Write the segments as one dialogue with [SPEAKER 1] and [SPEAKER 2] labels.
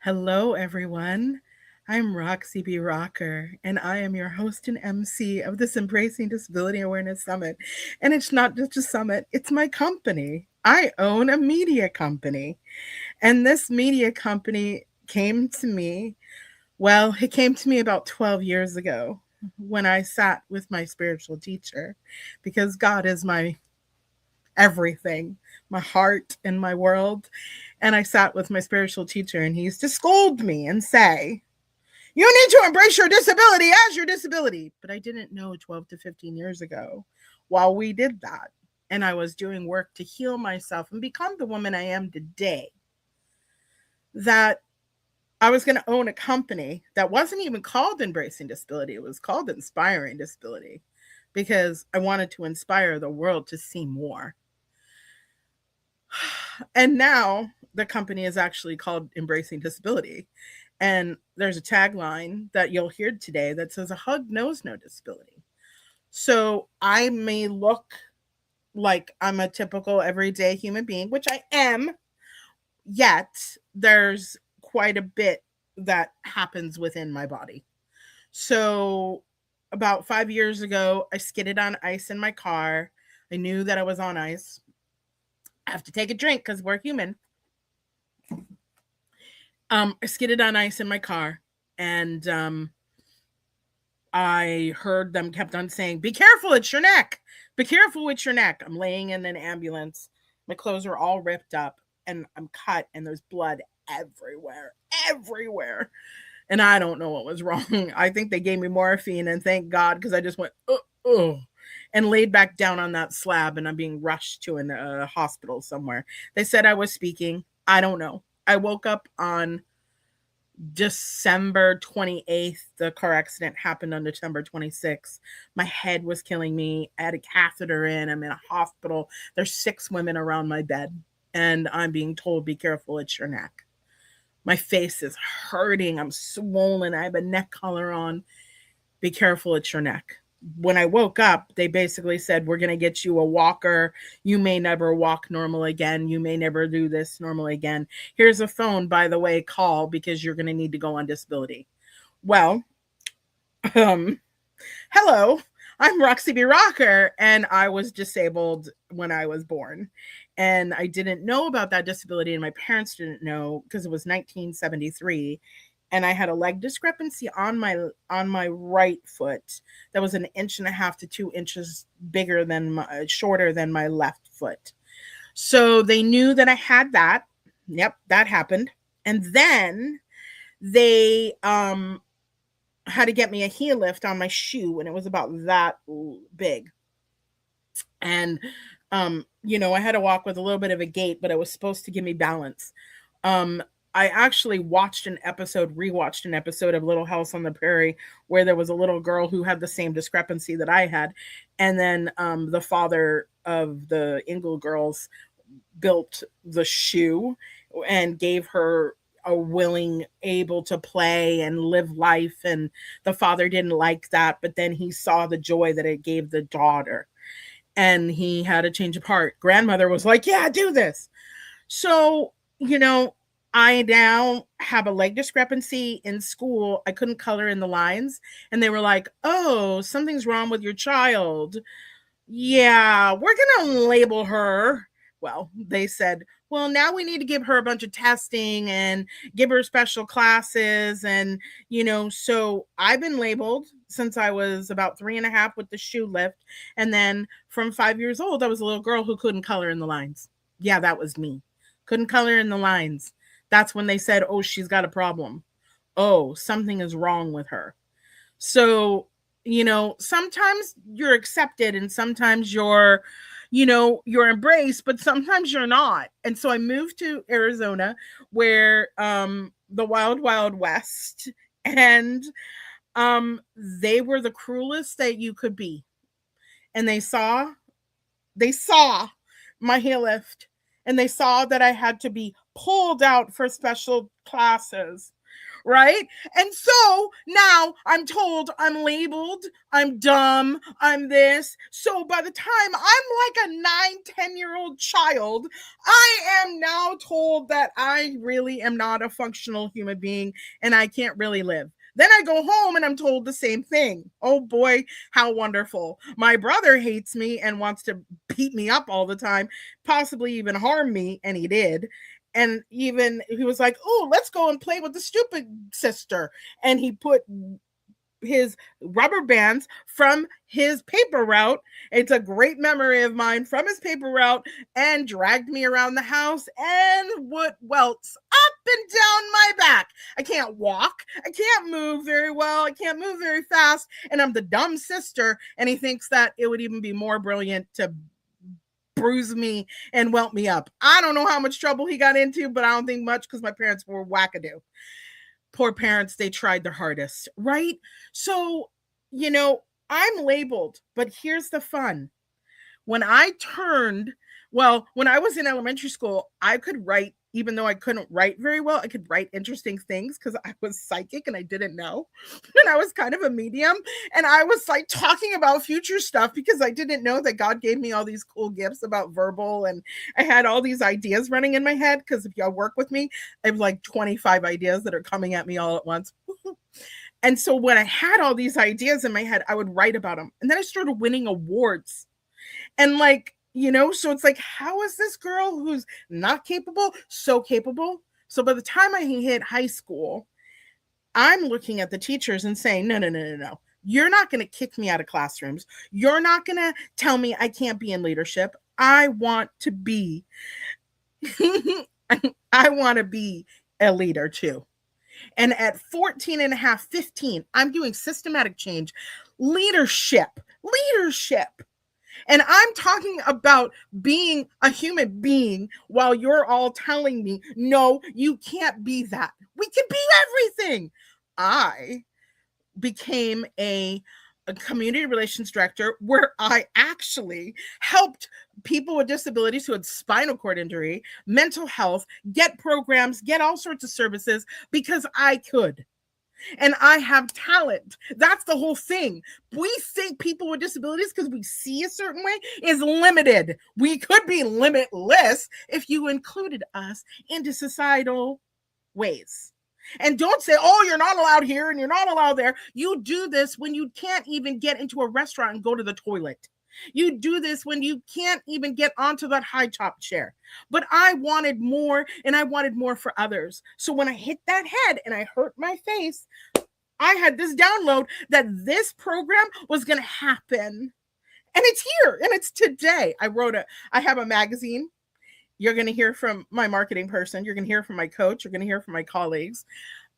[SPEAKER 1] Hello, everyone. I'm Roxy B and I am your host and MC of this Embracing Disability Awareness Summit. And it's not just a summit, it's my company. I own a media company, and this media company came to me. Well, it came to me about 12 years ago when I sat with my spiritual teacher because God is my everything, my heart and my world. And I sat with my spiritual teacher, and he used to scold me and say, "You need to embrace your disability as your disability." But I didn't know 12 to 15 years ago while we did that. And I was doing work to heal myself and become the woman I am today, that I was going to own a company that wasn't even called Embracing Disability. It was called Inspiring Disability because I wanted to inspire the world to see more. And now the company is actually called Embracing Disability. And there's a tagline that you'll hear today that says, "A hug knows no disability." So I may look like I'm a typical everyday human being, which I am, yet there's quite a bit that happens within my body. So about 5 years ago, I skidded on ice in my car. I knew that I was on ice. I have to take a drink because we're human. I skidded on ice in my car, and I heard them kept on saying, "Be careful, it's your neck. Be careful, it's your neck." I'm laying in an ambulance. My clothes are all ripped up, and I'm cut, and there's blood everywhere, everywhere. And I don't know what was wrong. I think they gave me morphine, and thank God, because I just went, oh, and laid back down on that slab, and I'm being rushed to a hospital somewhere. They said I was speaking. I don't know. I woke up on December 28th. The car accident happened on December 26th. My head was killing me. I had a catheter in. I'm in a hospital. There's 6 women around my bed, and I'm being told, "Be careful, it's your neck." My face is hurting. I'm swollen. I have a neck collar on. "Be careful, it's your neck." When I woke up, they basically said, "We're going to get you a walker. You may never walk normal again. You may never do this normal again. Here's a phone, by the way, call because you're going to need to go on disability." Well, um, hello, I'm Roxy B, and I was disabled when I was born. And I didn't know about that disability, and my parents didn't know because it was 1973, and I had a leg discrepancy on my right foot that was an inch and a half to 2 inches bigger than shorter than my left foot. So they knew that I had that. Yep, that happened. And then they had to get me a heel lift on my shoe, and it was about that big. And I had to walk with a little bit of a gait, but it was supposed to give me balance. Um, I actually rewatched an episode of Little House on the Prairie where there was a little girl who had the same discrepancy that I had. And then the father of the Ingle girls built the shoe and gave her a willing, able to play and live life. And the father didn't like that, but then he saw the joy that it gave the daughter, and he had a change of heart. Grandmother was like, "Yeah, do this." So, I now have a leg discrepancy in school. I couldn't color in the lines, and they were like, "Oh, something's wrong with your child. Yeah, we're going to label her." Well, they said, "Well, now we need to give her a bunch of testing and give her special classes." And, so I've been labeled since I was about 3.5 with the shoe lift. And then from 5 years old, I was a little girl who couldn't color in the lines. Yeah, that was me. Couldn't color in the lines. That's when they said, "Oh, she's got a problem. Oh, something is wrong with her." So, sometimes you're accepted and sometimes you're embraced, but sometimes you're not. And so I moved to Arizona, where the wild west, and they were the cruelest that you could be. And they saw my heel lift, and they saw that I had to be pulled out for special classes. right? And so now I'm told I'm labeled, I'm dumb, I'm this. So by the time I'm like a 9, 10 year old child, I am now told that I really am not a functional human being and I can't really live. Then I go home and I'm told the same thing. Oh boy, how wonderful. My brother hates me and wants to beat me up all the time, possibly even harm me, and he did. And even he was like, "Oh, let's go and play with the stupid sister." And he put his rubber bands from his paper route. It's a great memory of mine from his paper route, and dragged me around the house and would welts up and down my back. I can't walk. I can't move very well. I can't move very fast. And I'm the dumb sister. And he thinks that it would even be more brilliant to bruise me and welt me up. I don't know how much trouble he got into, but I don't think much because my parents were wackadoo. Poor parents, they tried their hardest, right? So, you know, I'm labeled, but here's the fun. When I turned, well, when I was in elementary school, I could write, even though I couldn't write very well, I could write interesting things because I was psychic and I didn't know. And I was kind of a medium. And I was like talking about future stuff because I didn't know that God gave me all these cool gifts about verbal. And I had all these ideas running in my head because if y'all work with me, I have like 25 ideas that are coming at me all at once. And so when I had all these ideas in my head, I would write about them. And then I started winning awards. And like, you know, so it's like, how is this girl who's not capable so capable? So by the time I hit high school, I'm looking at the teachers and saying, no, no, no, no, no. You're not going to kick me out of classrooms. You're not going to tell me I can't be in leadership. I want to be, I want to be a leader too. And at 14 and a half, 15, I'm doing systematic change, leadership, leadership. And I'm talking about being a human being while you're all telling me, no, you can't be that. We can be everything. I became a community relations director where I actually helped people with disabilities who had spinal cord injury, mental health, get programs, get all sorts of services because I could. And I have talent. That's the whole thing. We think people with disabilities, because we see a certain way, is limited. We could be limitless if you included us into societal ways. And don't say, oh, you're not allowed here and you're not allowed there. You do this when you can't even get into a restaurant and go to the toilet. You do this when you can't even get onto that high top chair. But I wanted more and I wanted more for others. So when I hit that head and I hurt my face, I had this download that this program was going to happen. And it's here and it's today. I have a magazine. You're going to hear from my marketing person. You're going to hear from my coach. You're going to hear from my colleagues.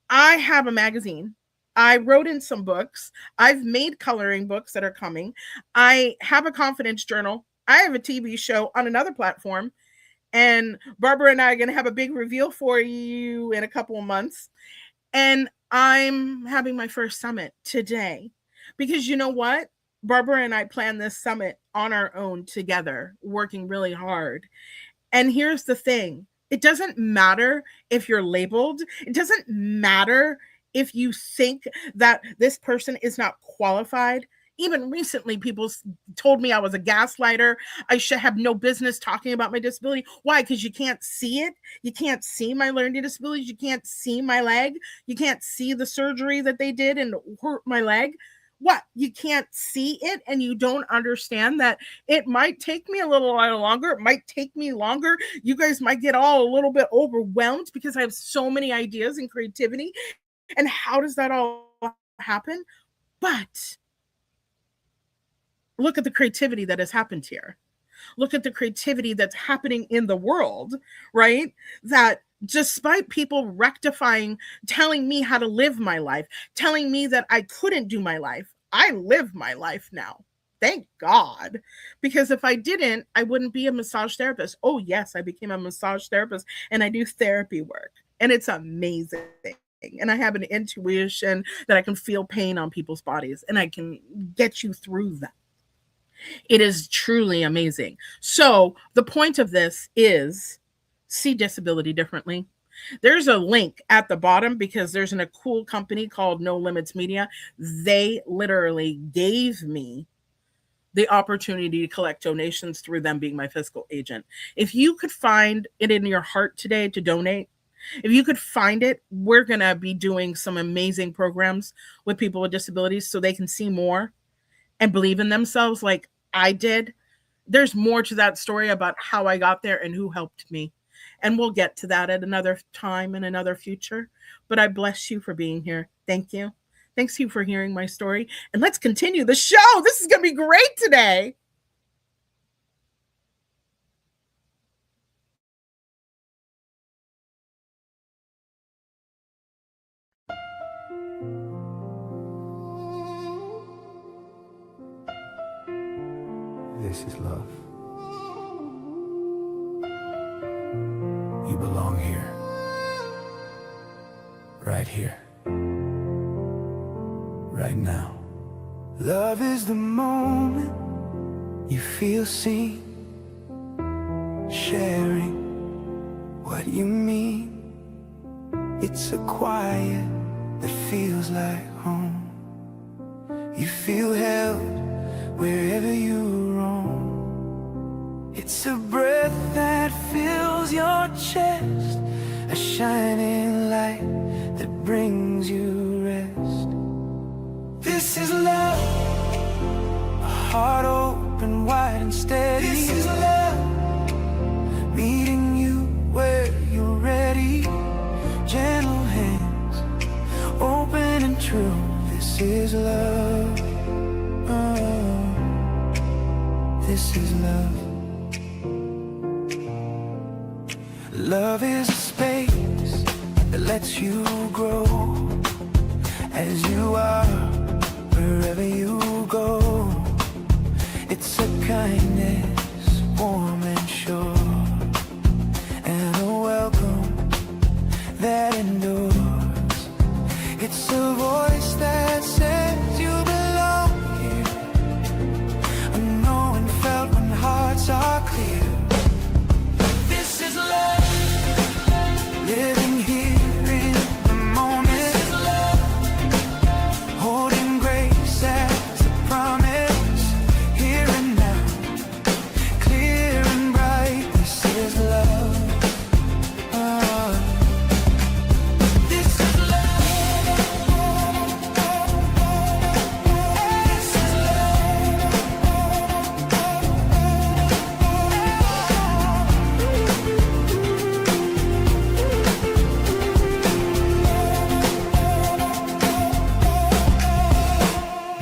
[SPEAKER 1] I have a magazine. I wrote in some books. I've made coloring books that are coming. I have a confidence journal. I have a TV show on another platform. And Barbara and I are going to have a big reveal for you in a couple of months. And I'm having my first summit today. Because you know what? Barbara and I planned this summit on our own together, working really hard. And here's the thing. It doesn't matter if you're labeled. It doesn't matter if you think that this person is not qualified. Even recently, people told me I was a gaslighter. I should have no business talking about my disability. Why? Because you can't see it. You can't see my learning disabilities. You can't see my leg. You can't see the surgery that they did and hurt my leg. What? You can't see it and you don't understand that it might take me a little while longer. It might take me longer. You guys might get all a little bit overwhelmed because I have so many ideas and creativity. And how does that all happen? But look at the creativity that has happened here. Look at the creativity that's happening in the world, right? That despite people rectifying, telling me how to live my life, telling me that I couldn't do my life, I live my life now. Thank God. Because if I didn't, I wouldn't be a massage therapist. Oh, yes, I became a massage therapist and I do therapy work. And it's amazing. And I have an intuition that I can feel pain on people's bodies and I can get you through that. It is truly amazing. So the point of this is see disability differently. There's a link at the bottom because there's a cool company called No Limits Media. They literally gave me the opportunity to collect donations through them being my fiscal agent. If you could find it in your heart today to donate, if you could find it, we're going to be doing some amazing programs with people with disabilities so they can see more and believe in themselves like I did. There's more to that story about how I got there and who helped me. And we'll get to that at another time in another future. But I bless you for being here. Thank you. Thanks you for hearing my story. And let's continue the show. This is going to be great today.
[SPEAKER 2] This is love. You belong here. Right here. Right now. Love is the moment you feel seen, sharing what you mean. It's a quiet that feels like home. You feel held wherever you roam. It's a breath that fills your chest, a shining light that brings you rest. This is love, a heart open wide and steady. This is love, meeting you where you're ready. Gentle hands, open and true. This is love. Oh, this is love. Love is a space that lets you grow as you are, wherever you go. It's a kindness, warm and sure, and a welcome that endures. It's a voice that says you belong here, unknown and felt when hearts are clear. This is love, living here in the moment. This is love, holding grace as a promise, here and now, clear and bright. This is love. This is love. This is love.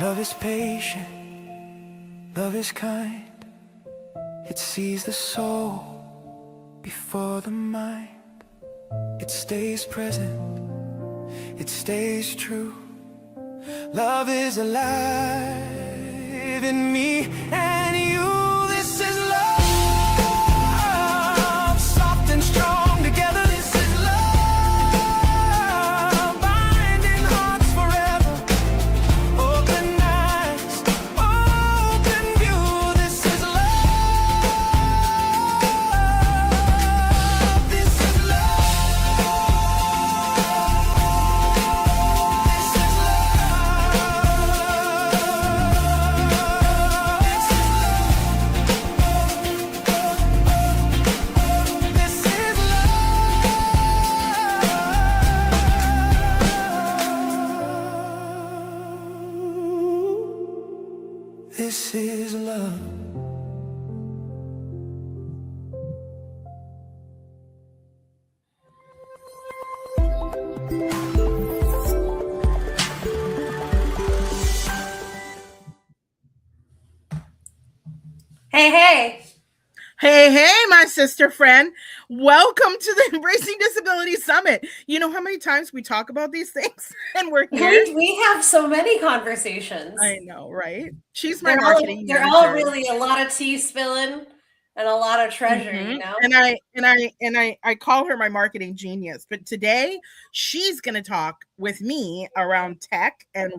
[SPEAKER 2] Love is patient, love is kind. It sees the soul before the mind. It stays present, it stays true. Love is alive in me and you. This is love, soft and strong together. This is love, binding hearts forever. Open eyes, open view. This is love. This is love. This is love. This is love.
[SPEAKER 3] Hey, hey.
[SPEAKER 1] Hey, hey, my sister friend. Welcome to the Embracing Disability Summit. You know how many times we talk about these things and we're here?
[SPEAKER 3] We have so many conversations.
[SPEAKER 1] I know, right? She's my marketing
[SPEAKER 3] They're all
[SPEAKER 1] manager.
[SPEAKER 3] really a lot of tea spilling and a lot of treasure, you know?
[SPEAKER 1] And and I call her my marketing genius. But today she's going to talk with me around tech and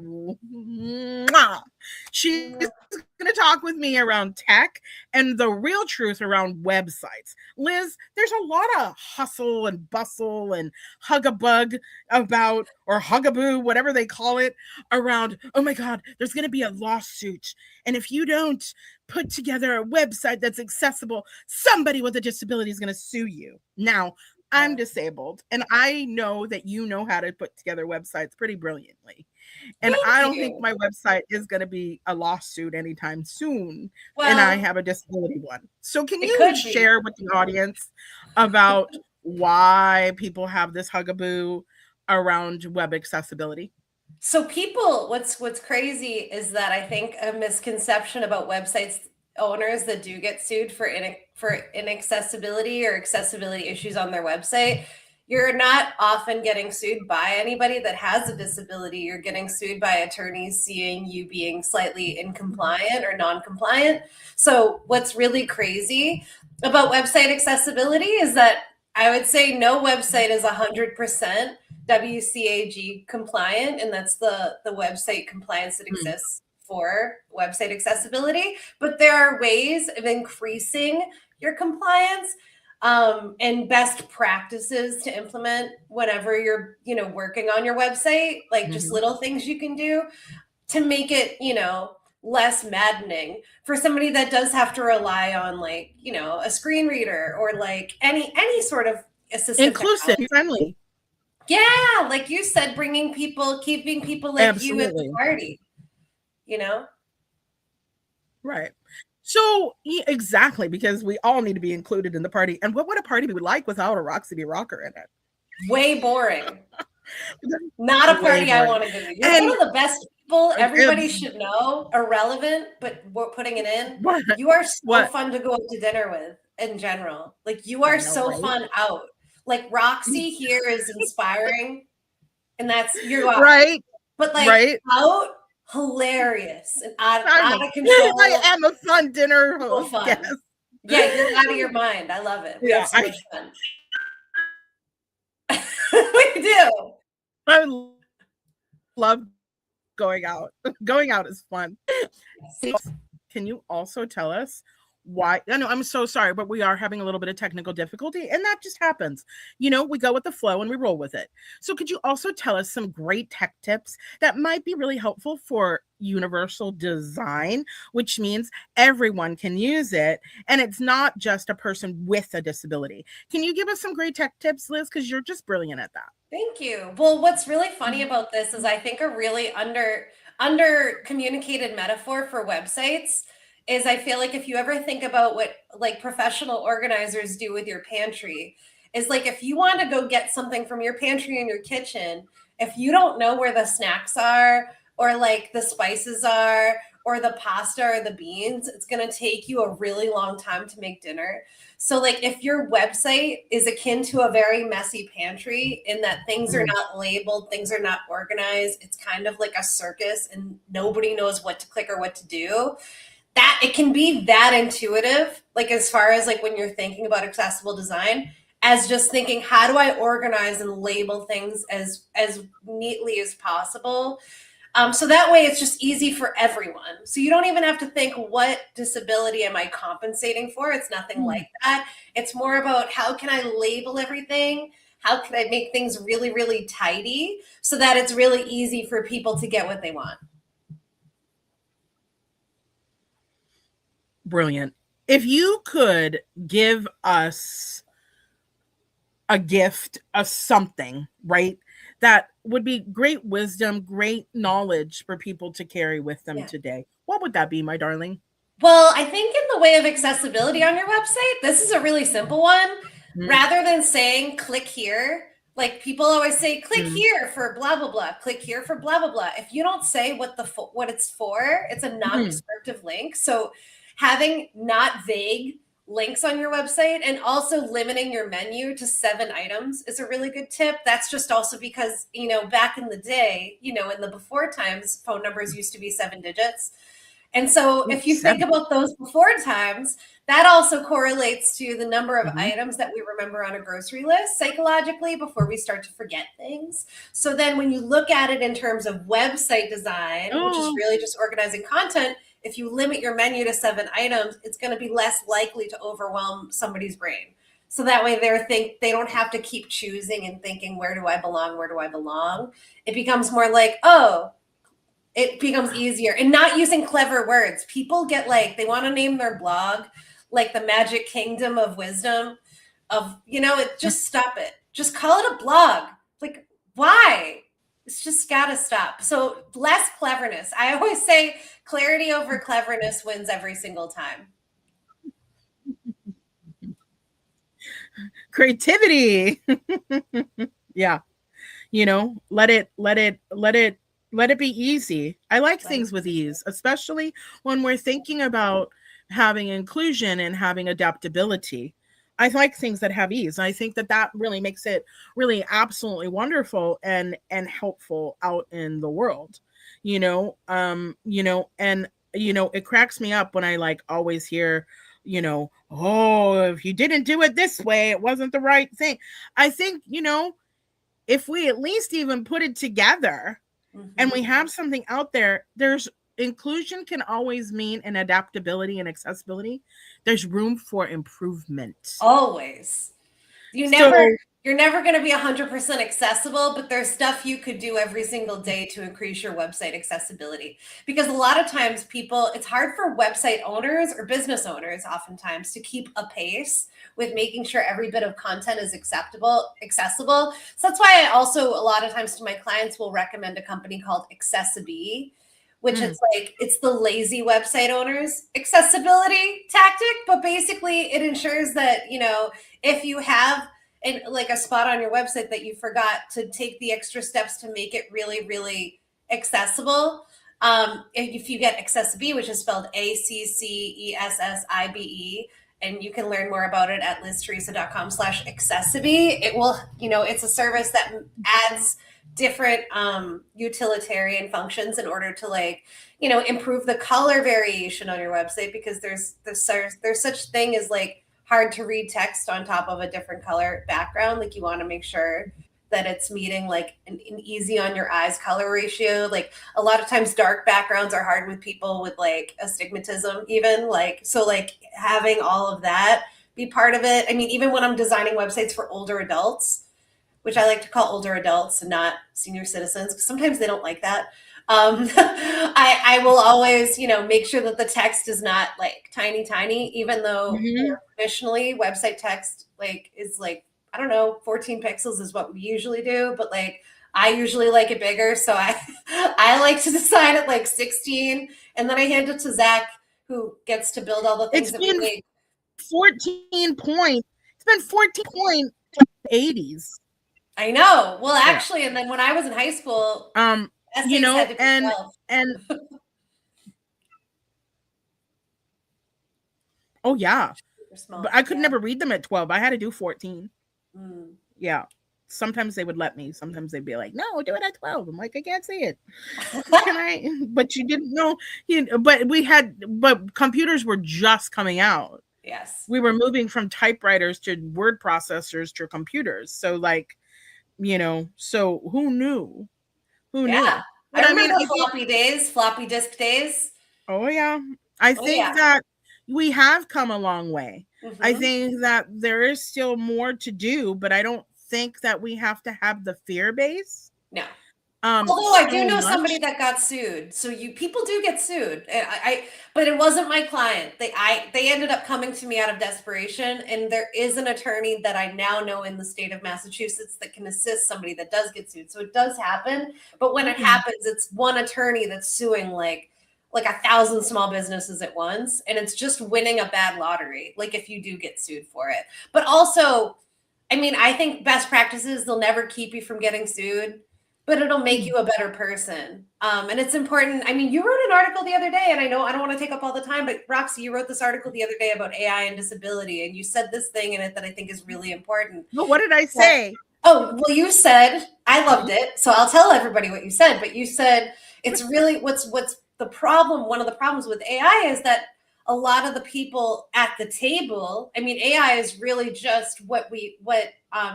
[SPEAKER 1] mwah, she's going to talk with me around tech and the real truth around websites. Liz, there's a lot of hustle and bustle and hug-a-bug about, or hugaboo, whatever they call it, around, oh my God, there's going to be a lawsuit. And if you don't put together a website that's accessible, somebody with a disability is going to sue you. Now, I'm disabled, and I know that you know how to put together websites pretty brilliantly. And
[SPEAKER 3] Thank
[SPEAKER 1] I don't think
[SPEAKER 3] you.
[SPEAKER 1] my website is going to be a lawsuit anytime soon. And I
[SPEAKER 3] Well,
[SPEAKER 1] have a disability one. So, can
[SPEAKER 3] it
[SPEAKER 1] you
[SPEAKER 3] could be.
[SPEAKER 1] share with the audience about why people have this hugaboo around web accessibility?
[SPEAKER 3] So people, what's crazy is that I think a misconception about websites owners that do get sued for inaccessibility or accessibility issues on their website, you're not often getting sued by anybody that has a disability. You're getting sued by attorneys seeing you being slightly incompliant or non-compliant. So what's really crazy about website accessibility is that I would say no website is 100% WCAG compliant, and that's the website compliance that
[SPEAKER 1] Hmm.
[SPEAKER 3] exists for website accessibility. But there are ways of increasing your compliance and best practices to implement whenever you're working on your website, like just
[SPEAKER 1] Mhm.
[SPEAKER 3] little things you can do to make it less maddening for somebody that does have to rely on like a screen reader or like any sort of assistive
[SPEAKER 1] Inclusive,
[SPEAKER 3] technology.
[SPEAKER 1] friendly.
[SPEAKER 3] Yeah, like you said, bringing people, keeping people like you at the
[SPEAKER 1] Absolutely.
[SPEAKER 3] party, you know?
[SPEAKER 1] Right. So, exactly, because we all need to be included in the party. And what would a party be like without a Roxy B rocker in it?
[SPEAKER 3] Way boring.
[SPEAKER 1] That's
[SPEAKER 3] Not a
[SPEAKER 1] way
[SPEAKER 3] party I
[SPEAKER 1] boring.
[SPEAKER 3] want to go to. You're one
[SPEAKER 1] And
[SPEAKER 3] of the best people everybody
[SPEAKER 1] it's
[SPEAKER 3] should know, irrelevant, but we're putting it in.
[SPEAKER 1] what
[SPEAKER 3] You are so
[SPEAKER 1] what
[SPEAKER 3] fun to go out to dinner with in general. Like you are
[SPEAKER 1] I know,
[SPEAKER 3] so
[SPEAKER 1] right?
[SPEAKER 3] fun out. Like Roxy here is inspiring, and that's you are.
[SPEAKER 1] Right,
[SPEAKER 3] But like
[SPEAKER 1] right.
[SPEAKER 3] out, hilarious and
[SPEAKER 1] I'm
[SPEAKER 3] out
[SPEAKER 1] a
[SPEAKER 3] of
[SPEAKER 1] I
[SPEAKER 3] control,
[SPEAKER 1] am a fun dinner
[SPEAKER 3] so
[SPEAKER 1] host. Yes.
[SPEAKER 3] fun. Yeah, you're out of your mind. I love it. We have
[SPEAKER 1] Yeah,
[SPEAKER 3] so much fun. We do.
[SPEAKER 1] I love going out. Going out is fun.
[SPEAKER 3] Yes.
[SPEAKER 1] Can you also tell us why? I know I'm so sorry, but we are having a little bit of technical difficulty, and that just happens. We go with the flow and we roll with it. So, could you also tell us some great tech tips that might be really helpful for universal design, which means everyone can use it and it's not just a person with a disability? Can you give us some great tech tips, Liz? Because you're just brilliant at that.
[SPEAKER 3] Thank you. Well, what's really funny about this is I think a really under communicated metaphor for websites is I feel like if you ever think about what like professional organizers do with your pantry, is like if you want to go get something from your pantry in your kitchen, if you don't know where the snacks are or like the spices are or the pasta or the beans, it's going to take you a really long time to make dinner. So, like, if your website is akin to a very messy pantry in that things are
[SPEAKER 1] Mm.
[SPEAKER 3] not labeled, things are not organized, it's kind of like a circus and nobody knows what to click or what to do. That it can be that intuitive, like, as far as like when you're thinking about accessible design, as just thinking, how do I organize and label things as neatly as possible so that way it's just easy for everyone. So you don't even have to think, what disability am I compensating for? It's nothing
[SPEAKER 1] Mm.
[SPEAKER 3] like that. It's more about how can I label everything? How can I make things really, really tidy so that it's really easy for people to get what they want?
[SPEAKER 1] Brilliant. If you could give us a gift of something, right? That would be great wisdom, great knowledge for people to carry with them
[SPEAKER 3] Yeah.
[SPEAKER 1] today. What would that be, my darling?
[SPEAKER 3] Well, I think in the way of accessibility on your website, this is a really simple one.
[SPEAKER 1] Mm,
[SPEAKER 3] Rather than saying click here, like people always say click
[SPEAKER 1] mm,
[SPEAKER 3] here for blah blah blah, click here for blah blah blah. If you don't say what it's for, it's a
[SPEAKER 1] mm,
[SPEAKER 3] non-descriptive link. So having not vague links on your website and also limiting your menu to 7 items is a really good tip. That's just also because, back in the day, in the before times, phone numbers used to be 7 digits. And so if you think about those before times, that also correlates to the number of items that we remember on a grocery list psychologically before we start to forget things. So then when you look at it in terms of website design, which is really just organizing content, if you limit your menu to 7 items, it's going to be less likely to overwhelm somebody's brain. So that way they don't have to keep choosing and thinking, where do I belong? Where do I belong? It becomes more like, oh, it becomes easier, and not using clever words. People get like, they want to name their blog like the Magic Kingdom of Wisdom of, just stop it. Just call it a blog. Like, why? It's just got to stop. So less cleverness. I always say clarity over cleverness wins every single time.
[SPEAKER 1] Creativity. Yeah. Let it be easy. I like things with ease, especially when we're thinking about having inclusion and having adaptability. I like things that have ease. I think that really makes it really absolutely wonderful and helpful out in the world. And it cracks me up when I like always hear, oh, if you didn't do it this way, it wasn't the right thing. I think, if we at least even put it together and we have something out there, there's inclusion can always mean an adaptability and accessibility. There's room for improvement.
[SPEAKER 3] Always. You're never going to be 100% accessible, but there's stuff you could do every single day to increase your website accessibility. Because a lot of times it's hard for website owners or business owners oftentimes to keep a pace with making sure every bit of content is accessible. So that's why I also, a lot of times to my clients, will recommend a company called Roxy B, which is like, it's the lazy website owners accessibility tactic. But basically it ensures that, if you have like a spot on your website that you forgot to take the extra steps to make it really, really accessible. If you get Roxy B, which is spelled ACCESSIBE, and you can learn more about it at lizteresa.com/accessibility. It will, it's a service that adds different utilitarian functions in order to improve the color variation on your website, because there's such thing as like hard to read text on top of a different color background. Like, you want to make sure that it's meeting like an easy on your eyes color ratio. Like, a lot of times dark backgrounds are hard with people with like astigmatism even, so having all of that be part of it. I mean, even when I'm designing websites for older adults, which I like to call older adults and not senior citizens, because sometimes they don't like that. I will always, make sure that the text is not like tiny, even though traditionally website text is I don't know, 14 pixels is what we usually do, but I usually like it bigger. So I like to design it like 16, and then I hand it to Zach, who gets to build all the things that we make.
[SPEAKER 1] 14 points. It's been 14 point 80s.
[SPEAKER 3] I know. Well, actually, and then when I was in high school, essays had to be 12.
[SPEAKER 1] And oh yeah, but I could never read them at 12. I had to do 14. Yeah, sometimes they would let me. Sometimes they'd be like, "No, do it at 12." I'm like, "I can't see it." Can I? But you didn't know. But computers were just coming out.
[SPEAKER 3] Yes,
[SPEAKER 1] we were moving from typewriters to word processors to computers. So so who knew? Who knew?
[SPEAKER 3] But I remember floppy disk days.
[SPEAKER 1] Oh yeah. I think that we have come a long way. I think that there is still more to do, but I don't think that we have to have the fear base.
[SPEAKER 3] No. Although I do know somebody that got sued. So people do get sued. But it wasn't my client. They ended up coming to me out of desperation, and there is an attorney that I now know in the state of Massachusetts that can assist somebody that does get sued. So it does happen. But when it happens, it's one attorney that's suing like 1,000 small businesses at once, and it's just winning a bad lottery. Like, if you do get sued for it. But also, I mean, I think best practices, they'll never keep you from getting sued, but it'll make you a better person. And it's important. I mean, you wrote an article the other day, and I know I don't want to take up all the time, but Roxy, you wrote this article the other day about AI and disability, and you said this thing in it that I think is really important.
[SPEAKER 1] Well, what did I say?
[SPEAKER 3] You said, I loved it. So I'll tell everybody what you said, but you said it's really what's one of the problems with AI is that a lot of the people at the table, I mean, AI is really just what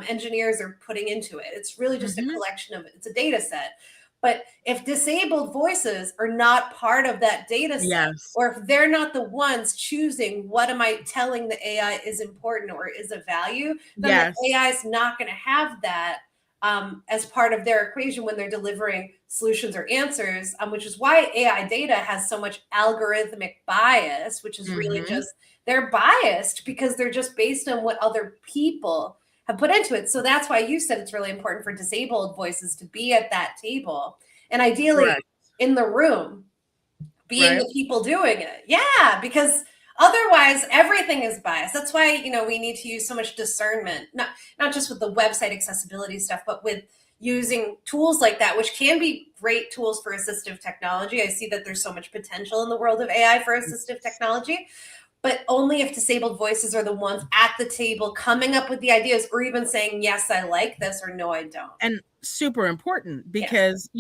[SPEAKER 3] engineers are putting into it. It's really just a collection of, it's a data set. But if disabled voices are not part of that data set,
[SPEAKER 1] Yes.
[SPEAKER 3] or if they're not the ones choosing what am I telling the AI is important or is of value, then the
[SPEAKER 1] Yes.
[SPEAKER 3] AI is not going to have that as part of their equation when they're delivering solutions or answers, which is why AI data has so much algorithmic bias, which is really just, they're biased because they're just based on what other people have put into it. So that's why you said it's really important for disabled voices to be at that table and ideally
[SPEAKER 1] Correct.
[SPEAKER 3] in the room, being
[SPEAKER 1] Right.
[SPEAKER 3] the people doing it. Yeah, because otherwise everything is biased. That's why, you know, we need to use so much discernment, not just with the website accessibility stuff, but with using tools like that, which can be great tools for assistive technology. I see that there's so much potential in the world of AI for assistive technology, but only if disabled voices are the ones at the table coming up with the ideas or even saying, yes, I like this, or no, I don't.
[SPEAKER 1] And super important
[SPEAKER 3] Yes.
[SPEAKER 1] because,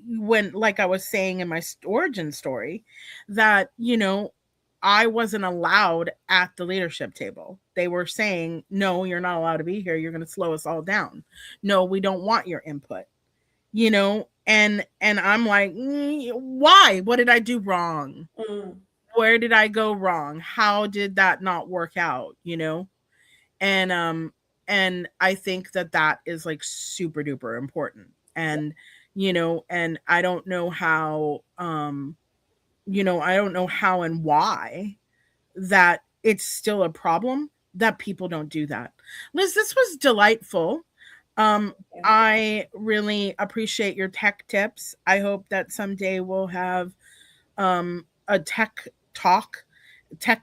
[SPEAKER 1] when, like I was saying in my origin story, that, I wasn't allowed at the leadership table. They were saying, no, you're not allowed to be here. You're going to slow us all down. No, we don't want your input, and I'm like, why? What did I do wrong?
[SPEAKER 3] Mm.
[SPEAKER 1] Where did I go wrong? How did that not work out? And I think that that is like super duper important. And I don't know how, I don't know how and why that it's still a problem that people don't do that. Liz, this was delightful. I really appreciate your tech tips. I hope that someday we'll have a tech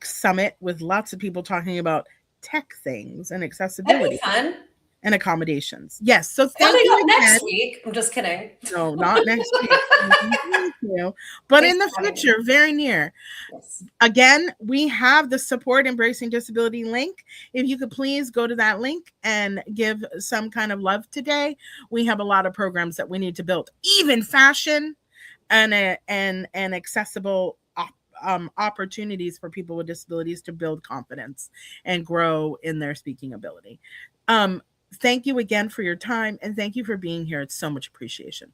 [SPEAKER 1] summit with lots of people talking about tech things and
[SPEAKER 3] That'd be
[SPEAKER 1] accessibility
[SPEAKER 3] fun.
[SPEAKER 1] and accommodations. Yes. So thank
[SPEAKER 3] Coming
[SPEAKER 1] you
[SPEAKER 3] up
[SPEAKER 1] again.
[SPEAKER 3] next week. I'm just kidding.
[SPEAKER 1] No, not next week. Thank you. But
[SPEAKER 3] Thanks
[SPEAKER 1] in the
[SPEAKER 3] for having me.
[SPEAKER 1] future, very near.
[SPEAKER 3] Yes.
[SPEAKER 1] Again, we have the Support Embracing Disability link. If you could please go to that link and give some kind of love today. We have a lot of programs that we need to build, even fashion and accessible opportunities for people with disabilities to build confidence and grow in their speaking ability. Um, Thank you again for your time and thank you for being here. It's so much appreciation.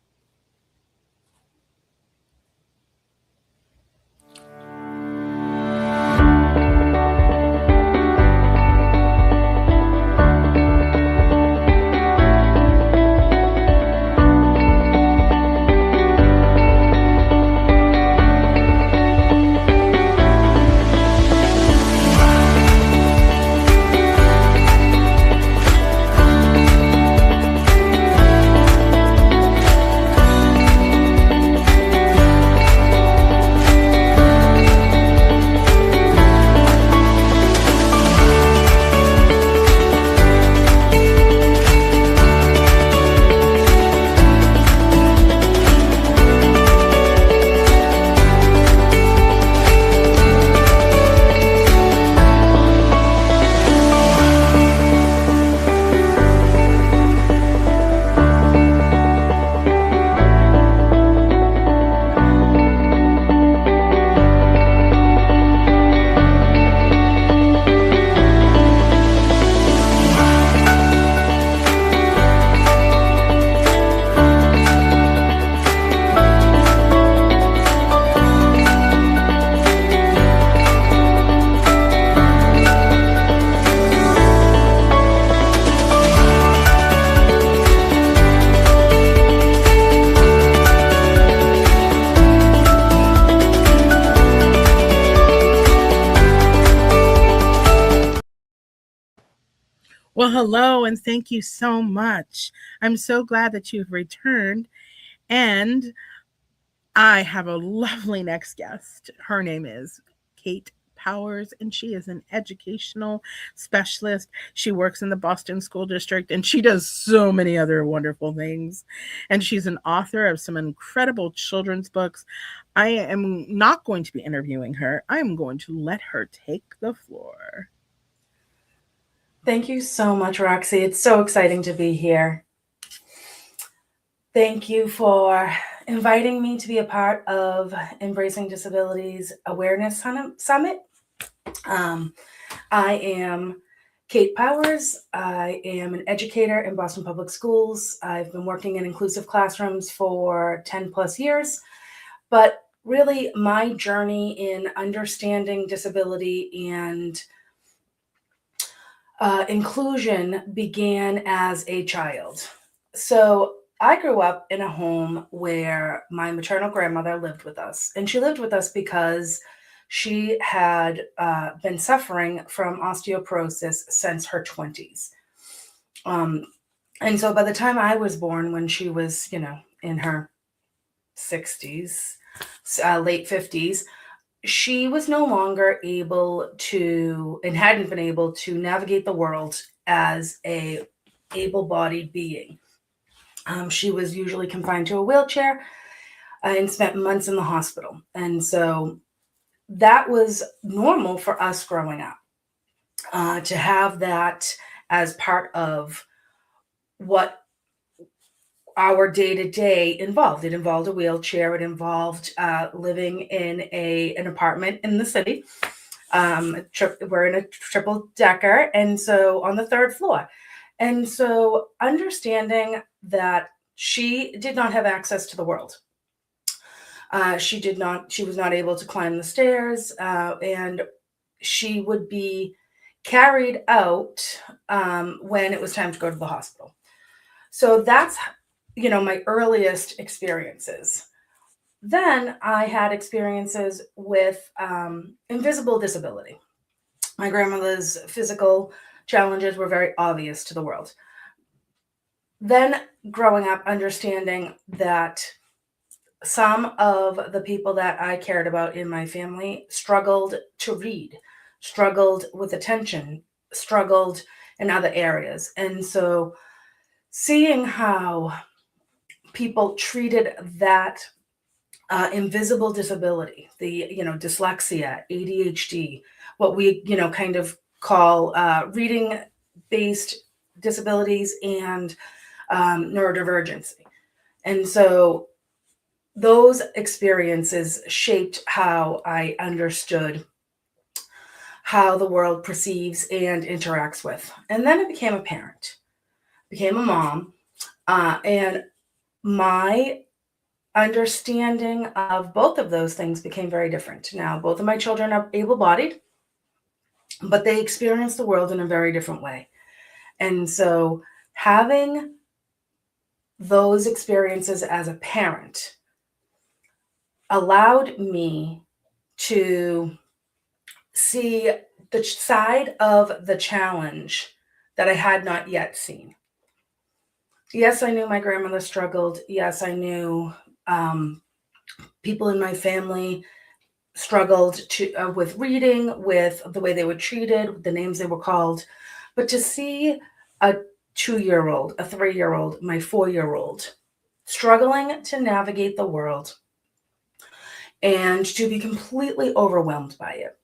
[SPEAKER 1] Well, hello, and thank you so much. I'm so glad that you've returned. And I have a lovely next guest. Her name is Kate Powers, and she is an educational specialist. She works in the Boston School District, and she does so many other wonderful things. And she's an author of some incredible children's books. I am not going to be interviewing her, I am going to let her take the floor.
[SPEAKER 4] Thank you so much, Roxy. It's so exciting to be here. Thank you for inviting me to be a part of Embracing Disabilities Awareness Summit. I am Kate Powers. I am an educator in Boston Public Schools. I've been working in inclusive classrooms for 10 plus years. But really, my journey in understanding disability and inclusion began as a child. So I grew up in a home where my maternal grandmother lived with us, and she lived with us because she had been suffering from osteoporosis since her 20s. And so by the time I was born, when she was, in her 60s, late 50s, she was no longer able to, and hadn't been able to, navigate the world as a able-bodied being. She was usually confined to a wheelchair and spent months in the hospital. And so that was normal for us growing up, to have that as part of what our day-to-day involved. It involved a wheelchair. It involved living in an apartment in the city. We're in a triple decker, and so on the third floor. And so understanding that she did not have access to the world. She was not able to climb the stairs, and she would be carried out when it was time to go to the hospital. So that's, my earliest experiences. Then I had experiences with invisible disability. My grandmother's physical challenges were very obvious to the world. Then growing up, understanding that some of the people that I cared about in my family struggled to read, struggled with attention, struggled in other areas. And so seeing how people treated that invisible disability, the, dyslexia, ADHD, what we, kind of call reading-based disabilities and neurodivergency. And so those experiences shaped how I understood how the world perceives and interacts with. And then I became a parent, became a mom, and my understanding of both of those things became very different. Now, both of my children are able-bodied, but they experience the world in a very different way. And so having those experiences as a parent allowed me to see the side of the challenge that I had not yet seen. Yes, I knew my grandmother struggled. Yes, I knew people in my family struggled with reading, with the way they were treated, the names they were called. But to see a 2-year-old, a 3-year-old, my 4-year-old struggling to navigate the world and to be completely overwhelmed by it,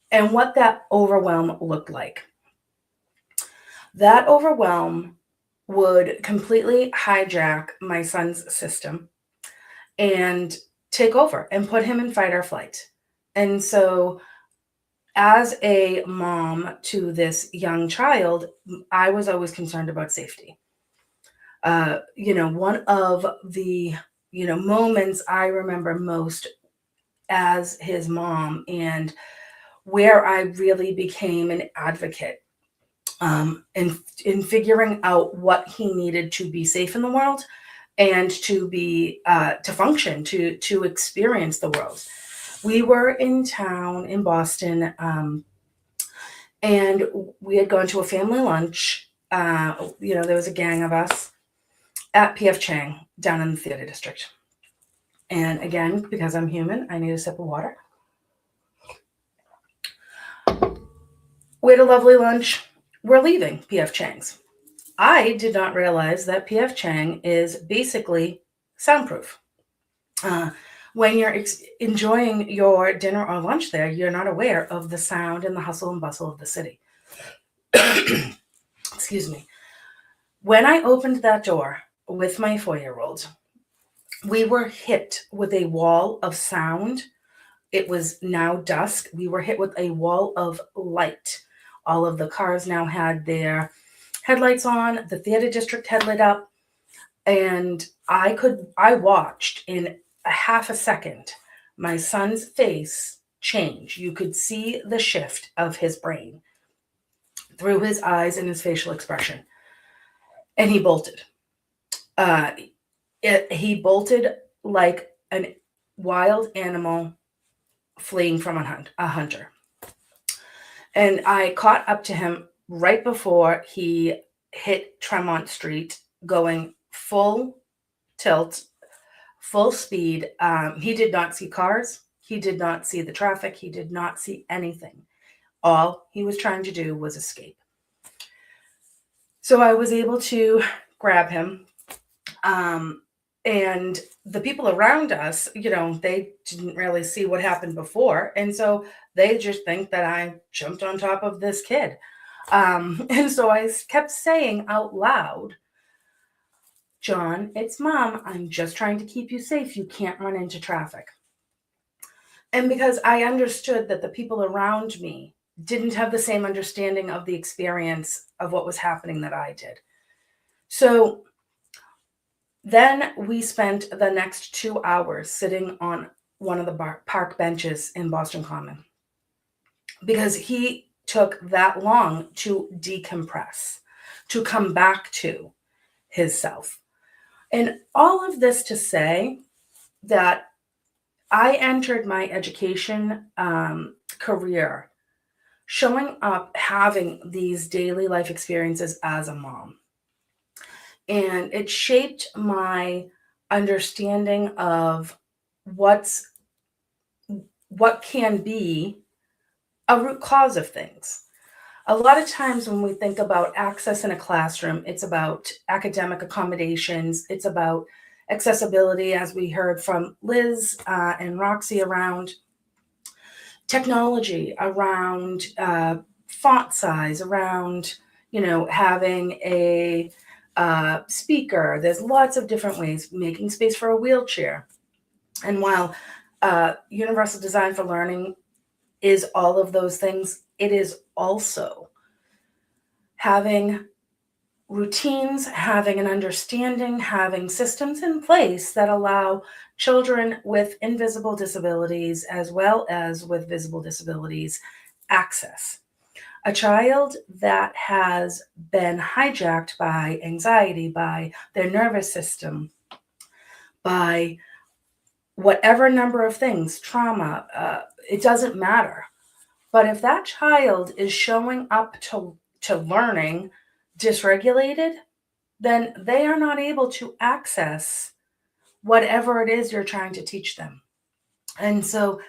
[SPEAKER 4] and what that overwhelm looked like. That overwhelm would completely hijack my son's system and take over and put him in fight or flight. And so as a mom to this young child, I was always concerned about safety. One of the, moments I remember most as his mom, and where I really became an advocate in figuring out what he needed to be safe in the world and to be to function, to experience the world. We were in town in Boston, and we had gone to a family lunch. There was a gang of us at PF Chang down in the theater district. And again, because I'm human, I need a sip of water. We had a lovely lunch. We're leaving PF Chang's. I did not realize that PF Chang is basically soundproof. When you're enjoying your dinner or lunch there, you're not aware of the sound and the hustle and bustle of the city. Excuse me. When I opened that door with my 4-year-old, We were hit with a wall of sound. It was now dusk. We were hit with a wall of light. All of the cars now had their headlights on. The theater district had lit up. And I watched in a half a second my son's face change. You could see the shift of his brain through his eyes and his facial expression. And he bolted. Uh, he bolted like a wild animal fleeing from a hunter. And I caught up to him right before he hit Tremont Street, going full tilt, full speed. He did not see cars. He did not see the traffic. He did not see anything. All he was trying to do was escape. So I was able to grab him. And the people around us, they didn't really see what happened before. And so they just think that I jumped on top of this kid. And so I kept saying out loud, John, it's Mom. I'm just trying to keep you safe. You can't run into traffic. And because I understood that the people around me didn't have the same understanding of the experience of what was happening that I did. So then we spent the next 2 hours sitting on one of the park benches in Boston Common because he took that long to decompress, to come back to his self. And all of this to say that I entered my education career showing up, having these daily life experiences as a mom. And it shaped my understanding of what can be a root cause of things. A lot of times when we think about access in a classroom, it's about academic accommodations, it's about accessibility, as we heard from Liz and Roxy, around technology, around font size, around having a speaker. There's lots of different ways, making space for a wheelchair. And while universal design for learning is all of those things, it is also having routines, having an understanding, having systems in place that allow children with invisible disabilities as well as with visible disabilities access. A child that has been hijacked by anxiety, by their nervous system, by whatever number of things, trauma, it doesn't matter. But if that child is showing up to learning dysregulated, then they are not able to access whatever it is you're trying to teach them. And so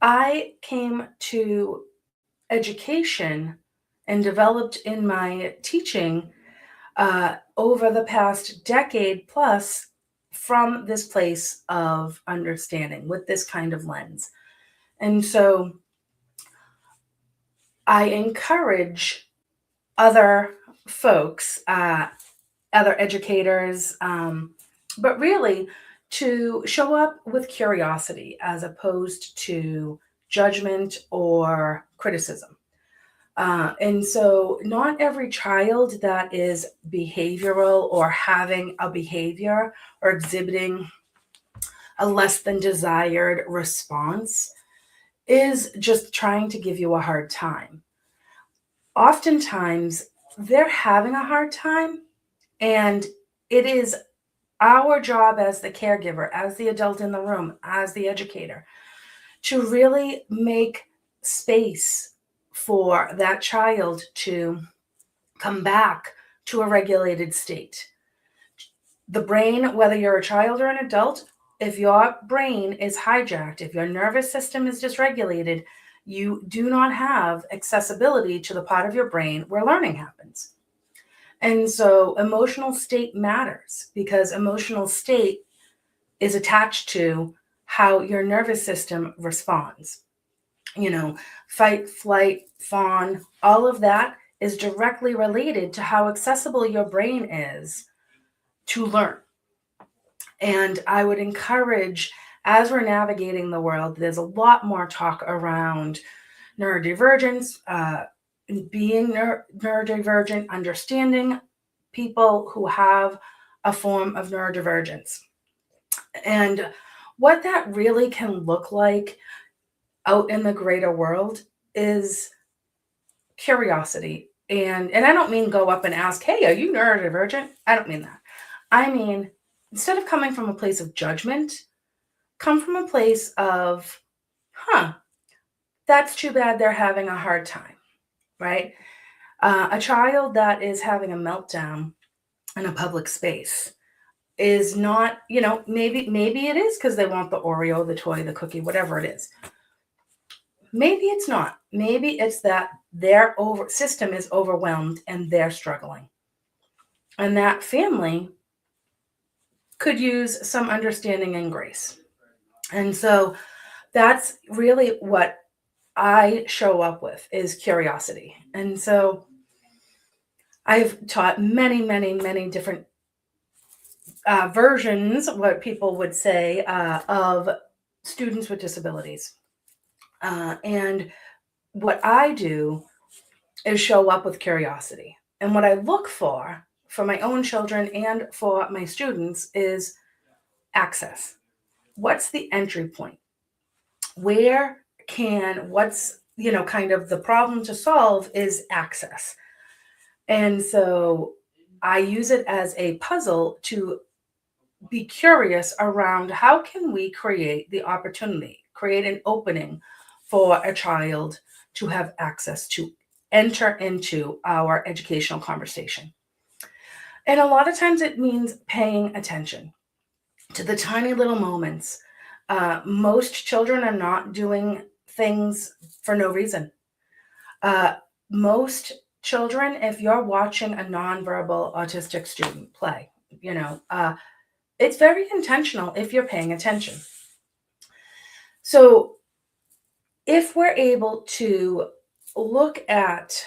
[SPEAKER 4] I came to education and developed in my teaching over the past decade plus from this place of understanding with this kind of lens. And so I encourage other folks, other educators, but really to show up with curiosity as opposed to judgment or criticism. And so not every child that is behavioral or having a behavior or exhibiting a less than desired response is just trying to give you a hard time. Oftentimes, they're having a hard time, and it is our job as the caregiver, as the adult in the room, as the educator, to really make space for that child to come back to a regulated state. The brain, whether you're a child or an adult, if your brain is hijacked, if your nervous system is dysregulated, you do not have accessibility to the part of your brain where learning happens. And so emotional state matters because emotional state is attached to how your nervous system responds. Fight, flight, fawn, all of that is directly related to how accessible your brain is to learn. And I would encourage, as we're navigating the world, there's a lot more talk around neurodivergence, being neurodivergent, understanding people who have a form of neurodivergence. And what that really can look like out in the greater world is curiosity. And I don't mean go up and ask, hey, are you neurodivergent? I don't mean that. I mean, instead of coming from a place of judgment, come from a place of, huh, that's too bad they're having a hard time, right? A child that is having a meltdown in a public space is not, maybe it is because they want the Oreo, the toy, the cookie, whatever it is. Maybe it's not. Maybe it's that their system is overwhelmed and they're struggling. And that family could use some understanding and grace. And so that's really what I show up with, is curiosity. And so I've taught many, many, many different versions, what people would say, of students with disabilities. And what I do is show up with curiosity. And what I look for my own children and for my students, is access. What's the entry point? What's, kind of the problem to solve is access. And so I use it as a puzzle to be curious around how can we create the opportunity, create an opening for a child to have access to enter into our educational conversation. And a lot of times it means paying attention to the tiny little moments. Most children are not doing things for no reason. Most children, if you're watching a nonverbal autistic student play, it's very intentional if you're paying attention. So if we're able to look at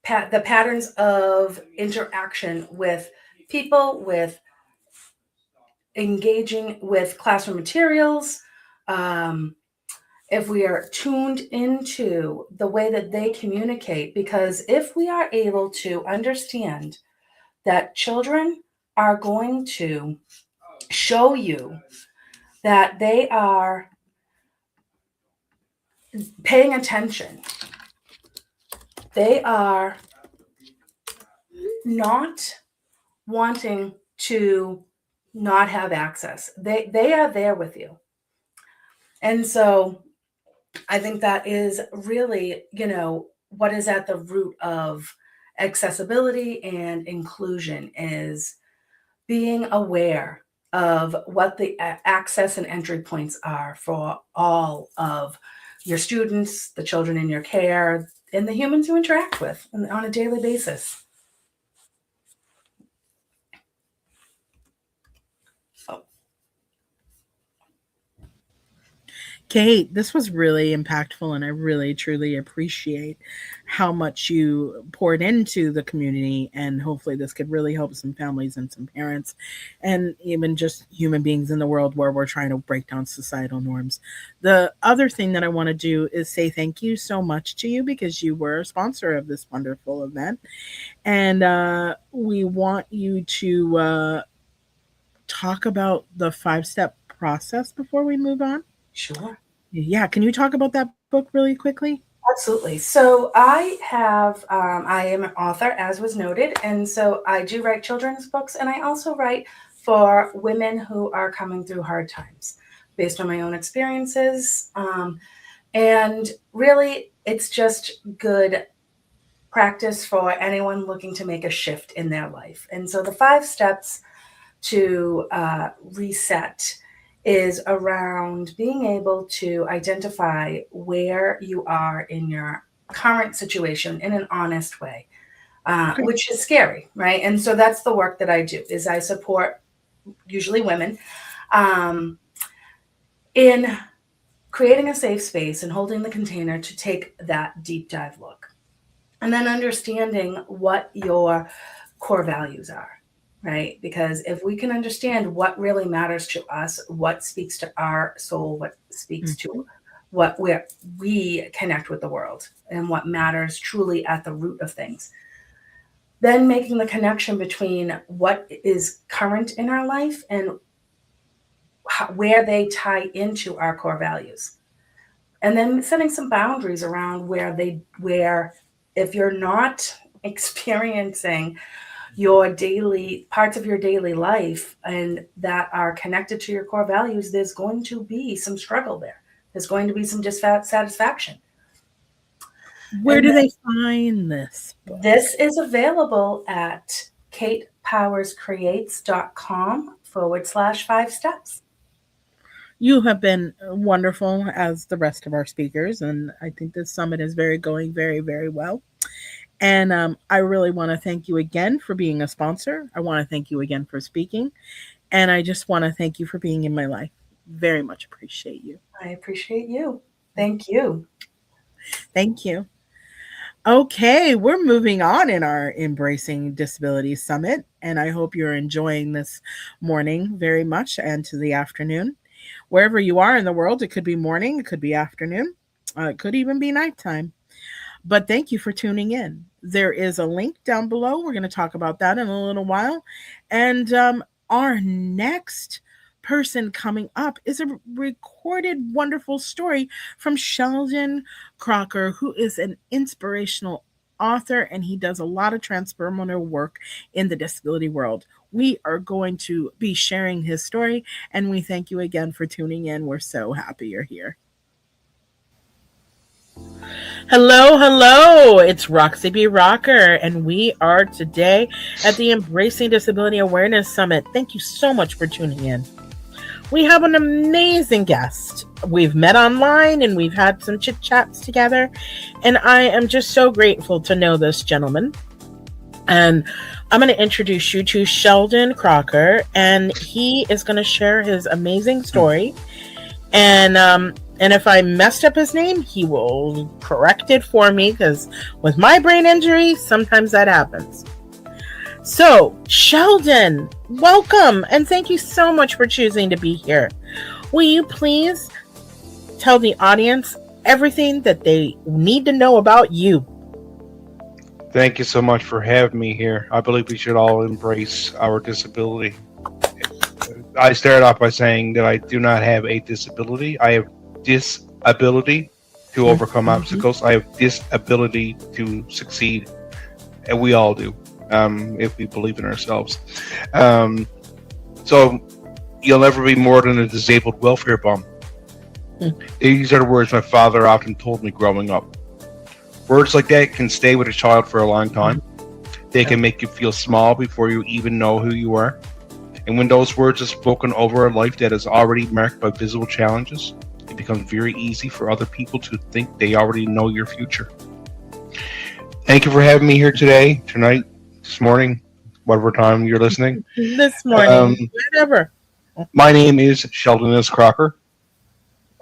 [SPEAKER 4] the patterns of interaction with people, with engaging with classroom materials, if we are tuned into the way that they communicate, because if we are able to understand that children are going to show you that they are paying attention, they are not wanting to not have access. They are there with you. And so I think that is really, what is at the root of accessibility and inclusion, is being aware of what the access and entry points are for all of your students, the children in your care, and the humans you interact with on a daily basis.
[SPEAKER 1] Kate, this was really impactful, and I really truly appreciate how much you poured into the community. And hopefully, this could really help some families and some parents, and even just human beings in the world where we're trying to break down societal norms. The other thing that I want to do is say thank you so much to you, because you were a sponsor of this wonderful event. And we want you to talk about the 5-step process before we move on.
[SPEAKER 4] Sure.
[SPEAKER 1] Yeah, can you talk about that book really quickly?
[SPEAKER 4] Absolutely. So I am an author, as was noted, and so I do write children's books, and I also write for women who are coming through hard times, based on my own experiences. And really, it's just good practice for anyone looking to make a shift in their life. And so the 5 steps to reset is around being able to identify where you are in your current situation in an honest way,
[SPEAKER 1] Okay.
[SPEAKER 4] which is scary, right? And so that's the work that I do, is I support usually women in creating a safe space and holding the container to take that deep dive look. And then understanding what your core values are, right? Because if we can understand what really matters to us, what speaks to our soul, what speaks
[SPEAKER 1] Mhm.
[SPEAKER 4] to what we connect with the world, and what matters truly at the root of things, then making the connection between what is current in our life and where they tie into our core values, and then setting some boundaries around where if you're not experiencing your daily parts of your daily life and that are connected to your core values, there's going to be some struggle there. There's going to be some dissatisfaction.
[SPEAKER 1] Where
[SPEAKER 4] And
[SPEAKER 1] do they find this book?
[SPEAKER 4] this is available at katepowerscreates.com/5 steps.
[SPEAKER 1] You have been wonderful as the rest of our speakers, and I think this summit is going very, very well. And I really want to thank you again for being a sponsor. I want to thank you again for speaking, and I just want to thank you for being in my life. Very much appreciate you.
[SPEAKER 4] I appreciate you. Thank you.
[SPEAKER 1] Thank you. Okay, we're moving on in our Embracing Disability Summit, and I hope you're enjoying this morning very much and to the afternoon. Wherever you are in the world, it could be morning, it could be afternoon, it could even be nighttime. But thank you for tuning in. There is a link down below. We're going to talk about that in a little while. And our next person coming up is a recorded wonderful story from Sheldon Crocker, who is an inspirational author, and he does a lot of transformative work in the disability world. We are going to be sharing his story, and we thank you again for tuning in. We're so happy you're here. Hello, hello. It's Roxy B Rocker, and we are today at the Embracing Disability Awareness Summit. Thank you so much for tuning in. We have an amazing guest. We've met online and we've had some chit chats together, and I am just so grateful to know this gentleman. And I'm going to introduce you to Sheldon Crocker, and he is going to share his amazing story. And if I messed up his name, he will correct it for me, because with my brain injury, sometimes that happens. So, Sheldon, welcome, and thank you so much for choosing to be here. Will you please tell the audience everything that they need to know about you?
[SPEAKER 5] Thank you so much for having me here. I believe we should all embrace our disability. I started off by saying that I do not have a disability. I have disability to overcome obstacles. I have disability to succeed, and we all do, if we believe in ourselves. So you'll never be more than a disabled welfare bum. These are the words my father often told me growing up. Words like that can stay with a child for a long time. They can make you feel small before you even know who you are. And when those words are spoken over a life that is already marked by visible challenges, it becomes very easy for other people to think they already know your future. Thank you for having me here today, tonight, this morning, whatever time you're listening.
[SPEAKER 1] This morning, whatever.
[SPEAKER 5] My name is Sheldon S. Crocker,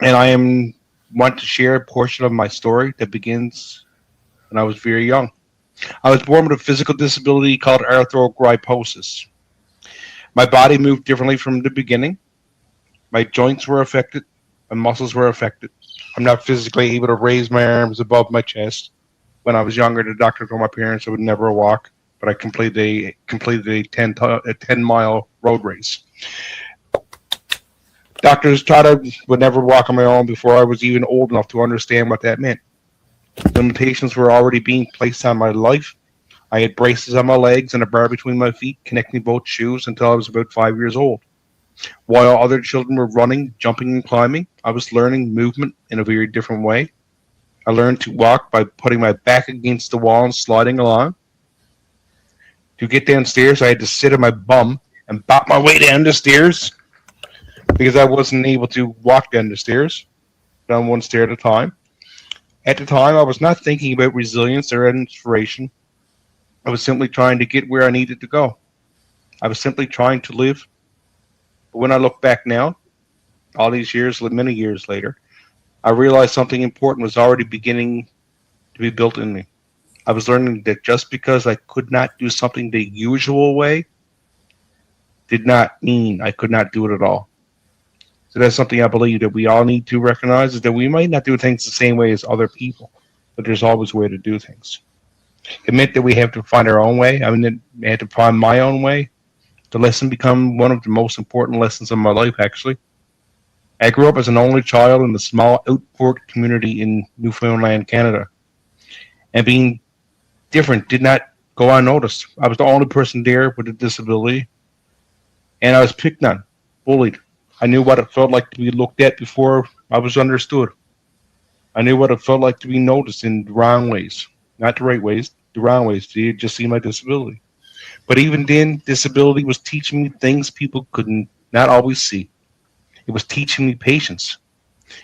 [SPEAKER 5] and I want to share a portion of my story that begins when I was very young. I was born with a physical disability called arthrogryposis. My body moved differently from the beginning. My joints were affected. My muscles were affected. I'm not physically able to raise my arms above my chest. When I was younger, the doctor told my parents I would never walk, but I completed a 10-mile road race. Doctors thought I would never walk on my own before I was even old enough to understand what that meant. Limitations were already being placed on my life. I had braces on my legs and a bar between my feet, connecting both shoes until I was about 5 years old. While other children were running, jumping, and climbing, I was learning movement in a very different way. I learned to walk by putting my back against the wall and sliding along. To get downstairs, I had to sit on my bum and bop my way down the stairs because I wasn't able to walk down the stairs, down one stair at a time. At the time, I was not thinking about resilience or inspiration. I was simply trying to get where I needed to go. I was simply trying to live. But when I look back now, all these years, many years later, I realized something important was already beginning to be built in me. I was learning that just because I could not do something the usual way did not mean I could not do it at all. So that's something I believe that we all need to recognize, is that we might not do things the same way as other people, but there's always a way to do things. It meant that we have to find our own way. I mean, I had to find my own way. The lesson became one of the most important lessons of my life, actually. I grew up as an only child in a small outport community in Newfoundland, Canada. And being different did not go unnoticed. I was the only person there with a disability, and I was picked on, bullied. I knew what it felt like to be looked at before I was understood. I knew what it felt like to be noticed in the wrong ways, not the right ways, the wrong ways. To just see my disability. But even then, disability was teaching me things people could not always see. It was teaching me patience.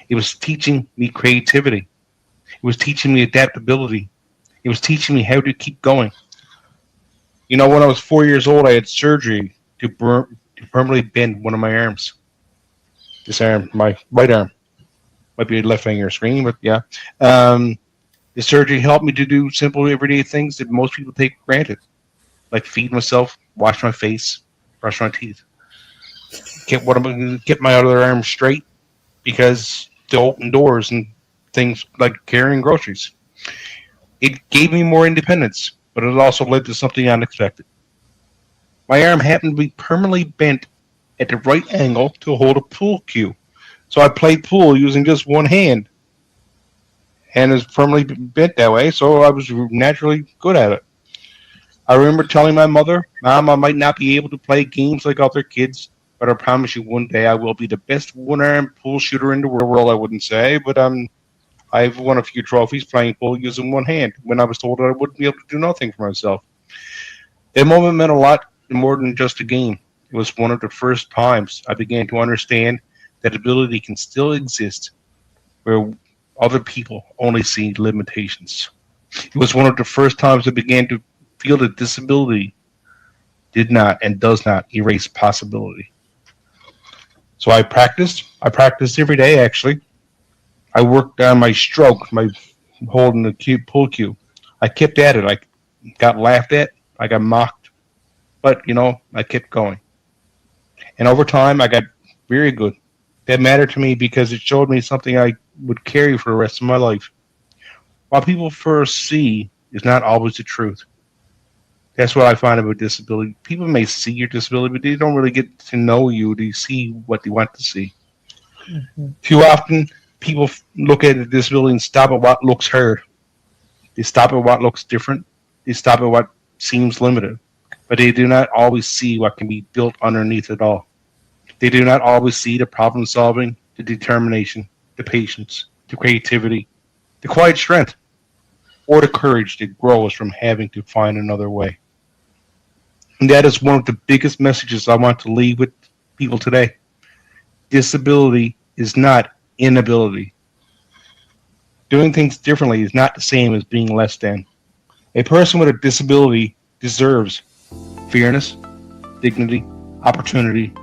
[SPEAKER 5] It was teaching me creativity. It was teaching me adaptability. It was teaching me how to keep going. You know, when I was 4 years old, I had surgery to permanently bend one of my arms. This arm, my right arm. Might be left on your screen, but yeah. The surgery helped me to do simple everyday things that most people take for granted, like feed myself, wash my face, brush my teeth. Get my other arm straight, because to open doors and things like carrying groceries. It gave me more independence, but it also led to something unexpected. My arm happened to be permanently bent at the right angle to hold a pool cue. So I played pool using just one hand, and it's permanently bent that way, so I was naturally good at it. I remember telling my mother, "Mom, I might not be able to play games like other kids, but I promise you one day I will be the best one-armed pool shooter in the world." I wouldn't say, but I've won a few trophies playing pool using one hand when I was told that I wouldn't be able to do nothing for myself. That moment meant a lot more than just a game. It was one of the first times I began to understand that ability can still exist where other people only see limitations. It was one of the first times I began to feel that disability did not and does not erase possibility. So I practiced. I practiced every day, actually. I worked on my stroke, my holding the pull cue. I kept at it. I got laughed at. I got mocked. But, I kept going. And over time, I got very good. That mattered to me because it showed me something I would carry for the rest of my life. What people first see is not always the truth. That's what I find about disability. People may see your disability, but they don't really get to know you. They see what they want to see. Mm-hmm. Too often, people look at a disability and stop at what looks hard. They stop at what looks different. They stop at what seems limited. But they do not always see what can be built underneath it all. They do not always see the problem solving, the determination, the patience, the creativity, the quiet strength, or the courage that grows from having to find another way. And that is one of the biggest messages I want to leave with people today. Disability is not inability. Doing things differently is not the same as being less than. A person with a disability deserves fairness, dignity, opportunity,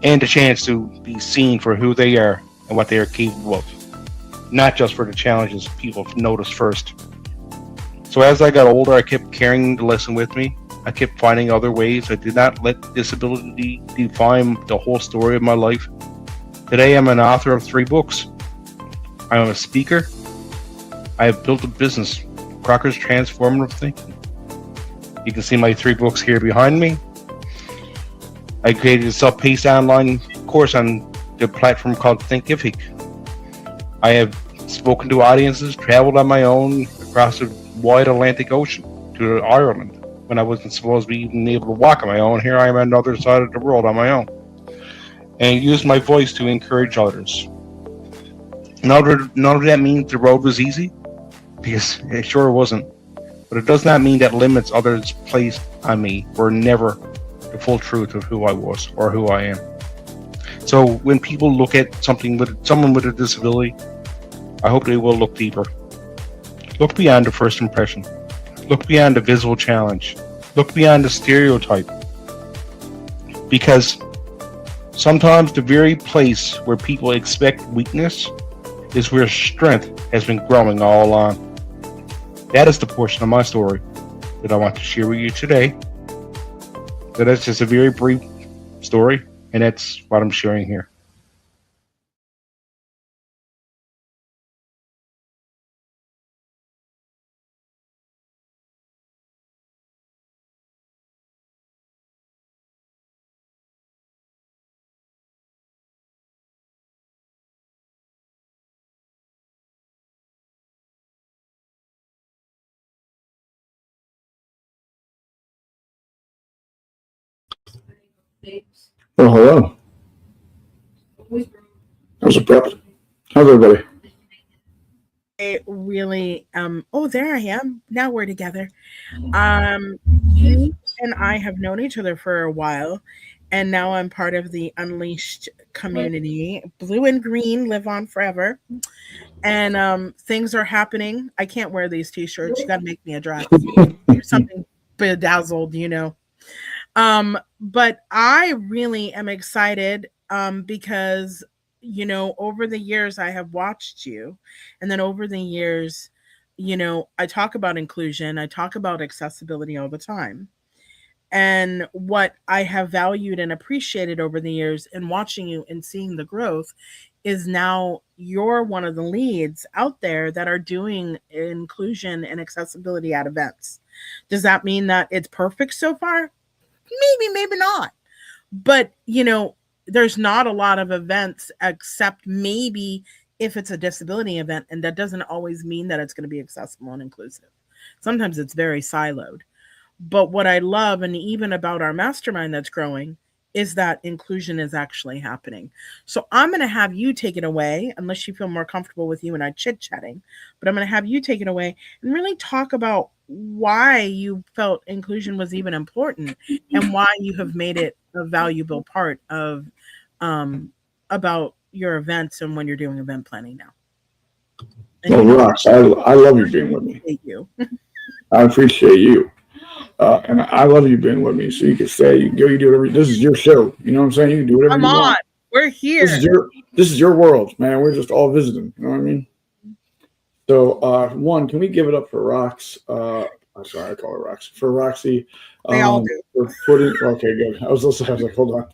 [SPEAKER 5] and a chance to be seen for who they are and what they are capable of, not just for the challenges people notice first. So as I got older, I kept carrying the lesson with me. I kept finding other ways. I did not let disability define the whole story of my life. Today, I'm an author of 3 books. I'm a speaker. I have built a business, Crocker's Transformative Thinking. You can see my 3 books here behind me. I created a self-paced online course on the platform called Thinkific. I have spoken to audiences, traveled on my own across the wide Atlantic Ocean to Ireland when I wasn't supposed to be even able to walk on my own. Here I am on the other side of the world on my own. And used my voice to encourage others. None of that means the road was easy, because it sure wasn't. But it does not mean that limits others placed on me were never the full truth of who I was or who I am. So when people look at someone with a disability, I hope they will look deeper. Look beyond the first impression. Look beyond the visual challenge. Look beyond the stereotype. Because sometimes the very place where people expect weakness is where strength has been growing all along. That is the portion of my story that I want to share with you today. So that's just a very brief story, and that's what I'm sharing here.
[SPEAKER 6] Well, hello. How's it going? How's everybody?
[SPEAKER 1] I really oh, there I am. Now we're together. You and I have known each other for a while, and now I'm part of the Unleashed community. Blue and green live on forever. And things are happening. I can't wear these t-shirts. You got to make me a dress. Do something bedazzled, you know. But I really am excited because over the years I have watched you, and then over the years, I talk about inclusion, I talk about accessibility all the time. And what I have valued and appreciated over the years in watching you and seeing the growth is now you're one of the leads out there that are doing inclusion and accessibility at events. Does that mean that it's perfect so far? Maybe, maybe not. But, there's not a lot of events except maybe if it's a disability event, and that doesn't always mean that it's going to be accessible and inclusive. Sometimes it's very siloed. But what I love, and even about our mastermind that's growing, is that inclusion is actually happening. So I'm going to have you take it away, unless you feel more comfortable with you and I chit chatting. But I'm going to have you take it away and really talk about why you felt inclusion was even important and why you have made it a valuable part of about your events and when you're doing event planning now. And
[SPEAKER 6] Well, Rox, I love you being with me.
[SPEAKER 1] Thank you.
[SPEAKER 6] I appreciate you. And I love you being with me. So you can stay, you can go, you do whatever. This is your show. You know what I'm saying? You can do whatever
[SPEAKER 1] Come
[SPEAKER 6] you
[SPEAKER 1] on.
[SPEAKER 6] want.
[SPEAKER 1] We're here.
[SPEAKER 6] This is your world, man. We're just all visiting. You know what I mean? So, one, can we give it up for Rox? I'm sorry, I call her Rox. For Roxy.
[SPEAKER 1] They all do.
[SPEAKER 6] For putting, okay, good. I was like, hold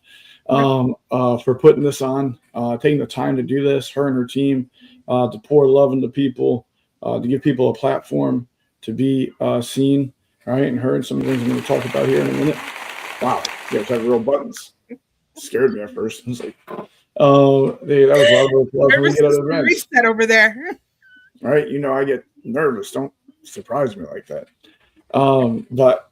[SPEAKER 6] on. For putting this on, taking the time to do this, her and her team, to pour love into people, to give people a platform to be seen, right, and heard. Some of the things I'm going to talk about here in a minute. Wow, you guys have real buttons. Scared me at first. I was like, oh, that was a lot of applause when we get other events.
[SPEAKER 1] Reset over there.
[SPEAKER 6] Right, I get nervous. Don't surprise me like that. But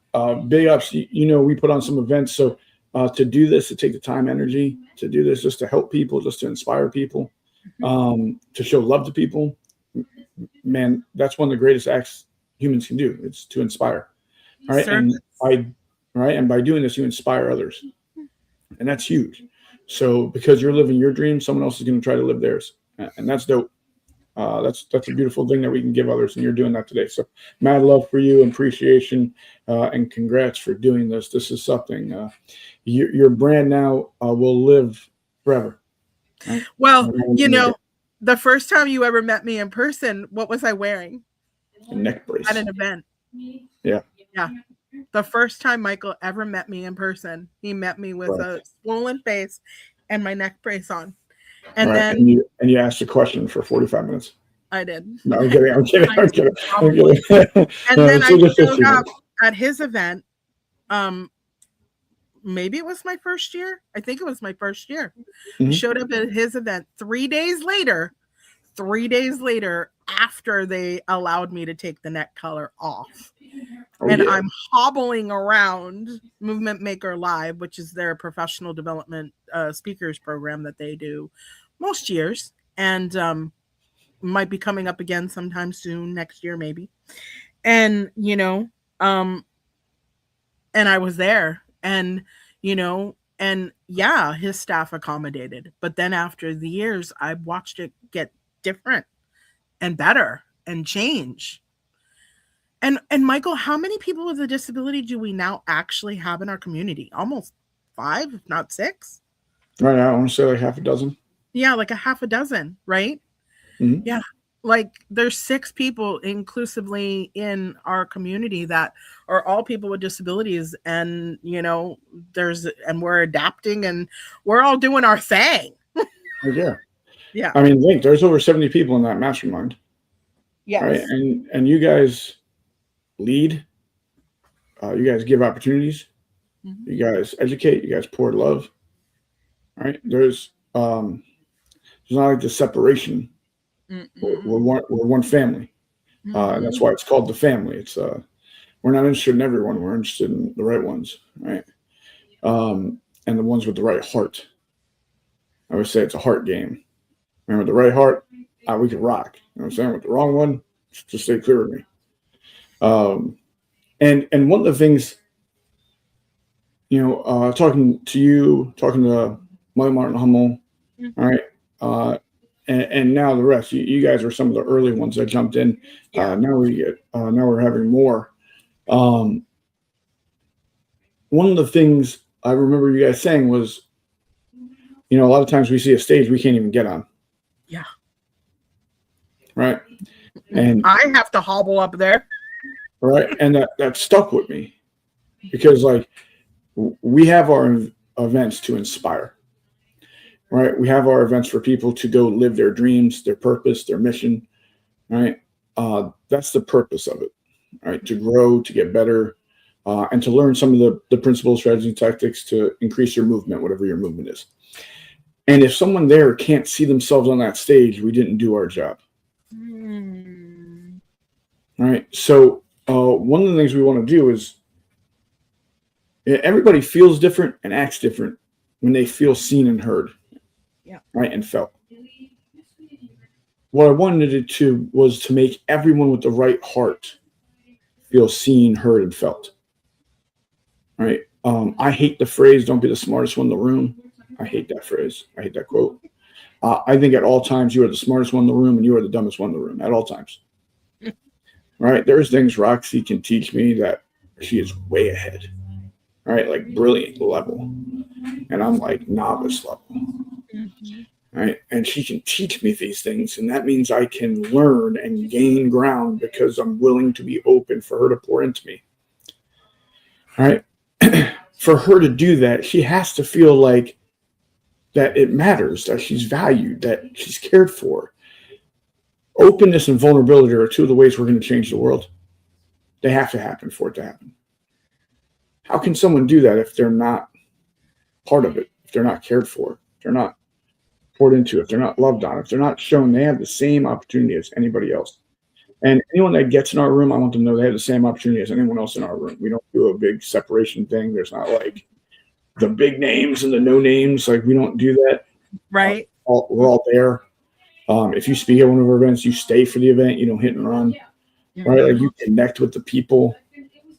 [SPEAKER 6] big ups. We put on some events, so to do this, to take the time, energy to do this, just to help people, just to inspire people, to show love to people. Man, that's one of the greatest acts humans can do. It's to inspire, right?
[SPEAKER 1] Service.
[SPEAKER 6] And by doing this, you inspire others, and that's huge. So because you're living your dream, someone else is going to try to live theirs, and that's dope. That's a beautiful thing that we can give others, and you're doing that today. So mad love for you, appreciation, and congrats for doing this. This is something your brand now will live forever. Right?
[SPEAKER 1] Well, the first time you ever met me in person, what was I wearing?
[SPEAKER 6] A neck brace.
[SPEAKER 1] At an event.
[SPEAKER 6] Yeah.
[SPEAKER 1] Yeah. The first time Michael ever met me in person, he met me with a swollen face and my neck brace on. And
[SPEAKER 6] right.
[SPEAKER 1] then
[SPEAKER 6] and you asked a question for 45 minutes.
[SPEAKER 1] I did.
[SPEAKER 6] No, I'm kidding. I'm kidding.
[SPEAKER 1] And then I showed up at his event. Maybe it was my first year. I think it was my first year. Mm-hmm. Showed up at his event 3 days later. 3 days later, after they allowed me to take the neck collar off. I'm hobbling around Movement Maker Live, which is their professional development speakers program that they do most years, and might be coming up again sometime soon, next year maybe. And and I was there, and his staff accommodated. But then after the years, I watched it get different and better and change. And Michael, how many people with a disability do we now actually have in our community? Almost 5, if not 6.
[SPEAKER 6] Right now, I want to say like half a dozen.
[SPEAKER 1] Yeah, like a half a dozen, right?
[SPEAKER 6] Mm-hmm.
[SPEAKER 1] Yeah. like there's 6 people inclusively in our community that are all people with disabilities, and we're adapting and we're all doing our thing.
[SPEAKER 6] Like, yeah.
[SPEAKER 1] Yeah.
[SPEAKER 6] I mean, think there's over 70 people in that mastermind, right?
[SPEAKER 1] Yes.
[SPEAKER 6] And you guys lead, you guys give opportunities,
[SPEAKER 1] Mhm.
[SPEAKER 6] you guys educate, you guys pour love, right? There's not like the separation. We're one family. And that's
[SPEAKER 1] Mhm.
[SPEAKER 6] why it's called the family. It's we're not interested in everyone. We're interested in the right ones, right? And the ones with the right heart. I would say it's a heart game. And with the right heart, we can rock. You know what I'm saying? With the wrong one, just stay clear of me. Um, and one of the things, talking to you, talking to Mike Martin Hummel, all right, and now the rest. You guys are some of the early ones that jumped in.
[SPEAKER 1] Yeah.
[SPEAKER 6] Now we're having more. Um, One of the things I remember you guys saying was, a lot of times we see a stage we can't even get on,
[SPEAKER 1] Yeah.
[SPEAKER 6] right? And
[SPEAKER 1] I have to hobble up there.
[SPEAKER 6] right, and that stuck with me because like we have our events to inspire, right? We have our events for people to go live their dreams, their purpose, their mission, right? That's the purpose of it, right? To grow, to get better, and to learn some of the principles, strategies, and tactics to increase your movement, whatever your movement is. And if someone there can't see themselves on that stage, we didn't do our job. Right. So one of the things we want to do is everybody feels different and acts different when they feel seen and heard.
[SPEAKER 1] Yeah.
[SPEAKER 6] Right. And felt. What I wanted it to was to make everyone with the right heart feel seen, heard, and felt. Right. I hate the phrase, don't be the smartest one in the room. I hate that phrase. I hate that quote. I think at all times you are the smartest one in the room and you are the dumbest one in the room at all times. Right? There's things Roxy can teach me that she is way ahead. Right? Like brilliant level. And I'm like novice level. Right? And she can teach me these things. And that means I can learn and gain ground because I'm willing to be open for her to pour into me. Right? For her to do that, she has to feel like that it matters, that she's valued, that she's cared for. Openness and vulnerability are two of the ways we're going to change the world. They have to happen for it to happen. How can someone do that if they're not part of it, if they're not cared for, if they're not poured into, if they're not loved on, if they're not shown they have the same opportunity as anybody else? And anyone that gets in our room, I want them to know they have the same opportunity as anyone else in our room. We don't do a big separation thing. There's not like the big names and the no names. Like we don't do that.
[SPEAKER 1] Right.
[SPEAKER 6] We're all there. If you speak at one of our events, you stay for the event. You don't hit and run. Right? Like you connect with the people.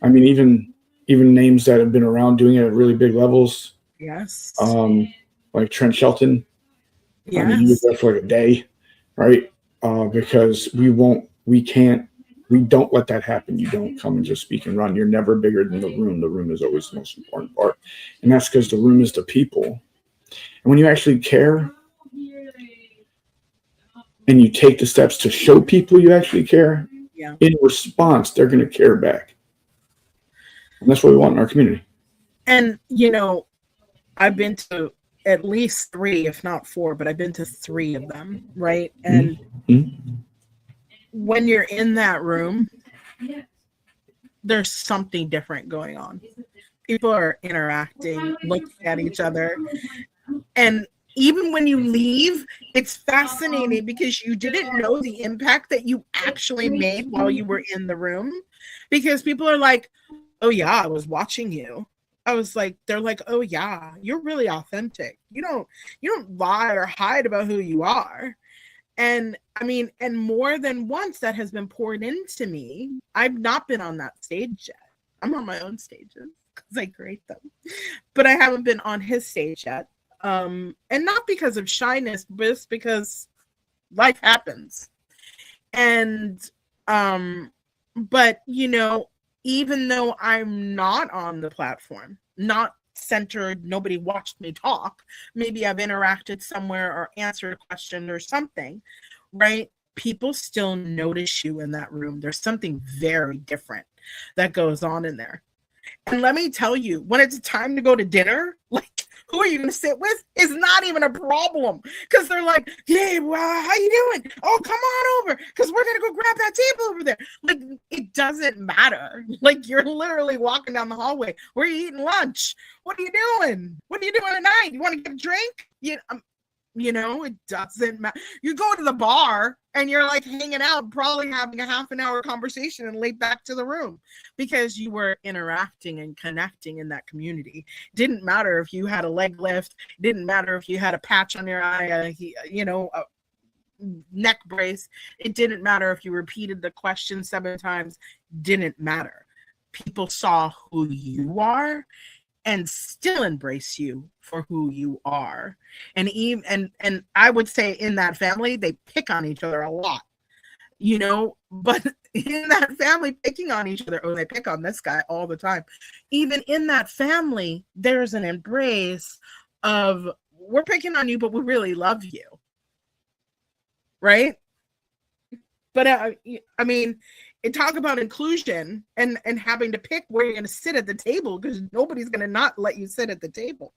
[SPEAKER 6] I mean, even names that have been around doing it at really big levels.
[SPEAKER 1] Yes.
[SPEAKER 6] Like Trent Shelton.
[SPEAKER 1] Yes.
[SPEAKER 6] I mean, he was there for like a day, right? Because we don't let that happen. You don't come and just speak and run. You're never bigger than the room. The room is always the most important part. And that's because the room is the people. And when you actually care and you take the steps to show people you actually care, in response, they're going to care back. And that's what we want in our community.
[SPEAKER 1] And, I've been to at least 3, if not 4, but I've been to 3 of them, right? And when you're in that room, there's something different going on. People are interacting, looking at each other. And even when you leave, it's fascinating because you didn't know the impact that you actually made while you were in the room. Because people are like, oh yeah, I was watching you. I was like, they're like, oh yeah, you're really authentic. You don't lie or hide about who you are. And I mean, and more than once that has been poured into me. I've not been on that stage yet. I'm on my own stages because I create them, but I haven't been on his stage yet. And not because of shyness, but just because life happens. And, but even though I'm not on the platform, not centered, nobody watched me talk, maybe I've interacted somewhere or answered a question or something, right? people still notice you in that room. There's something very different that goes on in there. And let me tell you, when it's time to go to dinner, like, who are you going to sit with is not even a problem, because they're like, "Hey, well, how you doing? Oh, come on over, because we're going to go grab that table over there." Like, it doesn't matter. Like, you're literally walking down the hallway. Where are you eating lunch? What are you doing? What are you doing tonight? You want to get a drink? You know, it doesn't matter. You go to the bar and you're like hanging out, probably having a half an hour conversation and late back to the room, because you were interacting and connecting in that community. Didn't matter if you had a leg lift. Didn't matter if you had a patch on your eye, a neck brace. It didn't matter if you repeated the question 7 times. Didn't matter. People saw who you are and still embrace you for who you are. And even and I would say in that family, they pick on each other a lot, but in that family, picking on each other, they pick on this guy all the time. Even in that family, there's an embrace of, we're picking on you, but we really love you. Right? But I mean, talk about inclusion and having to pick where you're going to sit at the table, because nobody's going to not let you sit at the table.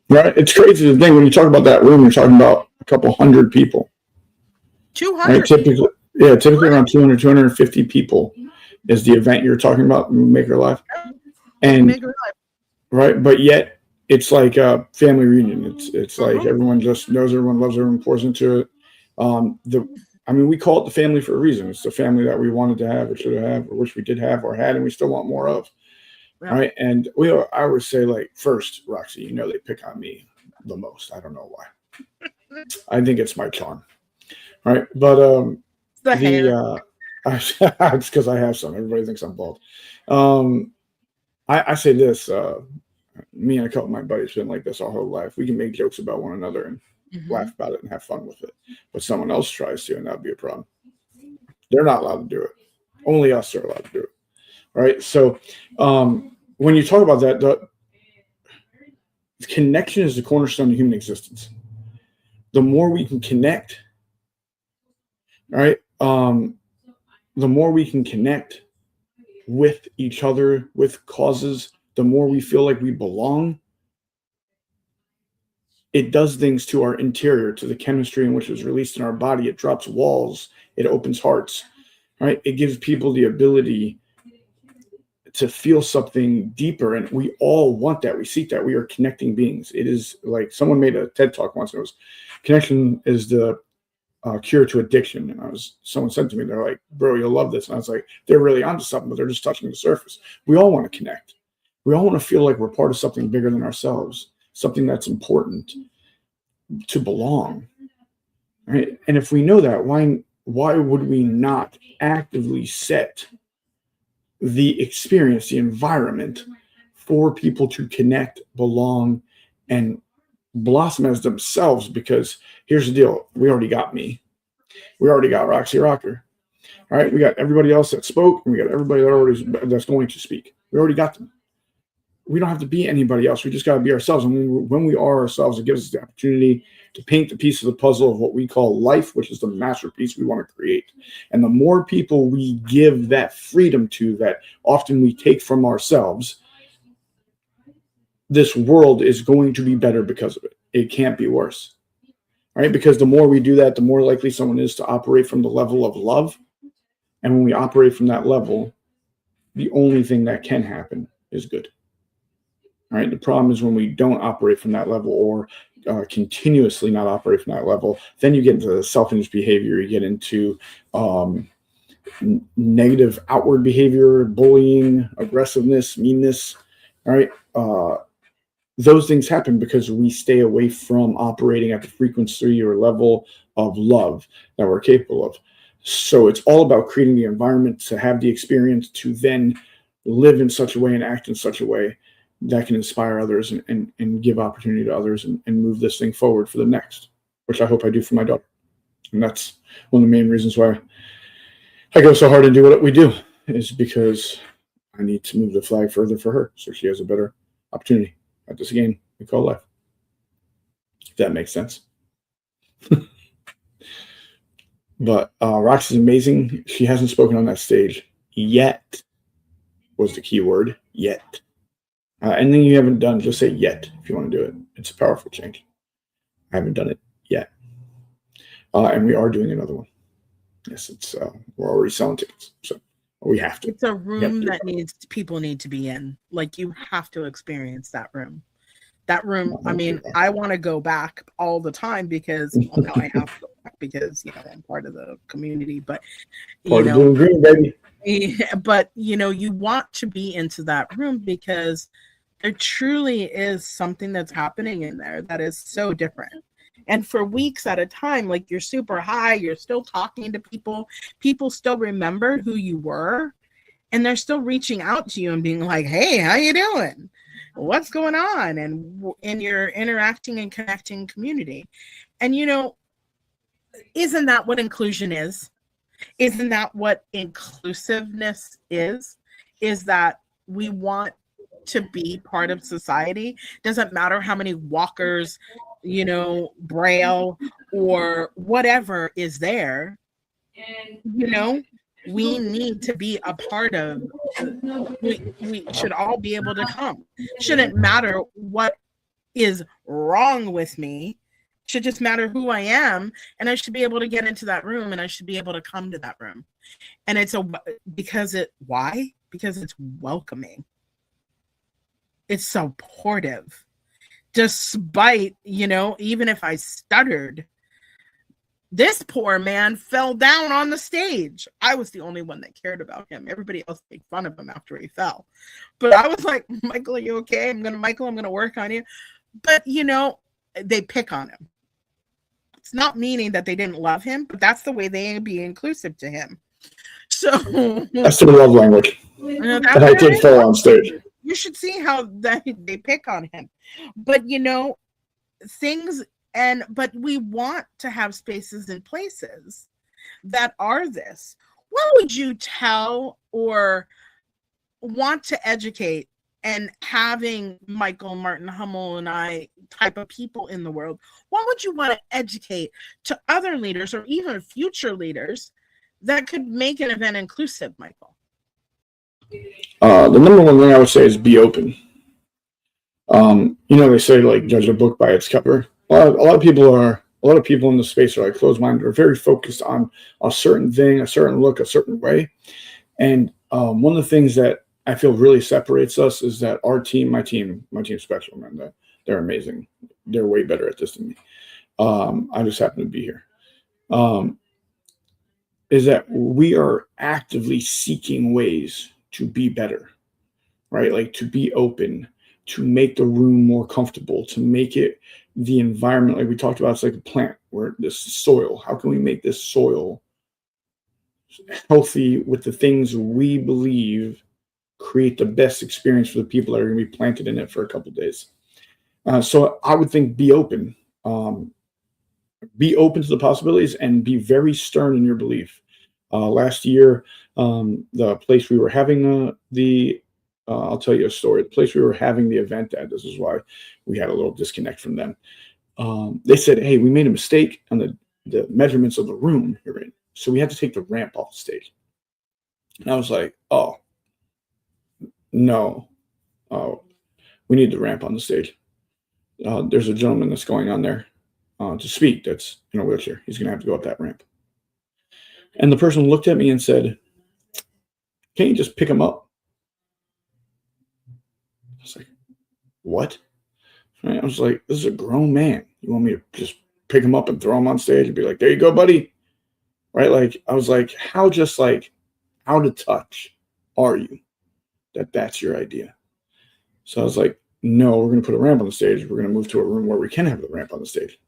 [SPEAKER 6] Right. It's crazy to think when you talk about that room, you're talking about a couple hundred people.
[SPEAKER 1] 200.
[SPEAKER 6] Right? Typically around 200, 250 people is the event you're talking about, Maker Live. And right, but yet it's like a family reunion. It's like everyone just knows everyone, loves everyone, pours into it. We call it the family for a reason. It's the family that we wanted to have, or should have, or wish we did have, or had, and we still want more of. Yeah. Right. And I would say, like, first, Roxy, they pick on me the most. I don't know why. I think it's my charm. Right. But it's because I have some. Everybody thinks I'm bald. I say this, me and a couple of my buddies been like this our whole life. We can make jokes about one another and laugh about it and have fun with it. But someone else tries to, and that'd be a problem. They're not allowed to do it. Only us are allowed to do it. Right. So when you talk about that, the connection is the cornerstone of human existence. The more we can connect, right? The more we can connect with each other, with causes, the more we feel like we belong. It does things to our interior, to the chemistry in which is released in our body. It drops walls. It opens hearts, right? It gives people the ability to feel something deeper. And we all want that. We seek that. We are connecting beings. It is like someone made a TED talk once. And it was, connection is the cure to addiction. And someone said to me, they're like, "Bro, you'll love this." And I was like, they're really onto something, but they're just touching the surface. We all want to connect. We all want to feel like we're part of something bigger than ourselves, something that's important, to belong. Right? And if we know that, why would we not actively set the experience, the environment for people to connect, belong, and blossom as themselves? Because here's the deal. We already got me. We already got Roxy Rocker. All right. We got everybody else that spoke, and we got everybody that's going to speak. We already got them. We don't have to be anybody else. We just got to be ourselves. And when we are ourselves, it gives us the opportunity to paint the piece of the puzzle of what we call life, which is the masterpiece we want to create. And the more people we give that freedom to, that often we take from ourselves, this world is going to be better because of it. It can't be worse. Right? Because the more we do that, the more likely someone is to operate from the level of love. And when we operate from that level, the only thing that can happen is good. All right. The problem is when we don't operate from that level, or continuously not operate from that level, then you get into self-image behavior. You get into negative outward behavior, bullying, aggressiveness, meanness. All right. Those things happen because we stay away from operating at the frequency or level of love that we're capable of. So it's all about creating the environment to have the experience, to then live in such a way and act in such a way that can inspire others and give opportunity to others and move this thing forward for the next, which I hope I do for my daughter. And that's one of the main reasons why I go so hard and do what we do, is because I need to move the flag further for her so she has a better opportunity at this game we call life. If that makes sense. But Roxy's amazing. She hasn't spoken on that stage yet, was the key word, yet. Anything you haven't done, just say yet if you want to do it. It's a powerful change. I haven't done it yet. And we are doing another one. Yes, it's we're already selling tickets, so we have to.
[SPEAKER 1] It's a room that people need to be in. Like, you have to experience that room. That room, I mean, I want to go back all the time because, well, now I have to go back because, you know, I'm part of the community, but, you know,
[SPEAKER 6] blue and green, baby.
[SPEAKER 1] But, you know, you want to be into that room because there truly is something that's happening in there that is so different. And for weeks at a time, like, you're super high, you're still talking to people still remember who you were, and they're still reaching out to you and being like, hey, how you doing? What's going on? And you're interacting and connecting community. And, you know, isn't that what inclusion is? Isn't that what inclusiveness is? Is that we want to be part of society. Doesn't matter how many walkers, you know, braille or whatever is there, you know, we need to be a part of, we should all be able to come. Shouldn't matter what is wrong with me, should just matter who I am, and I should be able to get into that room and I should be able to come to that room. And it's why? Because it's welcoming. It's supportive. Despite, you know, even if I stuttered, this poor man fell down on the stage. I was the only one that cared about him. Everybody else made fun of him after he fell. But I was like, Michael, are you okay? I'm going to work on you. But, you know, they pick on him. It's not meaning that they didn't love him, but that's the way they be inclusive to him. So
[SPEAKER 6] that's their love language. And I did fall on stage.
[SPEAKER 1] You should see how they pick on him. But, you know, but we want to have spaces and places that are this. What would you tell or want to educate, and having Michael, Martin, Hummel, and I type of people in the world, what would you want to educate to other leaders or even future leaders that could make an event inclusive, Michael?
[SPEAKER 6] The number one thing I would say is be open. You know, they say, like, judge a book by its cover. A lot of people in the space are like closed-minded, are very focused on a certain thing, a certain look, a certain way. And one of the things that I feel really separates us is that our team, my team's special, man. They're amazing. They're way better at this than me. I just happen to be here. Is that we are actively seeking ways to be better, right? Like, to be open, to make the room more comfortable, to make it the environment, like we talked about, it's like a plant where this soil, how can we make this soil healthy with the things we believe create the best experience for the people that are going to be planted in it for a couple of days. So I would think be open to the possibilities and be very stern in your belief. Last year, the place we were having I'll tell you a story. The place we were having the event at, this is why we had a little disconnect from them. They said, hey, we made a mistake on the measurements of the room you're in. So we had to take the ramp off the stage. And I was like, oh, no, we need the ramp on the stage. There's a gentleman that's going on there to speak that's in a wheelchair. He's going to have to go up that ramp. And the person looked at me and said, can't you just pick him up? I was like, what? Right? I was like, this is a grown man. You want me to just pick him up and throw him on stage and be like, there you go, buddy? Right? Like, I was like, how out of touch are you that's your idea? So I was like, no, we're going to put a ramp on the stage. We're going to move to a room where we can have the ramp on the stage.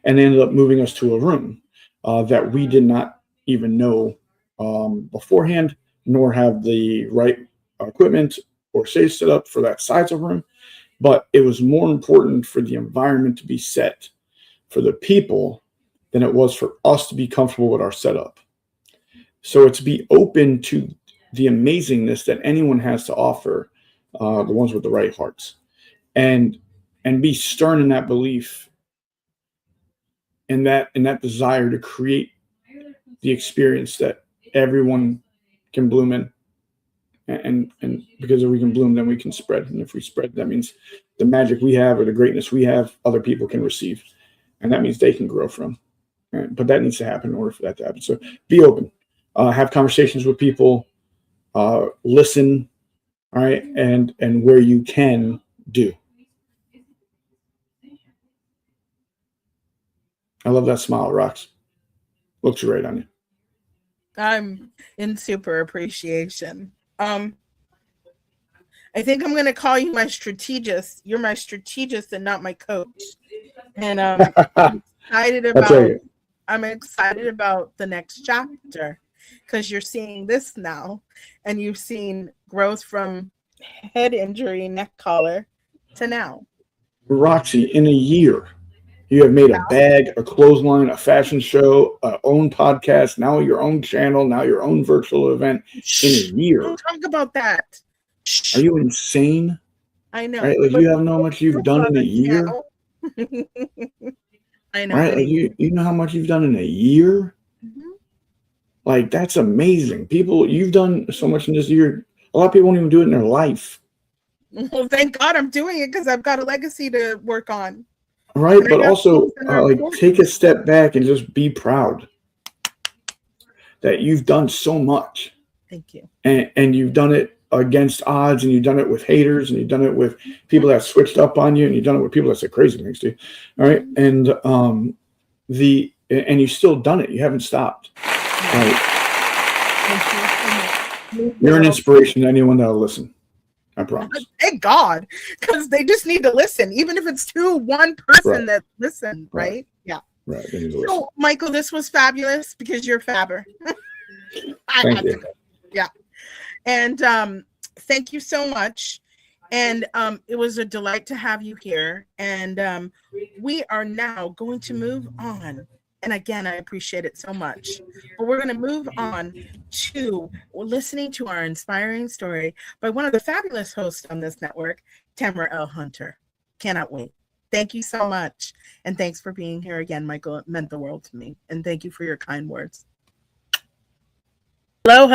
[SPEAKER 6] And they ended up moving us to a room that we did not even know beforehand, nor have the right equipment or stage set up for that size of room. But it was more important for the environment to be set for the people than it was for us to be comfortable with our setup. So it's be open to the amazingness that anyone has to offer, the ones with the right hearts, and be stern in that belief and that desire to create the experience that everyone can bloom in. And because if we can bloom, then we can spread. And if we spread, that means the magic we have or the greatness we have, other people can receive. And that means they can grow from. Right? But that needs to happen in order for that to happen. So be open. Have conversations with people. Listen. All right. And where you can, do. I love that smile, Rox. Looks right on you.
[SPEAKER 1] I'm in super appreciation. I think I'm going to call you my strategist. You're my strategist and not my coach. And I'm excited about the next chapter, because you're seeing this now, and you've seen growth from head injury, neck collar to now.
[SPEAKER 6] Roxy, in a year, you have made a bag, a clothesline, a fashion show, a own podcast, now your own channel, now your own virtual event in a year.
[SPEAKER 1] Don't talk about that.
[SPEAKER 6] Are you insane?
[SPEAKER 1] I know.
[SPEAKER 6] Right? Like, you have know how much you've done in a year?
[SPEAKER 1] I know.
[SPEAKER 6] Right? Like, you know how much you've done in a year?
[SPEAKER 1] Mm-hmm.
[SPEAKER 6] Like, that's amazing. People, you've done so much in this year. A lot of people won't even do it in their life.
[SPEAKER 1] Well, thank God I'm doing it, because I've got a legacy to work on.
[SPEAKER 6] Right, but also like take a step back and just be proud that you've done so much.
[SPEAKER 1] Thank you.
[SPEAKER 6] And you've done it against odds, and you've done it with haters, and you've done it with people that switched up on you, and you've done it with people that said crazy things to you. All right, and and you've still done it. You haven't stopped. Right. You're an inspiration to anyone that'll listen. I promise.
[SPEAKER 1] Thank God, because they just need to listen, even if it's one person that listen, right? Yeah.
[SPEAKER 6] Right.
[SPEAKER 1] So, Michael, this was fabulous, because you're fabber.
[SPEAKER 6] Thank you.
[SPEAKER 1] Yeah. And thank you so much. And it was a delight to have you here. And we are now going to move on. And again, I appreciate it so much. But we're going to move on to listening to our inspiring story by one of the fabulous hosts on this network, Tamara L. Hunter. Cannot wait. Thank you so much. And thanks for being here again, Michael. It meant the world to me. And thank you for your kind words. Hello.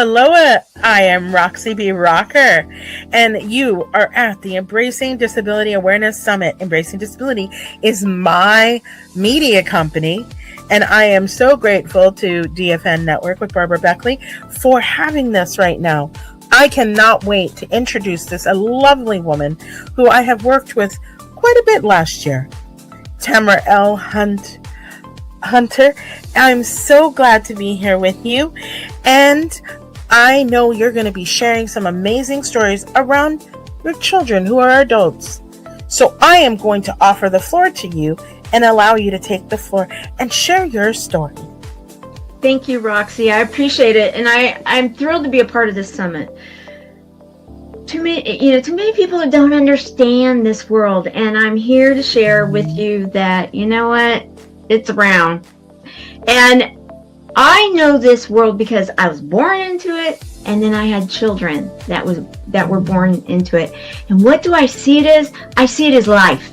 [SPEAKER 1] I am Roxy B. Rocker, and you are at the Embracing Disability Awareness Summit. Embracing Disability is my media company, and I am so grateful to DFN Network with Barbara Beckley for having this right now. I cannot wait to introduce a lovely woman who I have worked with quite a bit last year, Tamara L. Hunter. I'm so glad to be here with you, and I know you're going to be sharing some amazing stories around your children who are adults. So I am going to offer the floor to you and allow you to take the floor and share your story.
[SPEAKER 7] Thank you, Roxy. I appreciate it, and I'm thrilled to be a part of this summit. Too many people don't understand this world, and I'm here to share with you that, you know what, it's around. And I know this world because I was born into it, and then I had children that were born into it. And what do I see it as? I see it as life.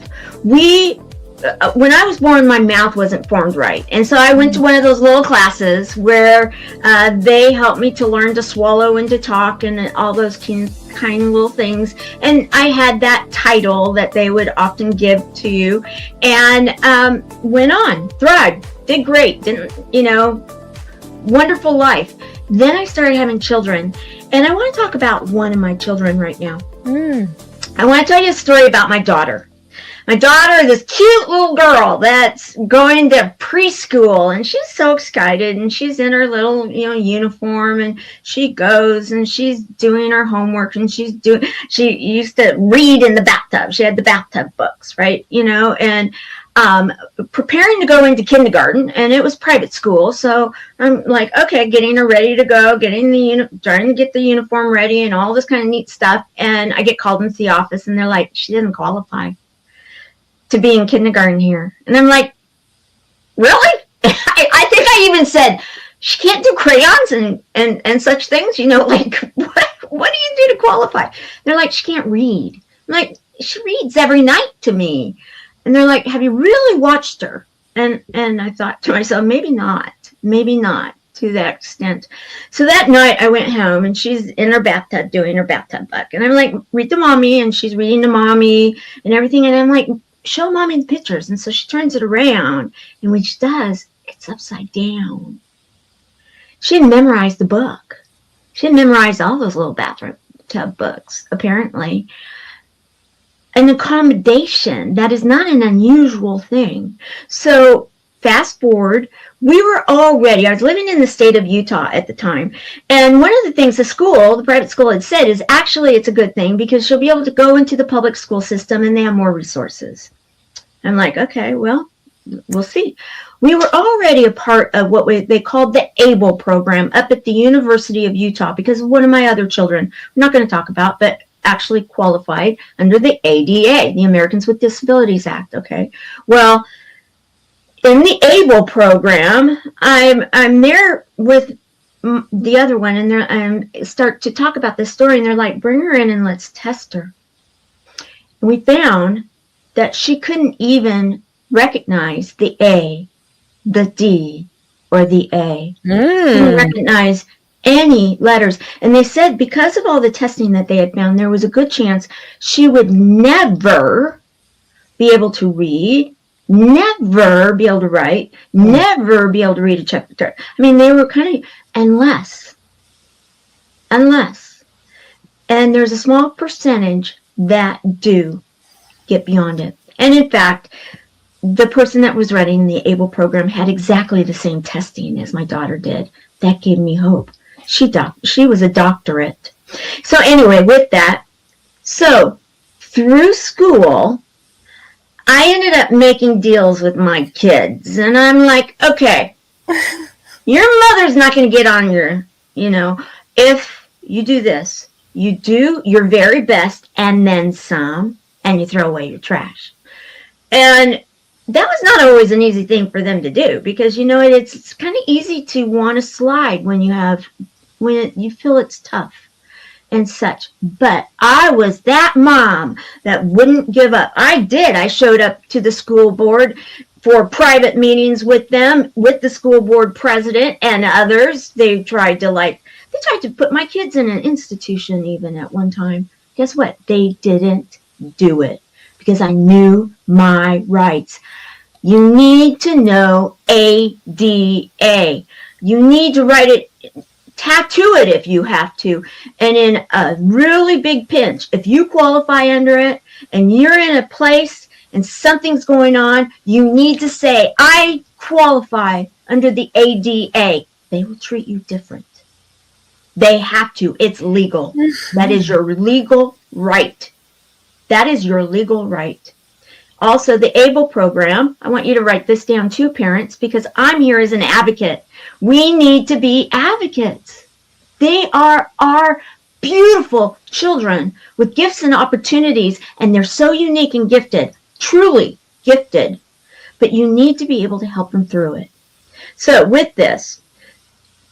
[SPEAKER 7] When I was born, my mouth wasn't formed right. And so I went to one of those little classes where they helped me to learn to swallow and to talk and all those kind of little things. And I had that title that they would often give to you, and went on, thrived, did great, wonderful life. Then I started having children, and I want to talk about one of my children right now. I want to tell you a story about my daughter. My daughter is this cute little girl that's going to preschool, and she's so excited, and she's in her little, uniform, and she goes and she's doing her homework, and she used to read in the bathtub. She had the bathtub books, right? And preparing to go into kindergarten, and it was private school. So I'm like, okay, getting her ready to go, trying to get the uniform ready and all this kind of neat stuff. And I get called into the office, and they're like, she doesn't qualify to be in kindergarten here. And I'm like, really? I think I even said, she can't do crayons and such things, like, what do you do to qualify? They're like, she can't read. I'm like, she reads every night to me. And they're like, have you really watched her? And I thought to myself, maybe not. to that extent. So that night I went home and she's in her bathtub doing her bathtub book. And I'm like, read to mommy. And she's reading to mommy and everything. And I'm like, show mommy the pictures. And so she turns it around. And when she does, it's upside down. She had memorized the book. She had memorized all those little bathtub books, apparently. An accommodation, that is not an unusual thing. So fast forward, we were already, I was living in the state of Utah at the time. And one of the things the private school had said is actually it's a good thing because she'll be able to go into the public school system and they have more resources. I'm like, okay, well, we'll see. We were already a part of what they called the ABLE program up at the University of Utah because one of my other children, I'm not going to talk about, but actually qualified under the ADA, the Americans with Disabilities Act. Okay. Well, in the ABLE program, I'm there with the other one, and I start to talk about this story, and they're like, bring her in and let's test her. And we found that she couldn't even recognize the A, the D, or the A. Couldn't recognize any letters. And they said because of all the testing that they had found, there was a good chance she would never be able to read, never be able to write, never be able to read a check. I mean, they were kind of, unless. And there's a small percentage that do get beyond it. And in fact, the person that was running the ABLE program had exactly the same testing as my daughter did. That gave me hope. She was a doctorate. So anyway, with that, so through school, I ended up making deals with my kids. And I'm like, okay, your mother's not going to get on your, if you do this, you do your very best and then some, and you throw away your trash. And that was not always an easy thing for them to do because, it's kind of easy to want to slide when you feel it's tough and such. But I was that mom that wouldn't give up. I showed up to the school board for private meetings with them, with the school board president and others. They tried to put my kids in an institution even at one time. Guess what? They didn't do it because I knew my rights. You need to know ADA. You need to write it, tattoo it if you have to. And in a really big pinch, if you qualify under it and you're in a place and something's going on, you need to say, I qualify under the ADA. They will treat you different. They have to. It's legal. That is your legal right. That is your legal right. Also, the ABLE program, I want you to write this down too, parents, because I'm here as an advocate. We need to be advocates. They are our beautiful children with gifts and opportunities, and they're so unique and gifted, truly gifted, but you need to be able to help them through it. So with this,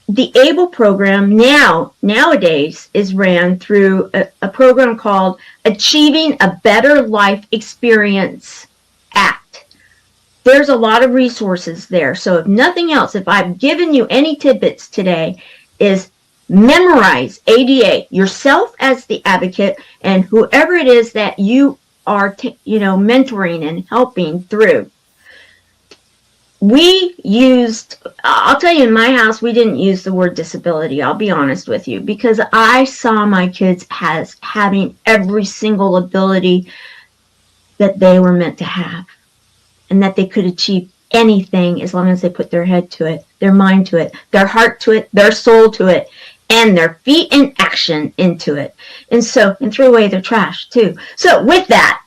[SPEAKER 7] the ABLE program nowadays is ran through a program called Achieving a Better Life Experience Act. There's a lot of resources there. So if nothing else, if I've given you any tidbits today, is memorize ADA yourself as the advocate and whoever it is that you are mentoring and helping through. I'll tell you, in my house, we didn't use the word disability. I'll be honest with you, because I saw my kids as having every single ability that they were meant to have and that they could achieve anything as long as they put their head to it, their mind to it, their heart to it, their soul to it, and their feet in action into it. And threw away their trash too. So with that,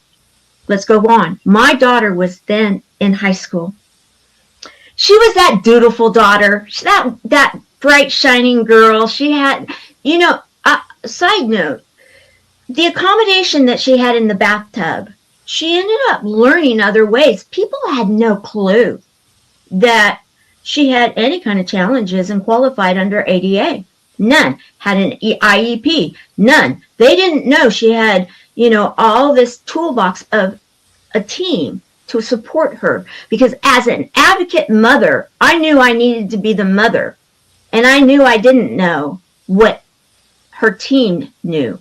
[SPEAKER 7] let's go on. My daughter was then in high school. She was that dutiful daughter, that bright, shining girl. She had, side note, the accommodation that she had in the bathtub, she ended up learning other ways. People had no clue that she had any kind of challenges and qualified under ADA. None. Had an IEP. None. They didn't know she had, all this toolbox of a team to support her, because as an advocate mother, I knew I needed to be the mother And I knew I didn't know what her team knew.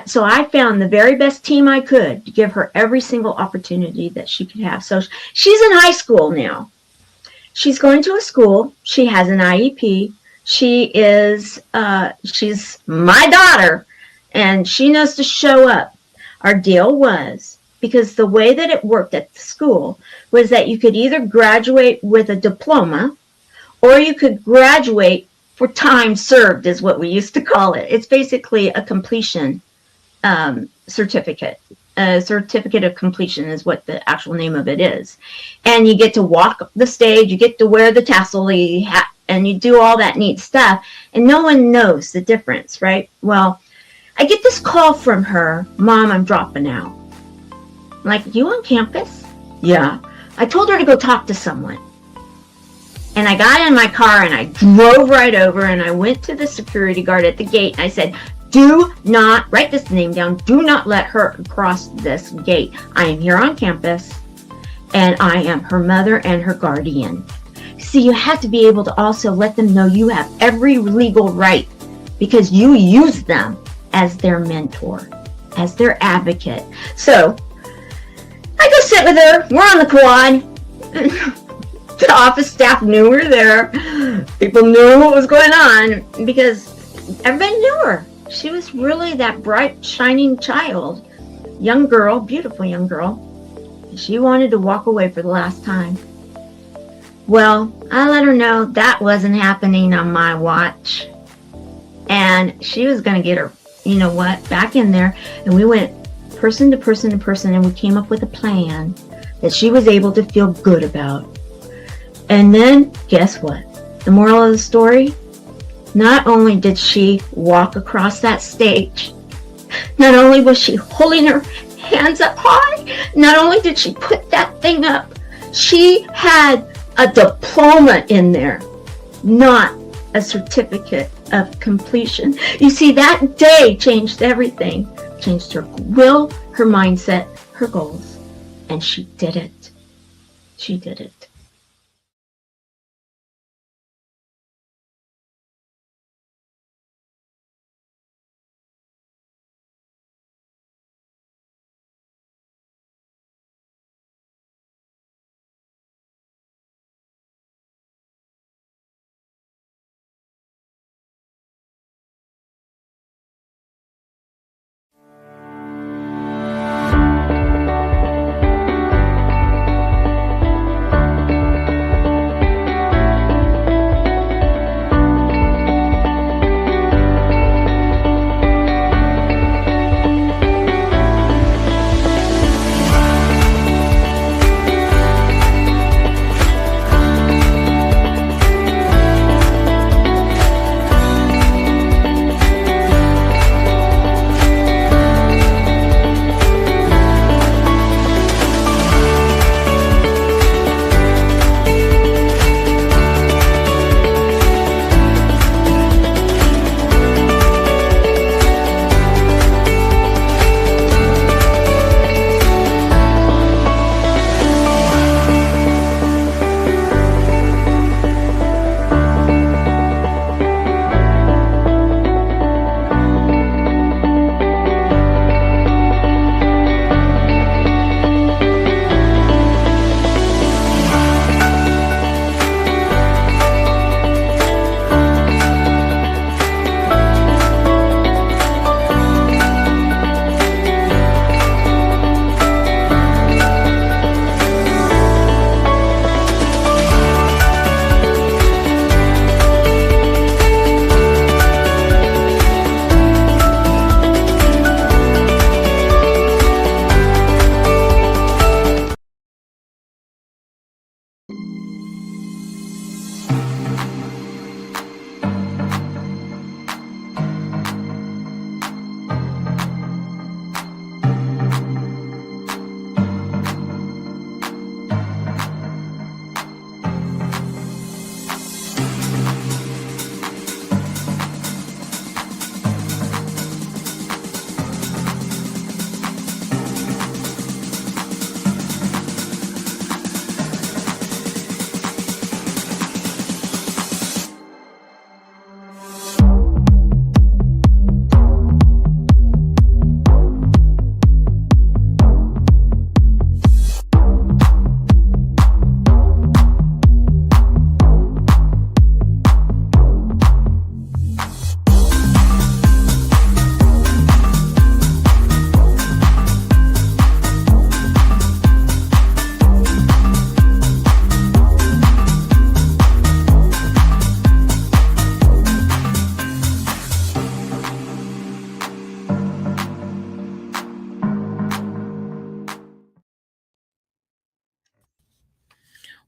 [SPEAKER 7] So I found the very best team I could to give her every single opportunity that she could have. So she's in high school now. She's going to a school. She has an IEP. She's my daughter, and she knows to show up. Our deal was, because the way that it worked at the school was that you could either graduate with a diploma, or you could graduate for time served, is what we used to call it. It's basically a completion certificate. A certificate of completion is what the actual name of it is. And you get to walk the stage, you get to wear the tassel hat, and you do all that neat stuff. And no one knows the difference, right? Well, I get this call from her, Mom, I'm dropping out. I'm like, you on campus? Yeah. I told her to go talk to someone. And I got in my car and I drove right over and I went to the security guard at the gate and I said, do not, write this name down, do not let her cross this gate. I am here on campus and I am her mother and her guardian. See, you have to be able to also let them know you have every legal right because you use them as their mentor, as their advocate. So I go sit with her, we're on the quad. The office staff knew we were there. People knew what was going on because everybody knew her. She was really that bright, shining child. Young girl, beautiful young girl. She wanted to walk away for the last time. Well, I let her know that wasn't happening on my watch. And she was going to get her, you know what, back in there. And we went person to person to person and we came up with a plan that she was able to feel good about. And then, guess what? The moral of the story? Not only did she walk across that stage, not only was she holding her hands up high, not only did she put that thing up, she had a diploma in there, not a certificate of completion. You see, that day changed everything. Changed her will, her mindset, her goals. And she did it. She did it.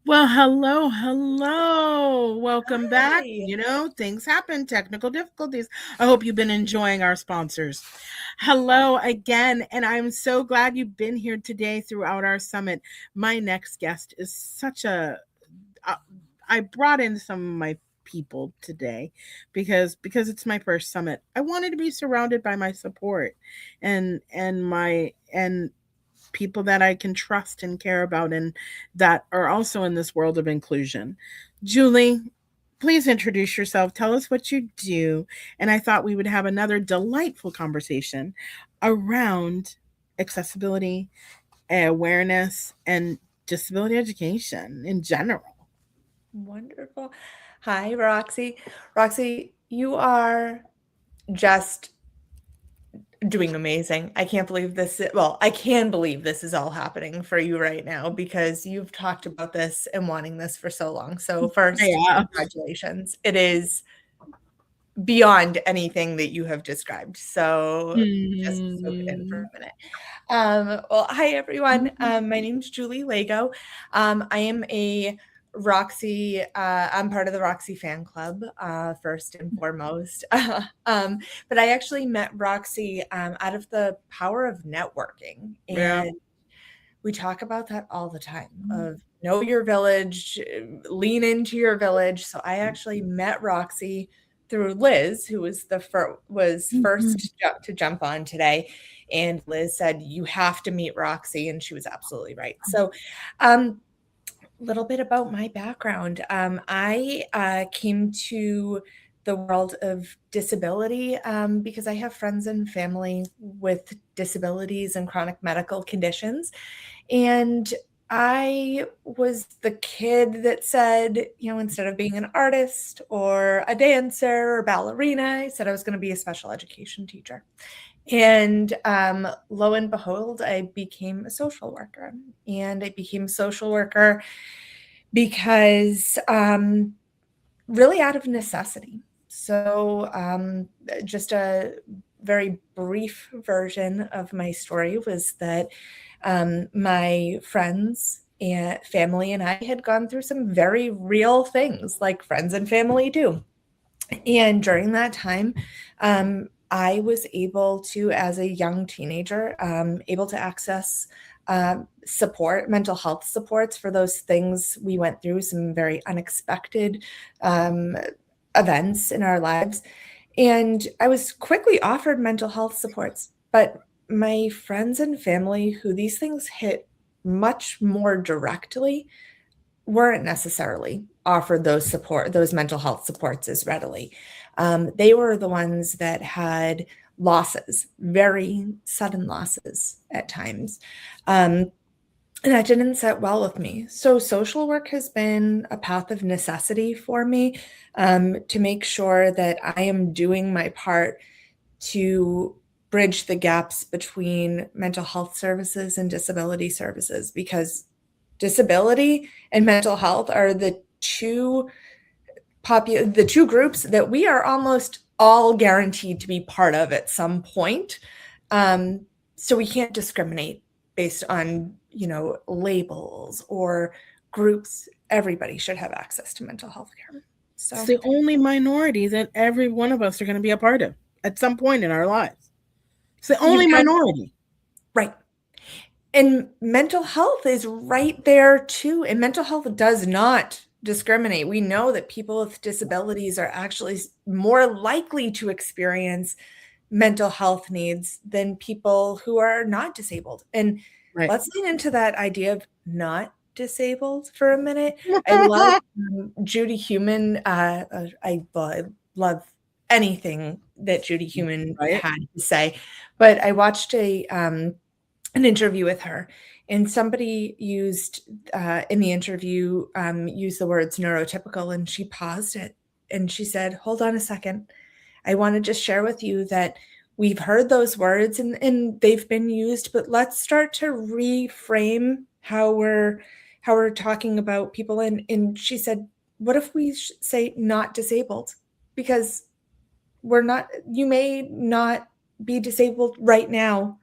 [SPEAKER 1] Well, hello, hello. Welcome back.
[SPEAKER 8] Hi.
[SPEAKER 1] Things happen, technical difficulties. I hope you've been enjoying our sponsors. Hello again, and I'm so glad you've been here today throughout our summit. My next guest is such a uh, I brought in some of my people today because it's my first summit. I wanted to be surrounded by my support and people that I can trust and care about and that are also in this world of inclusion. Julie, please introduce yourself. Tell us what you do. And I thought we would have another delightful conversation around accessibility, awareness, and disability education in general.
[SPEAKER 8] Wonderful. Hi, Roxy. Roxy, you are just doing amazing. I can't believe this. Well, I can believe this is all happening for you right now because you've talked about this and wanting this for so long. So, first,
[SPEAKER 1] Yeah.
[SPEAKER 8] congratulations. It is beyond anything that you have described. So, just soak it in for a minute. Well, hi everyone. My name's Julie Lego. I am a Roxy. I'm part of the Roxy fan club, first and foremost. But I actually met Roxy out of the power of networking,
[SPEAKER 1] Yeah.
[SPEAKER 8] and we talk about that all the time. Of know your village, lean into your village. So I actually met Roxy through Liz, who was first to jump on today. And Liz said, you have to meet Roxy. And she was absolutely right. So, little bit about my background. I came to the world of disability because I have friends and family with disabilities and chronic medical conditions. And I was the kid that said, instead of being an artist or a dancer or ballerina, I said I was going to be a special education teacher. And lo and behold, I became a social worker. And I became a social worker because really out of necessity. So, just a very brief version of my story was that my friends and family and I had gone through some very real things like friends and family do. And during that time, I was able to, as a young teenager, able to access support, mental health supports for those things we went through, some very unexpected events in our lives. And I was quickly offered mental health supports, but my friends and family who these things hit much more directly weren't necessarily offered those mental health supports as readily. They were the ones that had losses, very sudden losses at times. And that didn't set well with me. So social work has been a path of necessity for me to make sure that I am doing my part to bridge the gaps between mental health services and disability services, because disability and mental health are the two groups that we are almost all guaranteed to be part of at some point. So we can't discriminate based on labels or groups. Everybody should have access to mental health care. So
[SPEAKER 1] It's the only minority that every one of us are going to be a part of at some point in our lives. It's the only minority.
[SPEAKER 8] Right. And mental health is right there too. And mental health does not discriminate. We know that people with disabilities are actually more likely to experience mental health needs than people who are not disabled. And
[SPEAKER 1] Right.
[SPEAKER 8] let's lean into that idea of not disabled for a minute. I love Judy Heumann. I love anything that Judy Heumann
[SPEAKER 1] Right.
[SPEAKER 8] had to say. But I watched an interview with her, and somebody used in the interview used the words neurotypical, and she paused it and she said, hold on a second. I want to just share with you that we've heard those words and they've been used, but let's start to reframe how we're talking about people. And she said, what if we say not disabled? Because you may not be disabled right now,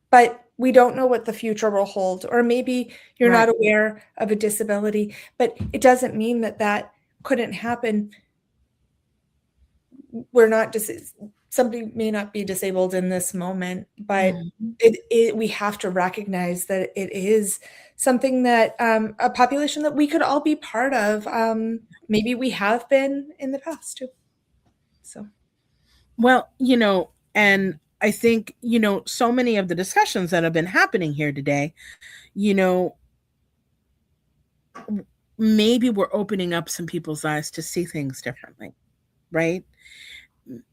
[SPEAKER 8] but we don't know what the future will hold, or maybe you're
[SPEAKER 1] Right.
[SPEAKER 8] not aware of a disability, but it doesn't mean that that couldn't happen. We're not somebody may not be disabled in this moment, but
[SPEAKER 1] Mhm.
[SPEAKER 8] we have to recognize that it is something that a population that we could all be part of. Maybe we have been in the past too. So
[SPEAKER 1] Well, and I think, so many of the discussions that have been happening here today, you know, maybe we're opening up some people's eyes to see things differently, right?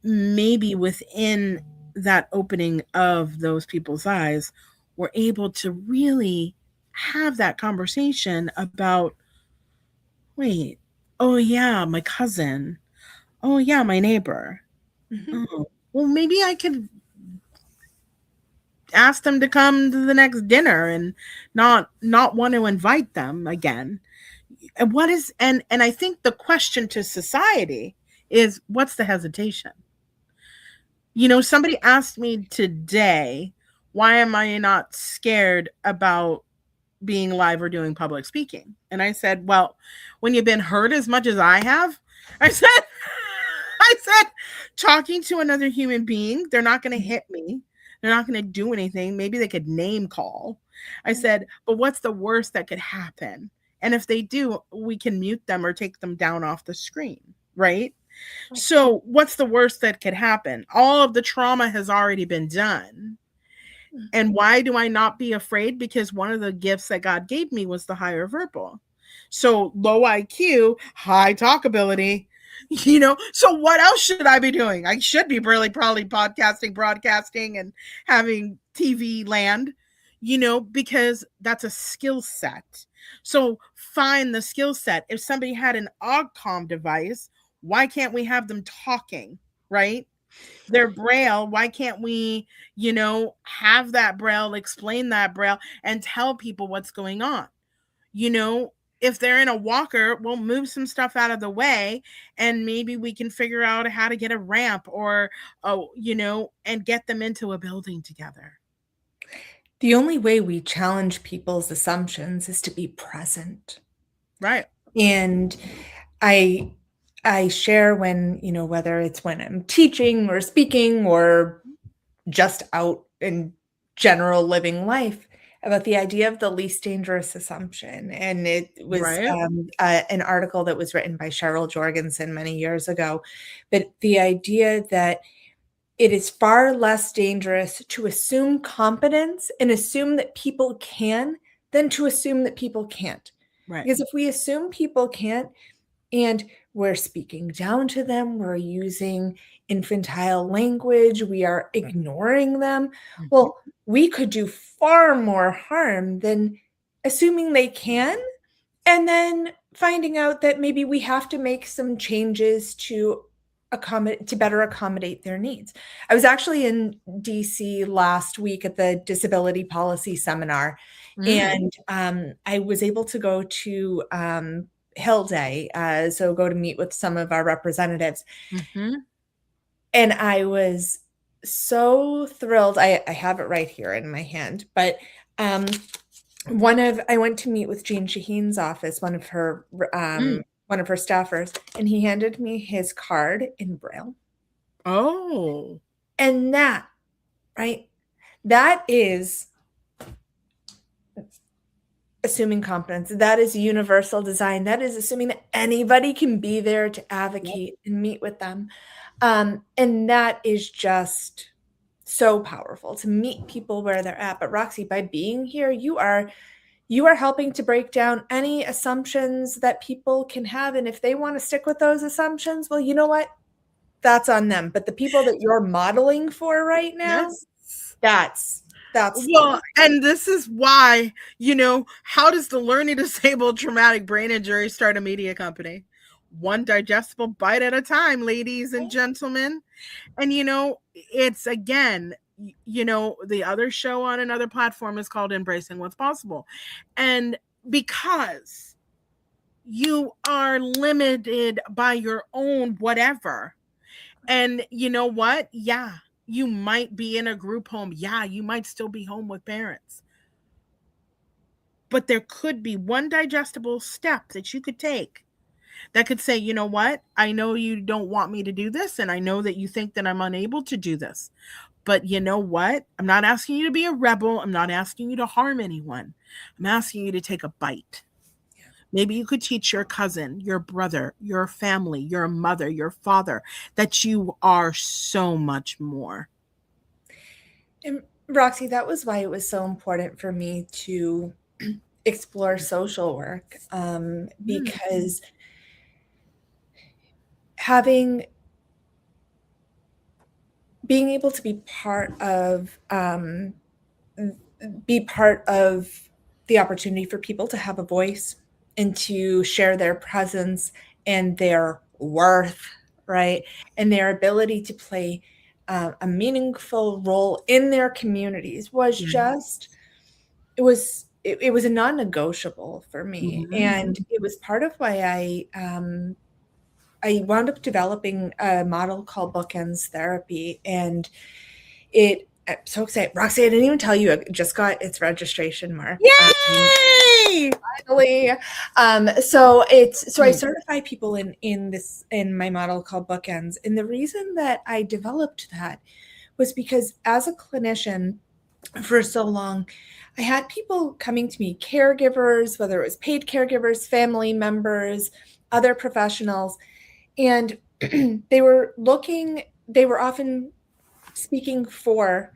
[SPEAKER 1] Maybe within that opening of those people's eyes, we're able to really have that conversation about, wait, oh yeah, my cousin. Oh yeah, my neighbor.
[SPEAKER 8] mhm.
[SPEAKER 1] Oh, well, maybe I could ask them to come to the next dinner and not want to invite them again. And what is and I think the question to society is, what's the hesitation? Somebody asked me today, why am I not scared about being live or doing public speaking? And I said, well, when you've been hurt as much as I have, I said, I said, talking to another human being, they're not going to hit me. They're not going to do anything. Maybe they could name call. I said, but what's the worst that could happen? And if they do, we can mute them or take them down off the screen, right? So, what's the worst that could happen? All of the trauma has already been done. And why do I not be afraid? Because one of the gifts that God gave me was the higher verbal. So low IQ, high talk ability, so what else should I be doing? I should be really probably podcasting, broadcasting, and having TV land, because that's a skill set. So find the skill set. If somebody had an Ogcom device, why can't we have them talking, right? Their braille, why can't we, have that braille, explain that braille, and tell people what's going on? you know if they're in a walker, we'll move some stuff out of the way, and maybe we can figure out how to get a ramp, or and get them into a building together.
[SPEAKER 8] The only way we challenge people's assumptions is to be present.
[SPEAKER 1] Right.
[SPEAKER 8] And I I share when, whether it's when I'm teaching or speaking or just out in general living life, about the idea of the least dangerous assumption. And it was
[SPEAKER 1] Right.
[SPEAKER 8] an article that was written by Cheryl Jorgensen many years ago. But the idea that it is far less dangerous to assume competence and assume that people can than to assume that people can't.
[SPEAKER 1] Right.
[SPEAKER 8] Because if we assume people can't, and we're speaking down to them, we're using infantile language, we are ignoring them, well, we could do far more harm than assuming they can, and then finding out that maybe we have to make some changes to better accommodate their needs. I was actually in DC last week at the disability policy seminar, and I was able to go to Hill Day, so go to meet with some of our representatives.
[SPEAKER 1] Mm-hmm.
[SPEAKER 8] And I was so thrilled. I have it right here in my hand, but I went to meet with Jean Shaheen's office, one of her staffers, and he handed me his card in Braille.
[SPEAKER 1] Oh.
[SPEAKER 8] And that, right? That is assuming competence. That is universal design. That is assuming that anybody can be there to advocate and meet with them. And that is just so powerful to meet people where they're at. But Roxy, by being here, you are helping to break down any assumptions that people can have. And if they want to stick with those assumptions, well, you know what? That's on them. But the people that you're modeling for right now,
[SPEAKER 1] Yes.
[SPEAKER 8] that's
[SPEAKER 1] Well, and this is why, how does the learning disabled traumatic brain injury start a media company? One digestible bite at a time, ladies and gentlemen. And it's, again, the other show on another platform is called Embracing What's Possible. And because you are limited by your own whatever. And you know what? Yeah, You might be in a group home. Yeah, you might still be home with parents. But there could be one digestible step that you could take that could say, you know what? I know you don't want me to do this, and I know that you think that I'm unable to do this. But you know what? I'm not asking you to be a rebel. I'm not asking you to harm anyone. I'm asking you to take a bite. Maybe you could teach your cousin, your brother, your family, your mother, your father that you are so much more.
[SPEAKER 8] And Roxy, that was why it was so important for me to explore social work, because having being able to be part of the opportunity for people to have a voice and to share their presence and their worth, right? And their ability to play a meaningful role in their communities was just, it was a non-negotiable for me. And it was part of why I wound up developing a model called Bookends Therapy. And I'm so excited. Roxy, I didn't even tell you, it just got its registration mark.
[SPEAKER 1] Yay!
[SPEAKER 8] Finally. So I certify people in my model called Bookends. And the reason that I developed that was because as a clinician for so long, I had people coming to me, caregivers, whether it was paid caregivers, family members, other professionals, and they were often speaking for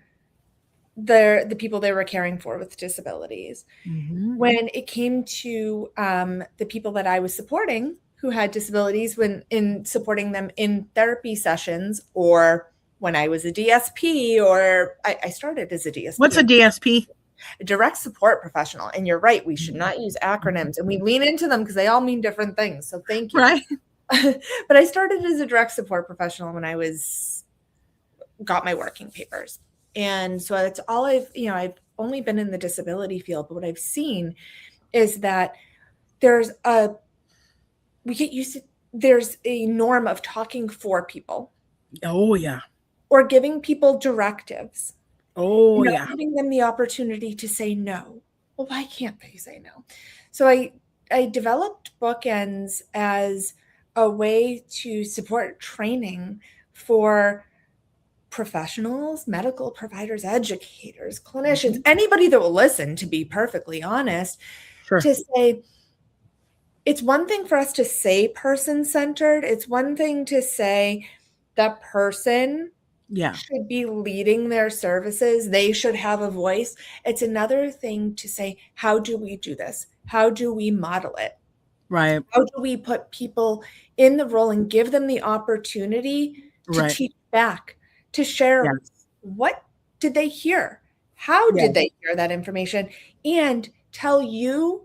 [SPEAKER 8] the people they were caring for with disabilities. When it came to the people that I was supporting who had disabilities, when in supporting them in therapy sessions, or when I was a DSP, or I started as a DSP.
[SPEAKER 1] What's a DSP?
[SPEAKER 8] A direct support professional. And you're right, we should not use acronyms, and we lean into them because they all mean different things. So thank you.
[SPEAKER 1] Right.
[SPEAKER 8] But I started as a direct support professional when I got my working papers. And so that's all I've only been in the disability field, but what I've seen is that there's a norm of talking for people.
[SPEAKER 1] Oh, yeah.
[SPEAKER 8] Or giving people directives.
[SPEAKER 1] Oh,
[SPEAKER 8] not
[SPEAKER 1] yeah.
[SPEAKER 8] giving them the opportunity to say no. Well, why can't they say no? So I developed Bookends as a way to support training for professionals, medical providers, educators, clinicians, anybody that will listen, to be perfectly honest,
[SPEAKER 1] Sure.
[SPEAKER 8] to say, it's one thing for us to say person-centered. It's one thing to say that person should be leading their services. They should have a voice. It's another thing to say, how do we do this? How do we model it?
[SPEAKER 1] Right.
[SPEAKER 8] How do we put people in the role and give them the opportunity to teach back, to share what did they hear? How did they hear that information? And tell you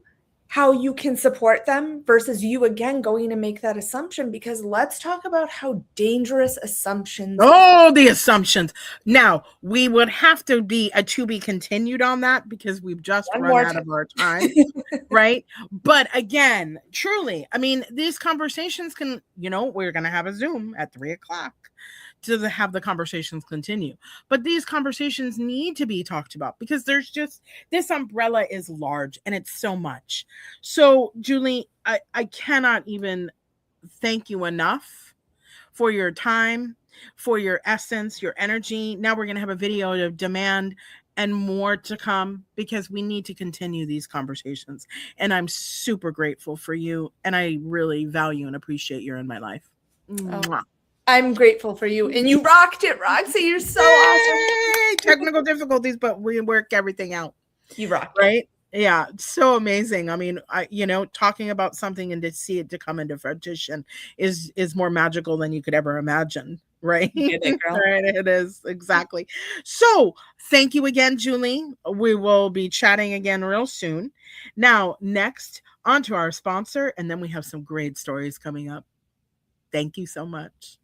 [SPEAKER 8] how you can support them versus you again going to make that assumption, because let's talk about how dangerous assumptions
[SPEAKER 1] are. The assumptions. Now, we would have to be a to be continued on that because we've just run out of our time. Right? But again, truly, I mean, these conversations can, we're going to have a Zoom at 3:00 to have the conversations continue. But these conversations need to be talked about because there's just, this umbrella is large and it's so much. So, Julie, I cannot even thank you enough for your time, for your essence, your energy. Now we're going to have a video to demand and more to come because we need to continue these conversations. And I'm super grateful for you. And I really value and appreciate you in my life.
[SPEAKER 8] Oh, I'm grateful for you. And you rocked it, Roxy. You're so awesome.
[SPEAKER 1] Technical difficulties, but we work everything out.
[SPEAKER 8] You rocked
[SPEAKER 1] it. Yeah, so amazing. I mean, talking about something and to see it to come into fruition is more magical than you could ever imagine. Right? Right, it is. Exactly. So thank you again, Julie. We will be chatting again real soon. Now, next, on to our sponsor, and then we have some great stories coming up. Thank you so much.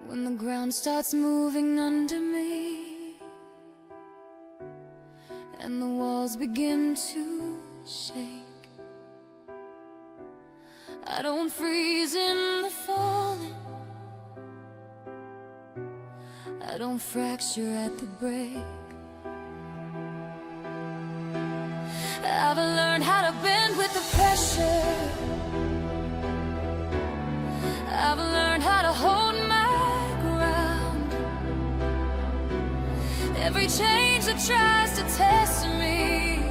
[SPEAKER 2] when the ground starts moving under me and the walls begin to shake. I don't freeze in the falling, I don't fracture at the break. I've learned how to bend with the pressure, I've learned how to hold my ground. Every change that tries to test me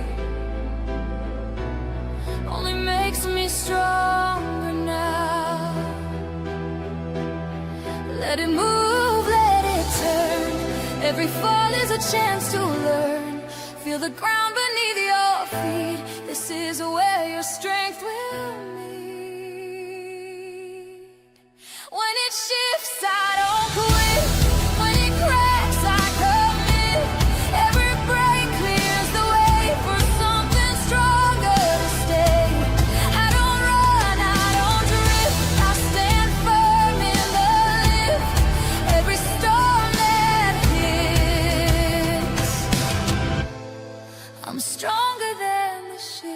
[SPEAKER 2] only makes me stronger now. Let it move, let it turn. Every fall is a chance to learn. Feel the ground beneath your feet. This is where your strength will meet. When it shifts, I don't quit. When it cracks, I commit. Every break clears the way for something stronger to stay. I don't run, I don't drift. I stand firm in the lift. Every storm that hits, I'm stronger than the shift.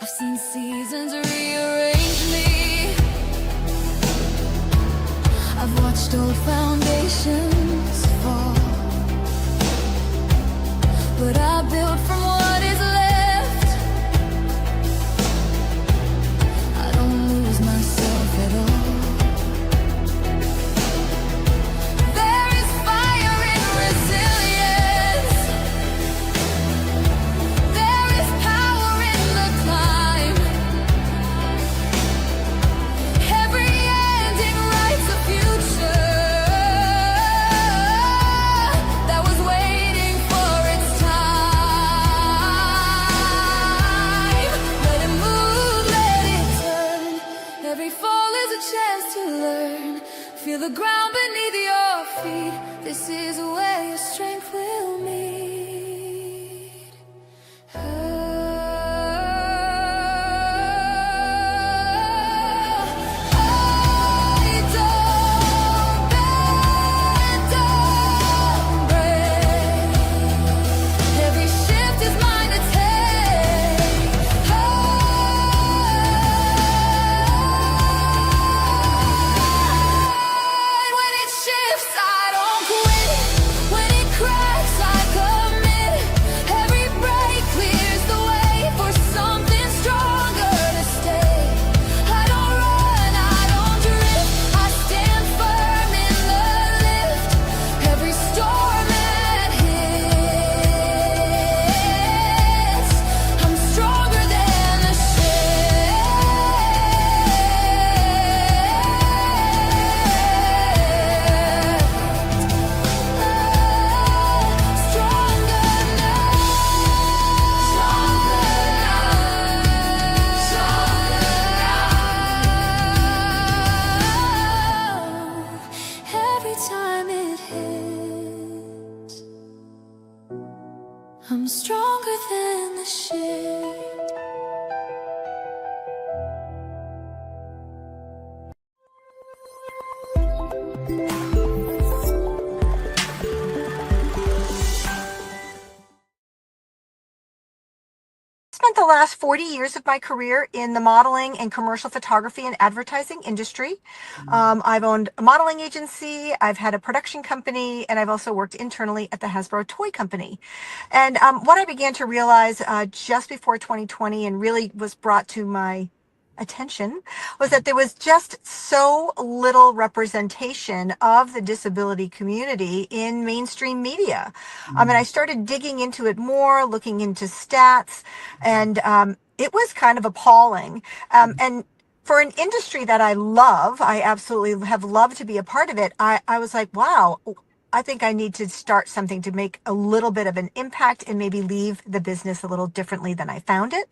[SPEAKER 2] I've seen seasons rearrange me. I've watched old foundations fall, but I built from what is left. I don't lose myself at all. There is fire in resilience. There is power in the climb. Every ending writes a future that was waiting for its time. Let it move, let it turn. Every fall is a chance to learn. Feel the ground beneath your feet. This is where your strength will meet. Every shift is mine to take. When it shifts, I don't quit. When it cracks, I commit. Every break clears the way for something stronger to stay. I don't run, I don't drift. I stand firm in the lift. Every storm that hits, I'm stronger than the every time it hits, I'm stronger than the shit.
[SPEAKER 9] Spent the last 40 years of my career in the modeling and commercial photography and advertising industry. I've owned a modeling agency, I've had a production company, and I've also worked internally at the Hasbro toy company. And what I began to realize just before 2020 and really was brought to my attention was that there was just so little representation of the disability community in mainstream media. And I started digging into it more, looking into stats, and it was kind of appalling. And for an industry that I love, I absolutely have loved to be a part of it. I was like, wow, I think I need to start something to make a little bit of an impact and maybe leave the business a little differently than I found it.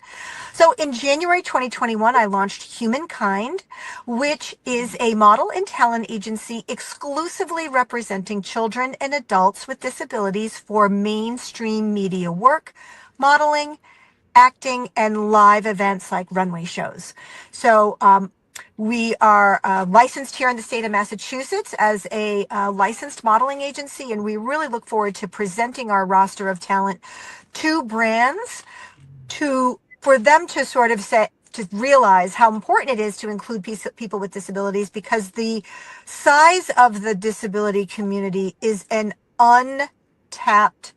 [SPEAKER 9] So in January 2021, I launched Humankind, which is a model and talent agency exclusively representing children and adults with disabilities for mainstream media work, modeling, acting, and live events like runway shows. So We are licensed here in the state of Massachusetts as a licensed modeling agency, and we really look forward to presenting our roster of talent to brands for them to sort of to realize how important it is to include people with disabilities, because the size of the disability community is an untapped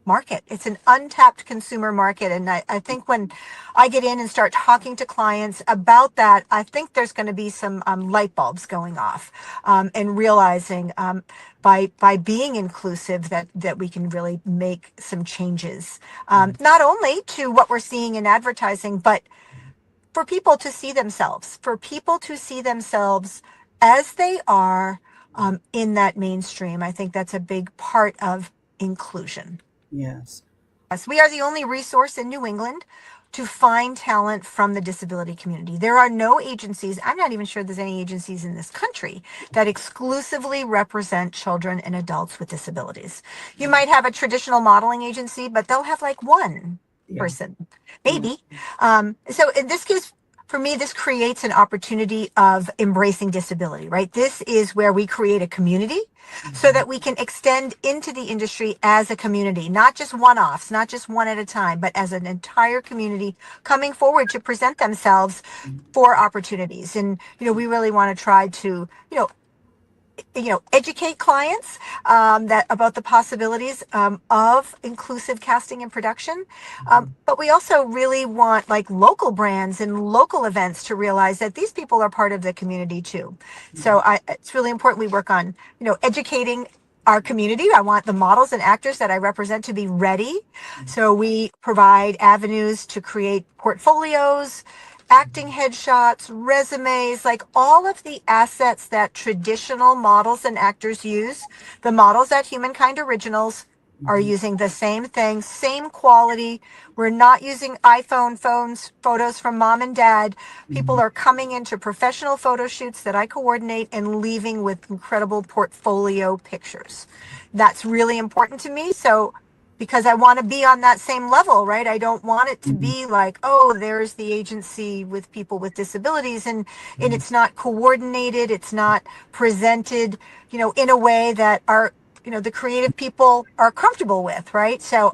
[SPEAKER 9] market. It's an untapped consumer market. And I think when I get in and start talking to clients about that, I think there's going to be some light bulbs going off, and realizing by being inclusive that we can really make some changes, not only to what we're seeing in advertising, but for people to see themselves, as they are in that mainstream. I think that's a big part of inclusion.
[SPEAKER 10] Yes.
[SPEAKER 9] Yes, we are the only resource in New England to find talent from the disability community. There are no agencies, I'm not even sure there's any agencies in this country that exclusively represent children and adults with disabilities. You might have a traditional modeling agency, but they'll have like one person, maybe. So in this case, for me, this creates an opportunity of embracing disability, right? This is where we create a community so that we can extend into the industry as a community, not just one-offs, not just one at a time, but as an entire community coming forward to present themselves for opportunities. And, we really want to try to, educate clients that about the possibilities of inclusive casting and production. But we also really want like local brands and local events to realize that these people are part of the community too. So it's really important we work on, educating our community. I want the models and actors that I represent to be ready. So we provide avenues to create portfolios, acting headshots, resumes, like all of the assets that traditional models and actors use. The models at Humankind Originals are using the same thing, same quality. We're not using iPhone photos from mom and dad. People are coming into professional photo shoots that I coordinate and leaving with incredible portfolio pictures. That's really important to me. So because I want to be on that same level, right? I don't want it to be like, oh, there's the agency with people with disabilities, and it's not coordinated, it's not presented, in a way that our, the creative people are comfortable with, right? So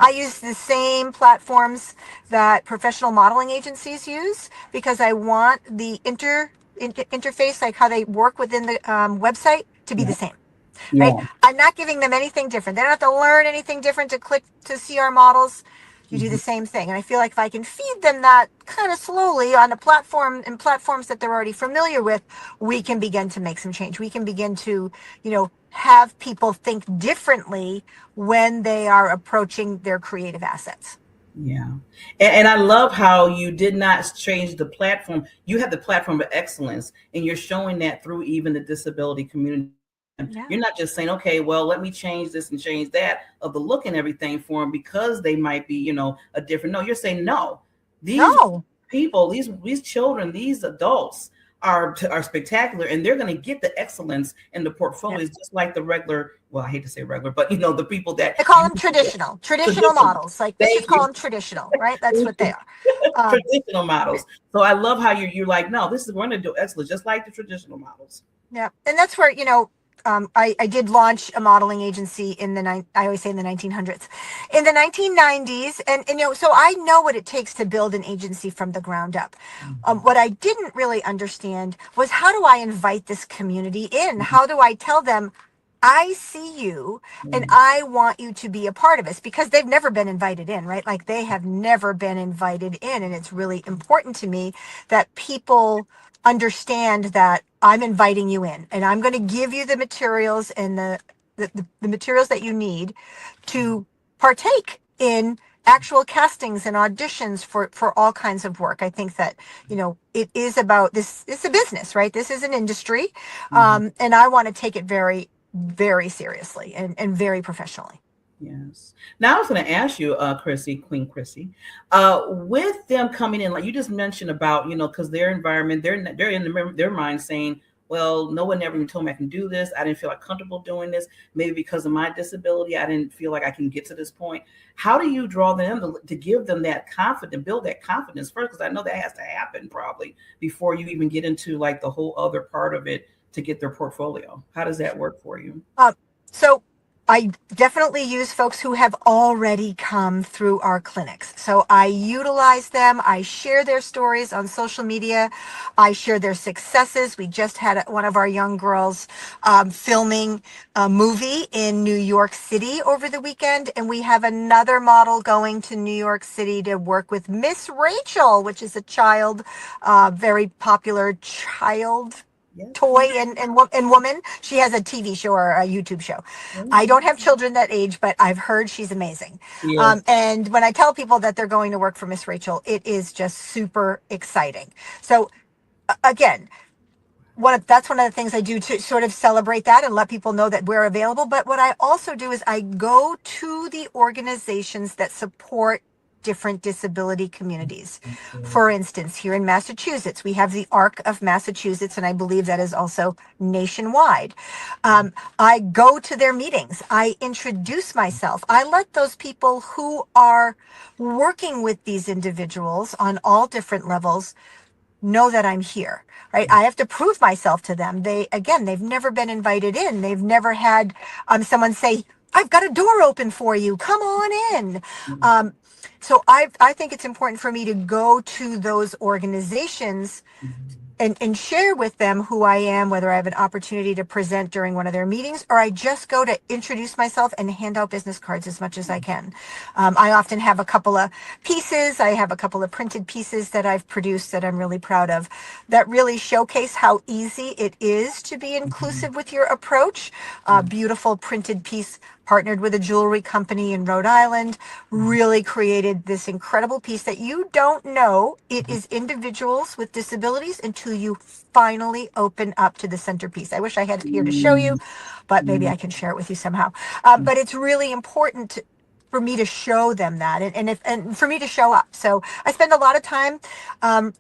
[SPEAKER 9] I use the same platforms that professional modeling agencies use, because I want the interface, like how they work within the website, to be the same. Right? I'm not giving them anything different. They don't have to learn anything different to click to see our models. You do the same thing. And I feel like if I can feed them that kind of slowly on a platform and platforms that they're already familiar with, we can begin to make some change. We can begin to, have people think differently when they are approaching their creative assets.
[SPEAKER 10] Yeah. And I love how you did not change the platform. You have the platform of excellence, and you're showing that through even the disability community.
[SPEAKER 9] Yeah.
[SPEAKER 10] You're not just saying, okay, well, let me change this and change that of the look and everything for them because they might be, a different. No, you're saying no. These people, these children, these adults are spectacular, and they're going to get the excellence in the portfolios, just like the regular. Well, I hate to say regular, but the people that
[SPEAKER 9] I call them traditional models. Like they just call them traditional, right? That's what they are.
[SPEAKER 10] Traditional models. So I love how you're like, no, we're going to do excellence, just like the traditional models.
[SPEAKER 9] Yeah, and that's where I did launch a modeling agency in I always say in the 1900s, in the 1990s, and so I know what it takes to build an agency from the ground up. What I didn't really understand was, how do I invite this community in? How do I tell them, I see you and I want you to be a part of this? Because they've never been invited in, right? Like they have never been invited in, and it's really important to me that people understand that I'm inviting you in, and I'm going to give you the materials and the materials that you need to partake in actual castings and auditions for all kinds of work. I think that, it is about this. It's a business, right? This is an industry. And I want to take it very, very seriously and very professionally.
[SPEAKER 10] Yes. Now I was going to ask you, Queen Chrissy, with them coming in, like you just mentioned about, because their environment, they're in their mind saying, well, no one ever even told me I can do this. I didn't feel like comfortable doing this. Maybe because of my disability, I didn't feel like I can get to this point. How do you draw them to give them that confidence, build that confidence first? Because I know that has to happen probably before you even get into like the whole other part of it to get their portfolio. How does that work for you?
[SPEAKER 9] So I definitely use folks who have already come through our clinics. So I utilize them. I share their stories on social media. I share their successes. We just had one of our young girls filming a movie in New York City over the weekend. And we have another model going to New York City to work with Miss Rachel, which is a child, very popular child toy and woman. She has a TV show or a YouTube show. I don't have children that age, but I've heard she's amazing. And when I tell people that they're going to work for Miss Rachel, it is just super exciting. So again, that's one of the things I do to sort of celebrate that and let people know that we're available. But what I also do is I go to the organizations that support different disability communities. For instance, here in Massachusetts, we have the ARC of Massachusetts, and I believe that is also nationwide. I go to their meetings. I introduce myself. I let those people who are working with these individuals on all different levels know that I'm here, right? I have to prove myself to them. They've never been invited in. They've never had someone say, I've got a door open for you. Come on in. So I think it's important for me to go to those organizations and share with them who I am, whether I have an opportunity to present during one of their meetings, or I just go to introduce myself and hand out business cards as much as I can. I often have a couple of pieces. I have a couple of printed pieces that I've produced that I'm really proud of that really showcase how easy it is to be inclusive with your approach. Beautiful printed piece partnered with a jewelry company in Rhode Island, really created this incredible piece that you don't know it is individuals with disabilities until you finally open up to the centerpiece. I wish I had it here to show you, but maybe I can share it with you somehow. But it's really important for me to show them that and for me to show up. So I spend a lot of time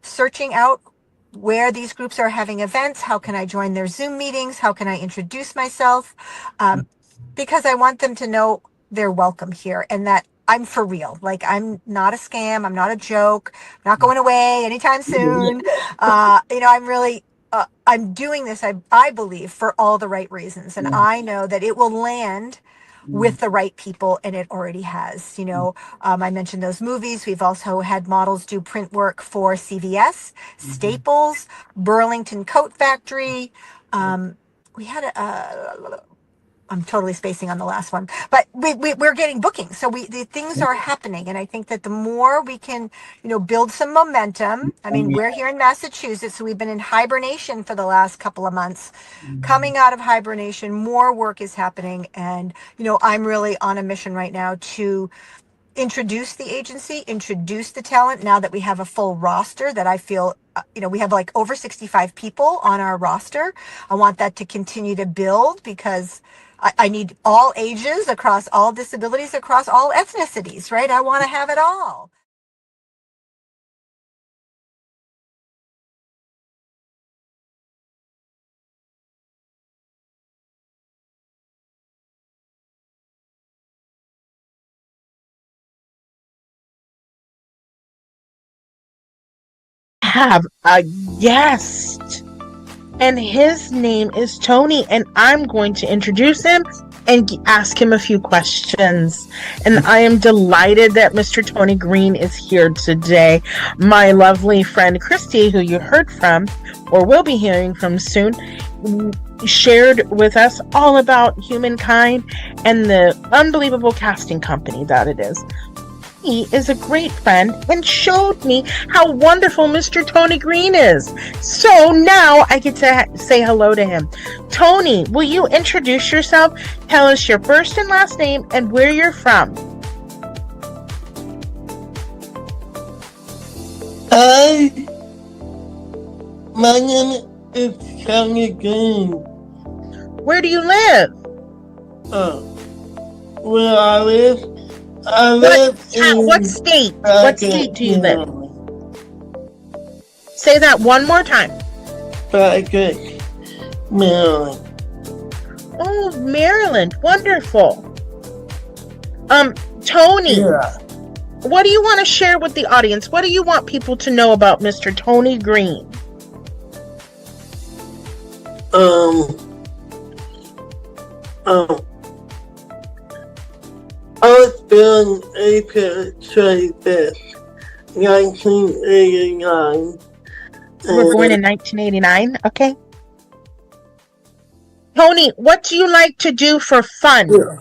[SPEAKER 9] searching out where these groups are having events. How can I join their Zoom meetings? How can I introduce myself? Because I want them to know they're welcome here and that I'm for real. Like, I'm not a scam. I'm not a joke. I'm not going away anytime soon. I'm really, I'm doing this, I believe, for all the right reasons. And I know that it will land with the right people, and it already has. I mentioned those movies. We've also had models do print work for CVS, Staples, Burlington Coat Factory. We had I'm totally spacing on the last one, but we're getting bookings. So the things are happening. And I think that the more we can, build some momentum. I mean, we're here in Massachusetts, so we've been in hibernation for the last couple of months. Coming out of hibernation, more work is happening. And, I'm really on a mission right now to introduce the agency, introduce the talent now that we have a full roster that I feel, we have like over 65 people on our roster. I want that to continue to build because I need all ages across all disabilities, across all ethnicities, right? I want to have it all.
[SPEAKER 1] Have a guest, and his name is Tony, and I'm going to introduce him and ask him a few questions. And I am delighted that Mr. Tony Green is here today. My lovely friend Christy, who you heard from or will be hearing from soon, shared with us all about Humankind and the unbelievable casting company that it is. He is a great friend and showed me how wonderful Mr. Tony Green is. So now I get to say hello to him. Tony, will you introduce yourself? Tell us your first and last name and where you're from.
[SPEAKER 11] Hi, my name is Tony Green.
[SPEAKER 1] Where do you live?
[SPEAKER 11] Where I live?
[SPEAKER 1] What state? What state do you live? Say that one more time.
[SPEAKER 11] Very good. Maryland.
[SPEAKER 1] Oh, Maryland. Wonderful. Tony,
[SPEAKER 11] Yeah.
[SPEAKER 1] what do you want to share with the audience? What do you want people to know about Mr. Tony Green?
[SPEAKER 11] I was born April 25th, 1989.
[SPEAKER 1] You were born in 1989. Okay. Tony, what do you like to do for fun?
[SPEAKER 11] Yeah.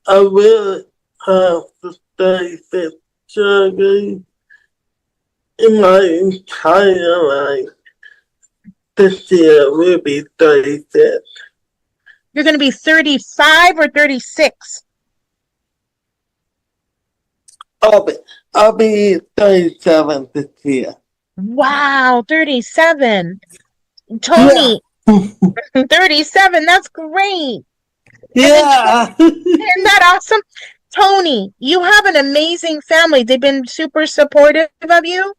[SPEAKER 11] I will have to stay fit surgery in my entire life. This year will be 36.
[SPEAKER 1] You're going to be 35 or 36?
[SPEAKER 11] I'll be 37 this year.
[SPEAKER 1] Wow, 37. Tony,
[SPEAKER 11] Yeah.
[SPEAKER 1] 37, that's great.
[SPEAKER 11] Yeah.
[SPEAKER 1] Isn't that awesome? Tony, you have an amazing family. They've been super supportive of you.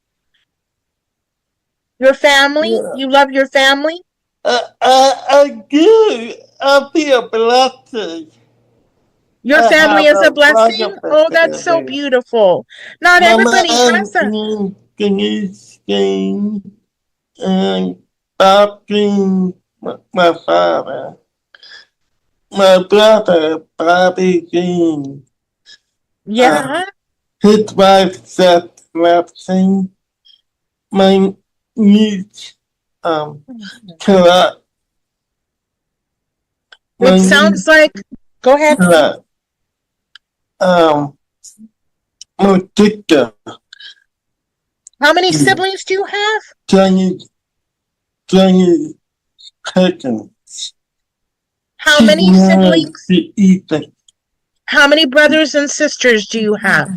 [SPEAKER 1] Your family,
[SPEAKER 11] Yeah.
[SPEAKER 1] you love your family.
[SPEAKER 11] I do. I feel blessed.
[SPEAKER 1] Your
[SPEAKER 11] I
[SPEAKER 1] family
[SPEAKER 11] have
[SPEAKER 1] is
[SPEAKER 11] a
[SPEAKER 1] a blessing.
[SPEAKER 11] wonderful
[SPEAKER 1] Oh, that's so
[SPEAKER 11] family.
[SPEAKER 1] beautiful. Not
[SPEAKER 11] My
[SPEAKER 1] everybody
[SPEAKER 11] mom
[SPEAKER 1] has a.
[SPEAKER 11] and Denise Green and Bob Green, my father. My brother, Bobby Green.
[SPEAKER 1] Yeah.
[SPEAKER 11] His wife, Seth Lapson. My niece, Kara.
[SPEAKER 1] It sounds like. Go ahead.
[SPEAKER 11] Kara. My sister,
[SPEAKER 1] How many siblings do you have?
[SPEAKER 11] Johnny Perkins.
[SPEAKER 1] How
[SPEAKER 11] She's
[SPEAKER 1] many
[SPEAKER 11] married
[SPEAKER 1] siblings?
[SPEAKER 11] to Ethan.
[SPEAKER 1] How many brothers and sisters do you have?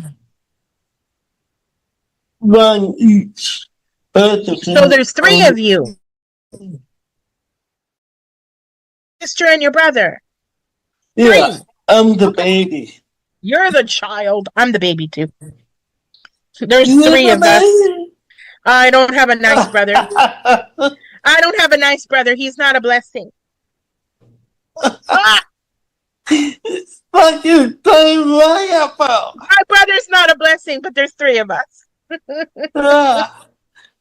[SPEAKER 11] One each.
[SPEAKER 1] So there's 3 of you. Sister and your brother.
[SPEAKER 11] Yeah,
[SPEAKER 1] 3.
[SPEAKER 11] I'm the baby.
[SPEAKER 1] You're the child. I'm the baby too. There's
[SPEAKER 11] You're
[SPEAKER 1] 3
[SPEAKER 11] the
[SPEAKER 1] of us.
[SPEAKER 11] baby.
[SPEAKER 1] I don't have a nice brother. I don't have a nice brother. He's not a blessing. Ah,
[SPEAKER 11] What you saying right about?
[SPEAKER 1] my brother's not a blessing, but there's 3 of us.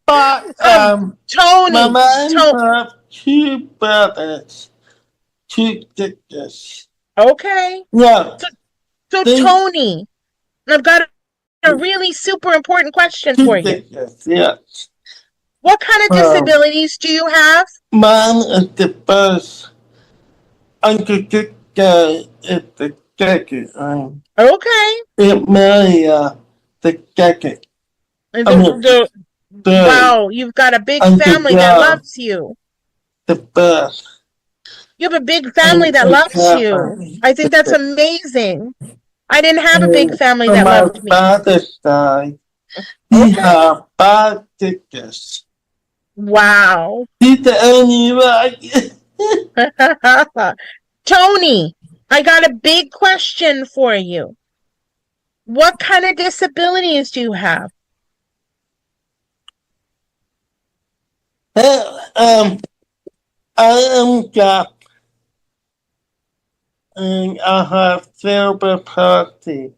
[SPEAKER 11] But
[SPEAKER 1] Tony,
[SPEAKER 11] my mom have 2 brothers, 2 sisters.
[SPEAKER 1] Okay.
[SPEAKER 11] Yeah.
[SPEAKER 1] So Tony, I've got a really super important question for you.
[SPEAKER 11] Yeah.
[SPEAKER 1] What kind of disabilities do you have?
[SPEAKER 11] Mine is the first. Uncle is the second.
[SPEAKER 1] Okay.
[SPEAKER 11] Maria, the second.
[SPEAKER 1] Wow, you've got a big family that loves you.
[SPEAKER 11] The first.
[SPEAKER 1] You have a big family that loves you. I think that's amazing. I didn't have a big family that loved me.
[SPEAKER 11] My father's side, he had 5 sisters.
[SPEAKER 1] Wow.
[SPEAKER 11] He's the only one.
[SPEAKER 1] Tony, I got a big question for you. What kind of disabilities do you have?
[SPEAKER 11] I am deaf. And I have cerebral palsy.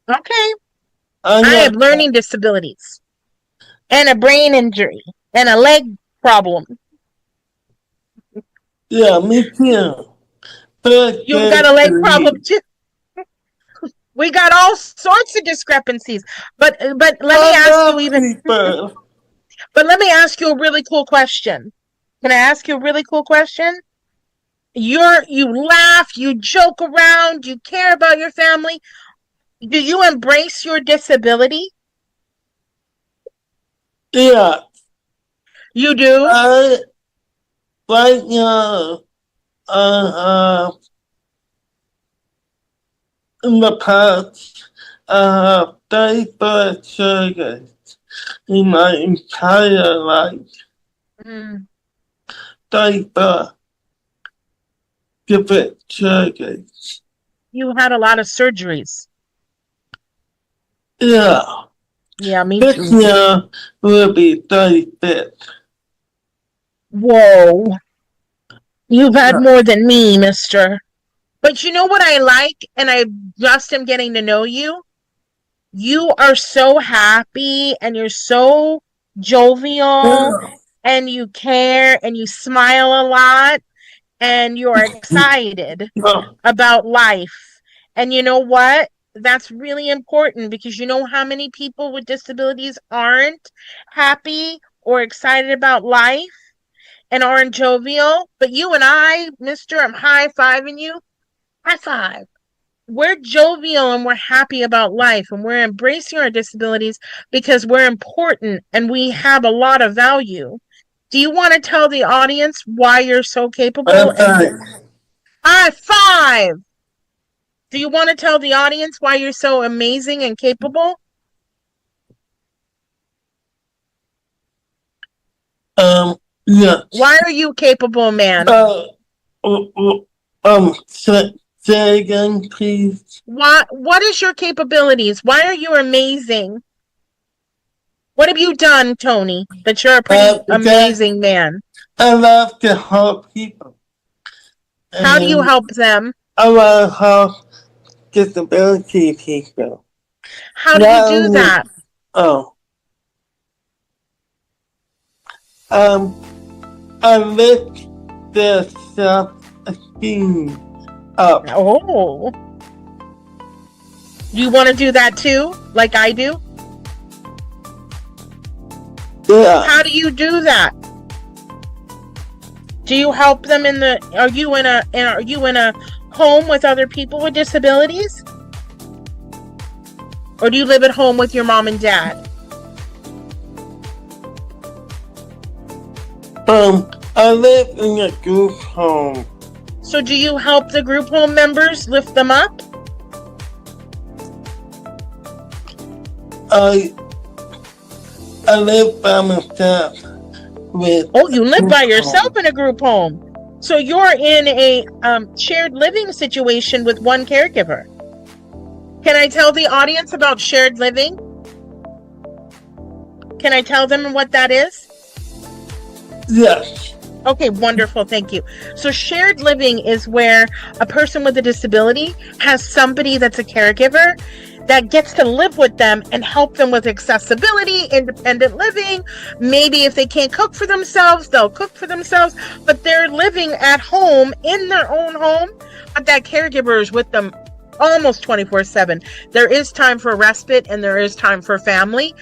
[SPEAKER 1] Okay. I have learning disabilities and a brain injury and a leg problem.
[SPEAKER 11] Yeah, me too.
[SPEAKER 1] You've got a leg problem too. We got all sorts of discrepancies. But let me ask you even. But let me ask you a really cool question. Can I ask you a really cool question? You laugh, you joke around, you care about your family. Do you embrace your disability?
[SPEAKER 11] Yeah.
[SPEAKER 1] You do?
[SPEAKER 11] Right now, in the past, I have 34 surgeries in my entire life. 34 different surgeries.
[SPEAKER 1] You had a lot of surgeries.
[SPEAKER 11] Yeah.
[SPEAKER 1] Yeah, me
[SPEAKER 11] This
[SPEAKER 1] too.
[SPEAKER 11] year will be 35th.
[SPEAKER 1] Whoa. You've had
[SPEAKER 11] Yeah.
[SPEAKER 1] more than me, mister. But you know what I like, and I just am getting to know you? You are so happy and you're so jovial
[SPEAKER 11] Yeah.
[SPEAKER 1] and you care and you smile a lot and you're excited
[SPEAKER 11] Yeah.
[SPEAKER 1] about life. And you know what? That's really important because you know how many people with disabilities aren't happy or excited about life and aren't jovial? But you and I, mister, I'm high-fiving you. High five. We're jovial and we're happy about life and we're embracing our disabilities because we're important and we have a lot of value. Do you want to tell the audience why you're so capable and high five? Do you want to tell the audience why you're so amazing and capable?
[SPEAKER 11] Yeah.
[SPEAKER 1] Why are you capable, man?
[SPEAKER 11] Say again, please.
[SPEAKER 1] What is your capabilities? Why are you amazing? What have you done, Tony, that you're a pretty amazing man?
[SPEAKER 11] I love to help people.
[SPEAKER 1] How do you help them?
[SPEAKER 11] I want to help disability people.
[SPEAKER 1] How do you do that?
[SPEAKER 11] I lift their self-esteem up.
[SPEAKER 1] Oh. Do you want to do that too, like I do?
[SPEAKER 11] Yeah.
[SPEAKER 1] How do you do that? Do you help them are you in a home with other people with disabilities? Or do you live at home with your mom and dad?
[SPEAKER 11] I live in a group home.
[SPEAKER 1] So do you help the group home members lift them up?
[SPEAKER 11] I live by myself with.
[SPEAKER 1] Oh, you live by yourself in a group home. So you're in a shared living situation with one caregiver. Can I tell the audience about shared living? Can I tell them what that is?
[SPEAKER 11] Yes.
[SPEAKER 1] Okay, wonderful. Thank you. So shared living is where a person with a disability has somebody that's a caregiver that gets to live with them and help them with accessibility, independent living. Maybe if they can't cook for themselves, they'll cook for themselves, but they're living at home in their own home, but that caregiver is with them almost 24/7. There is time for respite and there is time for family.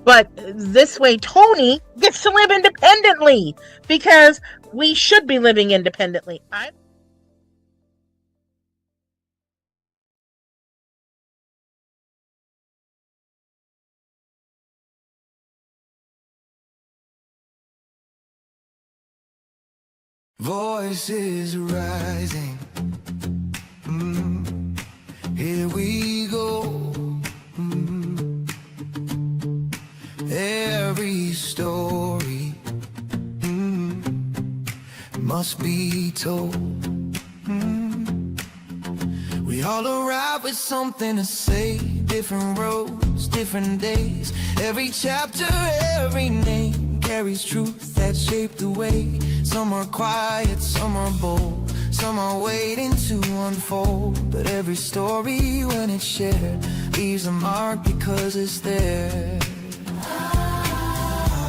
[SPEAKER 1] But this way, Tony gets to live independently because we should be living independently.
[SPEAKER 2] Voices rising. Here we go. Every story must be told. We all arrive with something to say. Different roads, different days. Every chapter, every name carries truth that shaped the way. Some are quiet, some are bold, some are waiting to unfold. But every story, when it's shared, leaves a mark because it's there.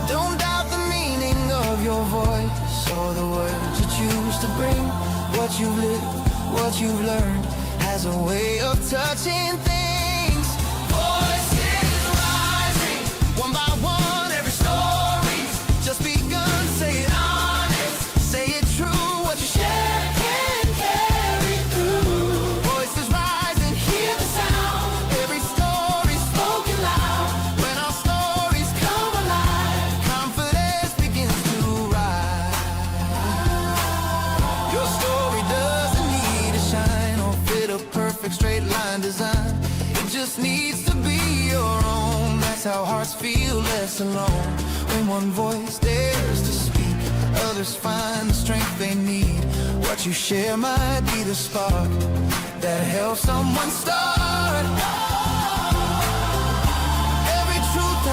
[SPEAKER 2] Don't doubt the meaning of your voice or the words you choose to bring. What you've lived, what you've learned has a way of touching things. Voices rising, one by one, every story's just begun. Say it honest, say it true. What you share can carry through. Voices rising, hear the sound. Every story spoken loud. When our stories come alive, confidence begins to rise. Your story doesn't need to shine or fit a perfect straight line design. It just needs to be your own. That's how hearts feel less alone. When one voice dares to speak, others find the strength they need. What you share might be the spark that helps someone start.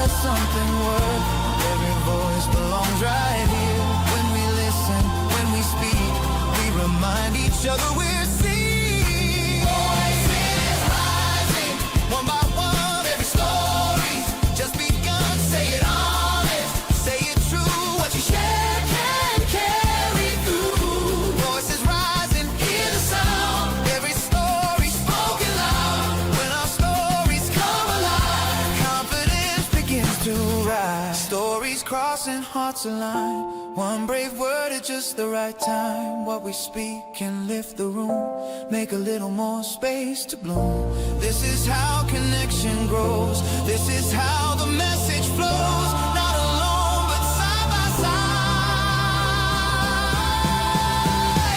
[SPEAKER 2] got something worth. Every voice belongs right here. When we listen, when we speak, we remind each other we're seen. Voices rising, one by one, every story's just begun. Say it honest, say it true. What you share can carry through. Voices rising, hear the sound. Every story spoken loud. When our stories come alive, confidence begins to rise. Stories crossing, hearts align. One brave word at just the right time. What we speak can lift the room, make a little more space to bloom. This is how connection grows. This is how the message flows. Not alone, but side by side.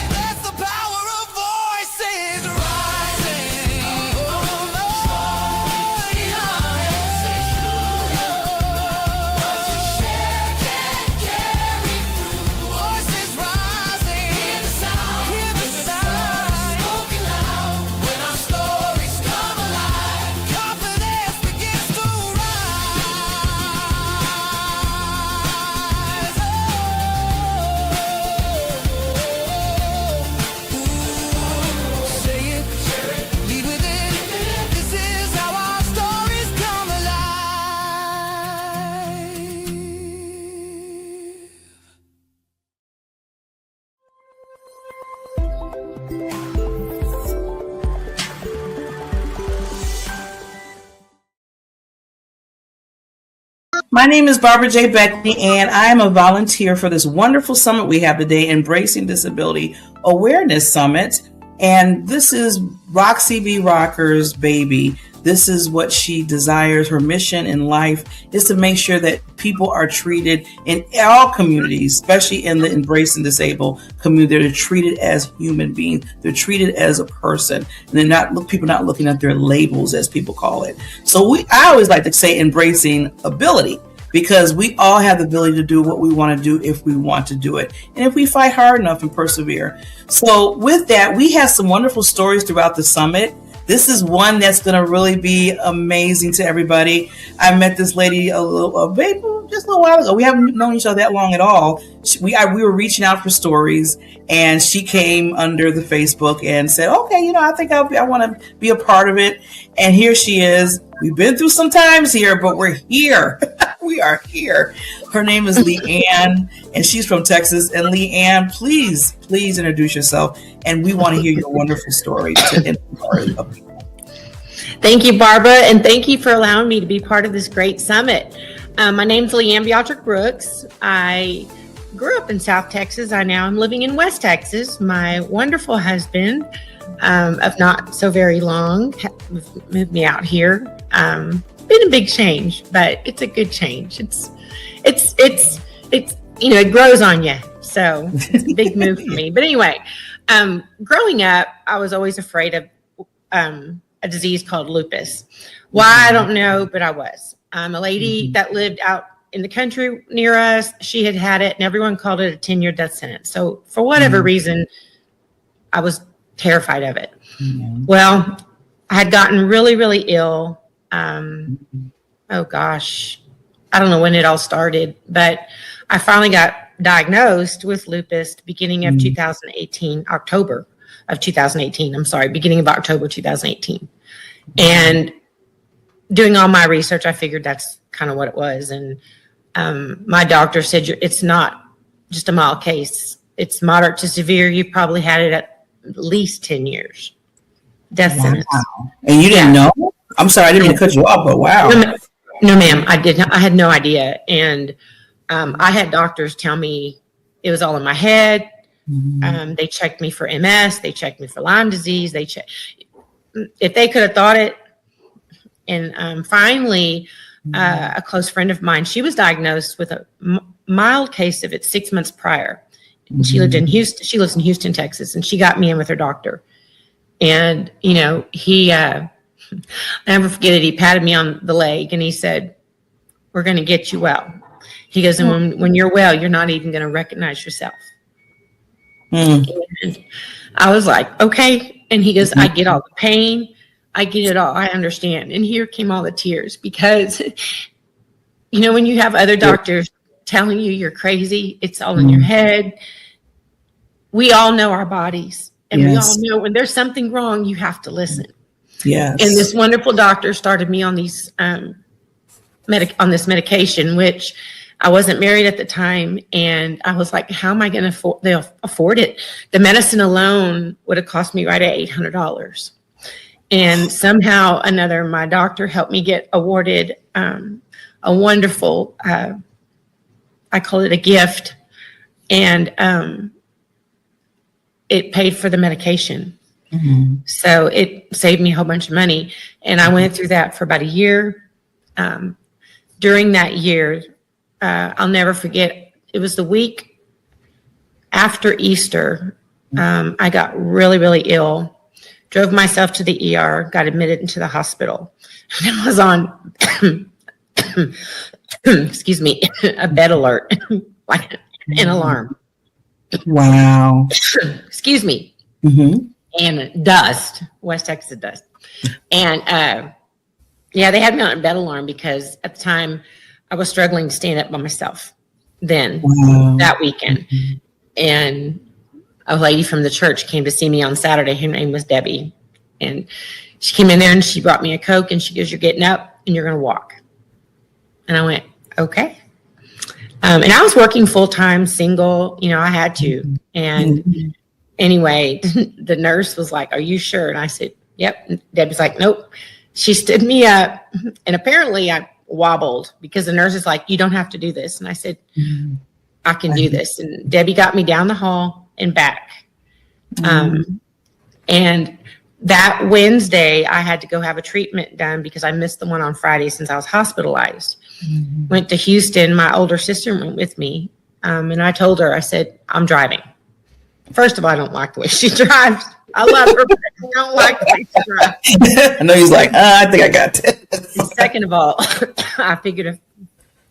[SPEAKER 2] That's the power of voices rising. Voices rising. Hear the sound. Hear the sound. Spoken loud. When our stories come alive, confidence begins to rise. Say it, lead with it. This is how our stories come alive.
[SPEAKER 10] My name is Barbara J. Beckney, and I am a volunteer for this wonderful summit we have today, Embracing Disability Awareness Summit. And this is Roxy B. Rocker's baby. This is what she desires. Her mission in life is to make sure that people are treated in all communities, especially in the Embracing Disabled community. They're treated as human beings. They're treated as a person. And they're not people not looking at their labels, as people call it. So I always like to say embracing ability, because we all have the ability to do what we want to do if we want to do it, and if we fight hard enough and persevere. So with that, we have some wonderful stories throughout the summit. This is one that's going to really be amazing to everybody. I met this lady just a little while ago. We haven't known each other that long at all. We were reaching out for stories, and she came under the Facebook and said, okay, I think I want to be a part of it. And here she is. We've been through some times here, but we're here. We are here. Her name is Leanne, and she's from Texas. And Leanne, please introduce yourself. And we want to hear your wonderful story to empower people.
[SPEAKER 12] Thank you, Barbara, and thank you for allowing me to be part of this great summit. My name's Leanne Beatrick Brooks. I grew up in South Texas. I now am living in West Texas. My wonderful husband of not so very long moved me out here. Been a big change, but it's a good change. It's it grows on you. So it's a big move for me. But anyway, growing up, I was always afraid of a disease called lupus. Why, I don't know, but I was. A lady that lived out in the country near us, she had it, and everyone called it a 10-year death sentence. So for whatever reason, I was terrified of it. Well, I had gotten really, really ill. Oh gosh, I don't know when it all started, but I finally got diagnosed with lupus beginning of 2018, October of 2018. I'm sorry, beginning of October 2018. And doing all my research, I figured that's kind of what it was. And my doctor said, it's not just a mild case. It's moderate to severe. You've probably had it at least 10 years. Death sentence.
[SPEAKER 10] And you didn't know? I'm sorry, I didn't mean to cut you off, but wow.
[SPEAKER 12] No, ma'am, I didn't. I had no idea. And I had doctors tell me it was all in my head. They checked me for MS. They checked me for Lyme disease. If they could have thought it. And finally, a close friend of mine, she was diagnosed with a mild case of it 6 months prior. And she lived in Houston. She lives in Houston, Texas, and she got me in with her doctor. And he, I never forget it. He patted me on the leg and he said, "We're going to get you well." He goes, "And when you're well, you're not even going to recognize yourself." And I was like, "Okay." And he goes, "I get all the pain. I get it all. I understand." And here came all the tears because you know, when you have other doctors telling you you're crazy, it's all in your head. We all know our bodies, and we all know when there's something wrong, you have to listen.
[SPEAKER 13] Yes.
[SPEAKER 12] And this wonderful doctor started me on these on this medication, which I wasn't married at the time, and I was like, how am I going to afford it? The medicine alone would have cost me right at $800. And somehow another, my doctor helped me get awarded a wonderful, I call it a gift, and it paid for the medication. So it saved me a whole bunch of money. And I went through that for about a year. During that year, I'll never forget, it was the week after Easter. I got really, really ill, drove myself to the ER, got admitted into the hospital. And I was on, excuse me, a bed alert, like an alarm.
[SPEAKER 13] Wow.
[SPEAKER 12] Excuse me. And dust, West Texas dust. And yeah, they had me on a bed alarm because at the time I was struggling to stand up by myself then that weekend. And a lady from the church came to see me on Saturday. Her name was Debbie. And she came in there and she brought me a Coke and she goes, you're getting up and you're going to walk. And I went, okay. And I was working full-time, single, you know, I had to. And anyway, the nurse was like, are you sure? And I said, yep. And Debbie's like, nope. She stood me up, and apparently I wobbled because the nurse is like, you don't have to do this. And I said, I can do this. And Debbie got me down the hall and back. And that Wednesday, I had to go have a treatment done because I missed the one on Friday since I was hospitalized. Went to Houston. My older sister went with me. And I told her, I said, I'm driving. First of all, I don't like the way she drives. I love her, but I don't like the way she drives.
[SPEAKER 13] I know he's like, I think I got this.
[SPEAKER 12] Second of all, I figured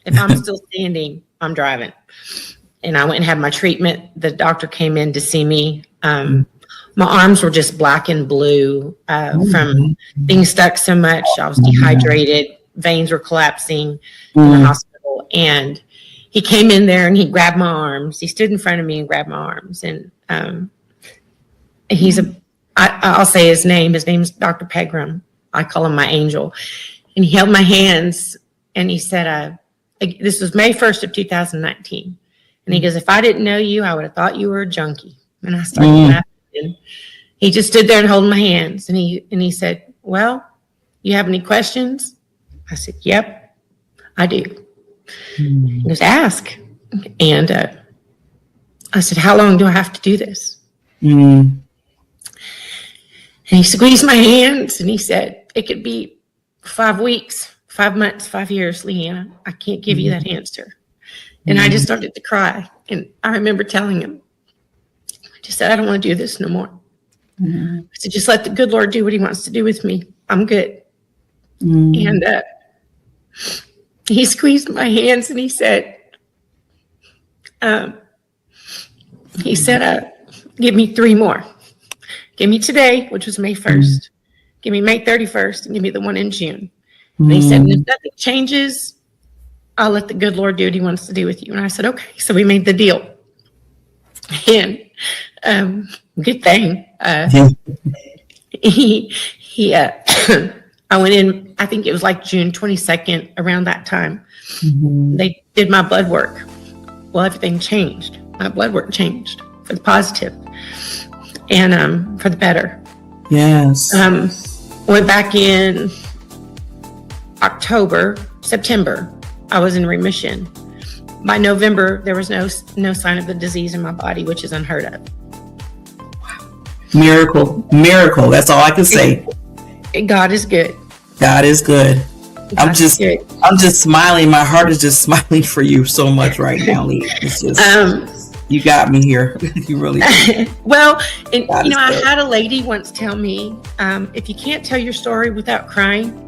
[SPEAKER 12] if I'm still standing, I'm driving. And I went and had my treatment. The doctor came in to see me. My arms were just black and blue from being stuck so much. I was dehydrated. Veins were collapsing in the hospital. And he came in there and he grabbed my arms. He stood in front of me and grabbed my arms. And I'll say his name. His name's Dr. Pegram. I call him my angel. And he held my hands and he said, this was May 1st of 2019. And he goes, if I didn't know you, I would have thought you were a junkie. And I started laughing. And he just stood there and held my hands. And he said, well, you have any questions? I said, yep, I do. He goes, ask. And I said, how long do I have to do this? And he squeezed my hands and he said, it could be 5 weeks, 5 months, 5 years, Leanna. I can't give you that answer. And I just started to cry. And I remember telling him, I just said, I don't want to do this no more. I said, just let the good Lord do what he wants to do with me. I'm good. And he squeezed my hands and he said, give me 3 more. Give me today, which was May 1st. Give me May 31st and give me the one in June. And he said, if nothing changes, I'll let the good Lord do what he wants to do with you. And I said, okay. So we made the deal. And good thing. I went in, I think it was like June 22nd, around that time. They did my blood work. Well, everything changed. My blood work changed for the positive and for the better.
[SPEAKER 13] Yes.
[SPEAKER 12] Went back in September. I was in remission. By November, there was no sign of the disease in my body, which is unheard of.
[SPEAKER 13] Miracle. That's all I can say.
[SPEAKER 12] God is good.
[SPEAKER 13] God is good. I'm just smiling. My heart is just smiling for you so much right now, Lee. It's just, you got me here. You really did.
[SPEAKER 12] Well, and I had a lady once tell me, if you can't tell your story without crying,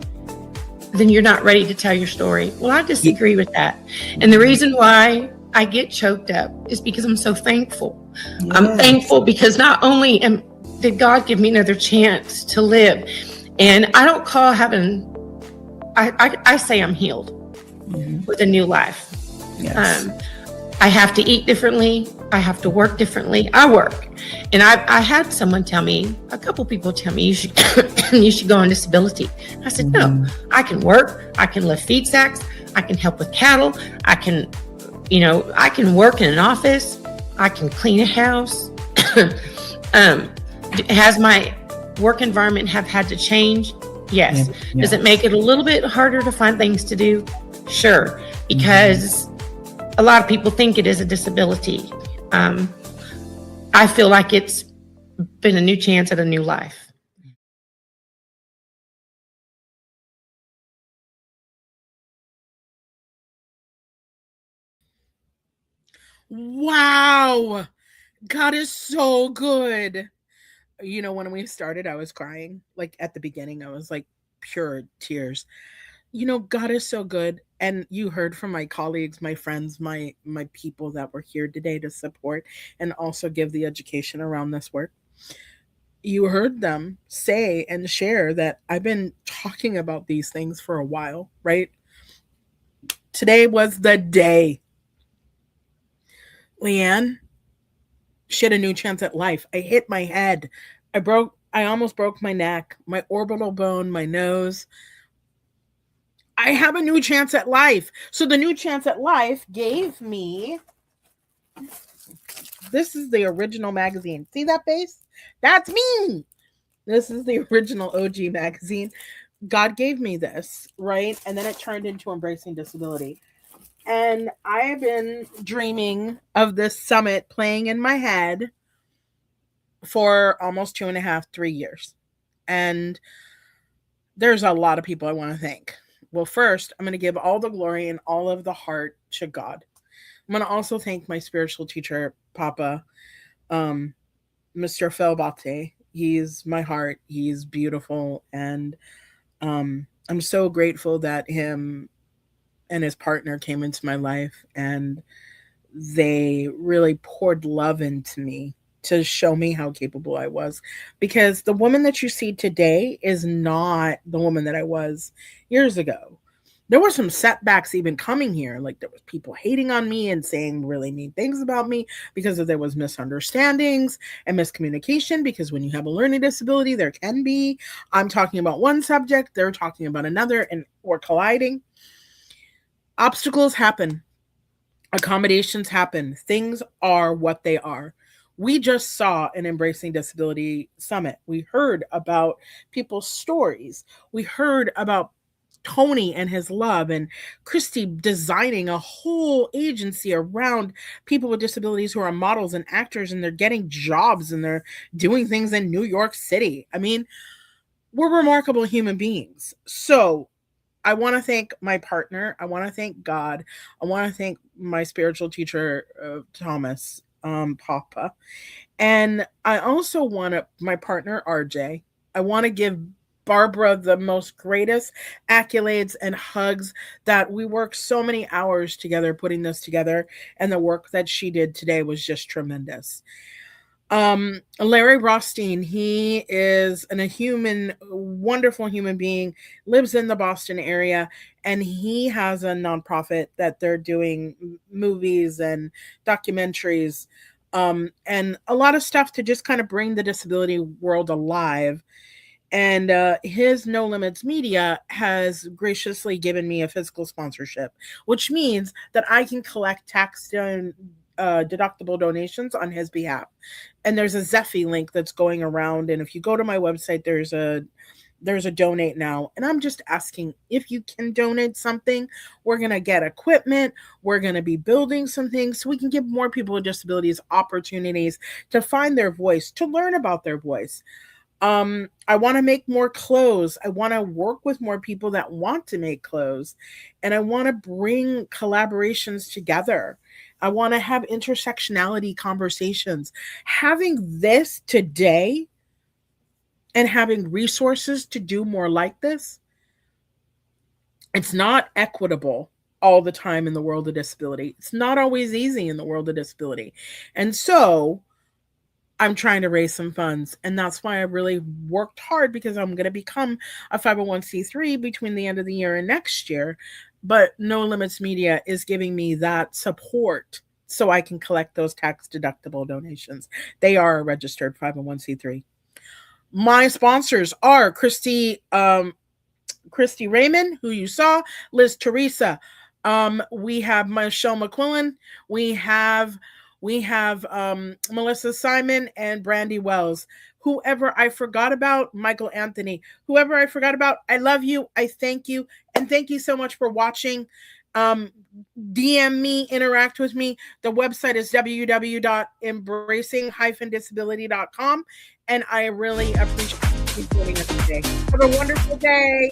[SPEAKER 12] then you're not ready to tell your story. Well, I disagree with that. And the reason why I get choked up is because I'm so thankful. Yes. I'm thankful because not only did God give me another chance to live, and I don't call heaven, I say I'm healed. with a new life.
[SPEAKER 13] Yes.
[SPEAKER 12] I have to eat differently. I have to work differently. I work. And I had someone tell me, a couple people tell me, you should you should go on disability. I said, no, I can work. I can lift feed sacks. I can help with cattle. I can work in an office. I can clean a house. Has my work environment have had to change? Yes.
[SPEAKER 13] Yeah.
[SPEAKER 12] Does it make it a little bit harder to find things to do? Sure. Because a lot of people think it is a disability. I feel like it's been a new chance at a new life.
[SPEAKER 1] Wow. God is so good. You know, when we started, I was crying. Like at the beginning, I was like pure tears. You know, God is so good. And you heard from my colleagues, my friends, my people that were here today to support and also give the education around this work. You heard them say and share that I've been talking about these things for a while, right? Today was the day. Leanne, she had a new chance at life. I hit my head. I almost broke my neck, my orbital bone, my nose. I have a new chance at life. So the new chance at life gave me, this is the original magazine. See that face? That's me. This is the original OG magazine. God gave me this, right? And then it turned into Embracing Disability. And I have been dreaming of this summit playing in my head for almost 2.5, 3 years. And there's a lot of people I want to thank. Well, first, I'm going to give all the glory and all of the heart to God. I'm going to also thank my spiritual teacher, Papa, Mr. Felbate. He's my heart. He's beautiful. And I'm so grateful that him and his partner came into my life and they really poured love into me to show me how capable I was. Because the woman that you see today is not the woman that I was years ago. There were some setbacks even coming here. Like there was people hating on me and saying really mean things about me because there was misunderstandings and miscommunication. Because when you have a learning disability, there can be. I'm talking about one subject, they're talking about another, and we're colliding. Obstacles happen. Accommodations happen. Things are what they are. We just saw an Embracing Disability Summit. We heard about people's stories. We heard about Tony and his love, and Christy designing a whole agency around people with disabilities who are models and actors, and they're getting jobs and they're doing things in New York City. I mean, we're remarkable human beings. So I want to thank my partner. I want to thank God. I want to thank my spiritual teacher, Thomas, Papa. And I also want to, my partner, RJ, I want to give Barbara the most greatest accolades and hugs that we worked so many hours together putting this together. And the work that she did today was just tremendous. Larry Rothstein, he is a wonderful human being, lives in the Boston area, and he has a nonprofit that they're doing movies and documentaries, and a lot of stuff to just kind of bring the disability world alive. And his No Limits Media has graciously given me a physical sponsorship, which means that I can collect tax deductible donations on his behalf. And there's a Zephy link that's going around. And if you go to my website, there's a donate now. And I'm just asking if you can donate something. We're going to get equipment. We're going to be building some things so we can give more people with disabilities opportunities to find their voice, to learn about their voice. I want to make more clothes. I want to work with more people that want to make clothes. And I want to bring collaborations together. I want to have intersectionality conversations. Having this today and having resources to do more like this, it's not equitable all the time in the world of disability. It's not always easy in the world of disability. And so I'm trying to raise some funds. And that's why I really worked hard, because I'm going to become a 501c3 between the end of the year and next year. but No Limits Media is giving me that support so I can collect those tax deductible donations. They are a registered 501c3. My sponsors are Christy Raymond, who you saw, Liz Teresa. We have Michelle McQuillan. We have Melissa Simon and Brandy Wells. Whoever I forgot about, Michael Anthony. Whoever I forgot about, I love you. I thank you. And thank you so much for watching. DM me, interact with me. The website is www.embracing-disability.com. And I really appreciate you joining us today. Have a wonderful day.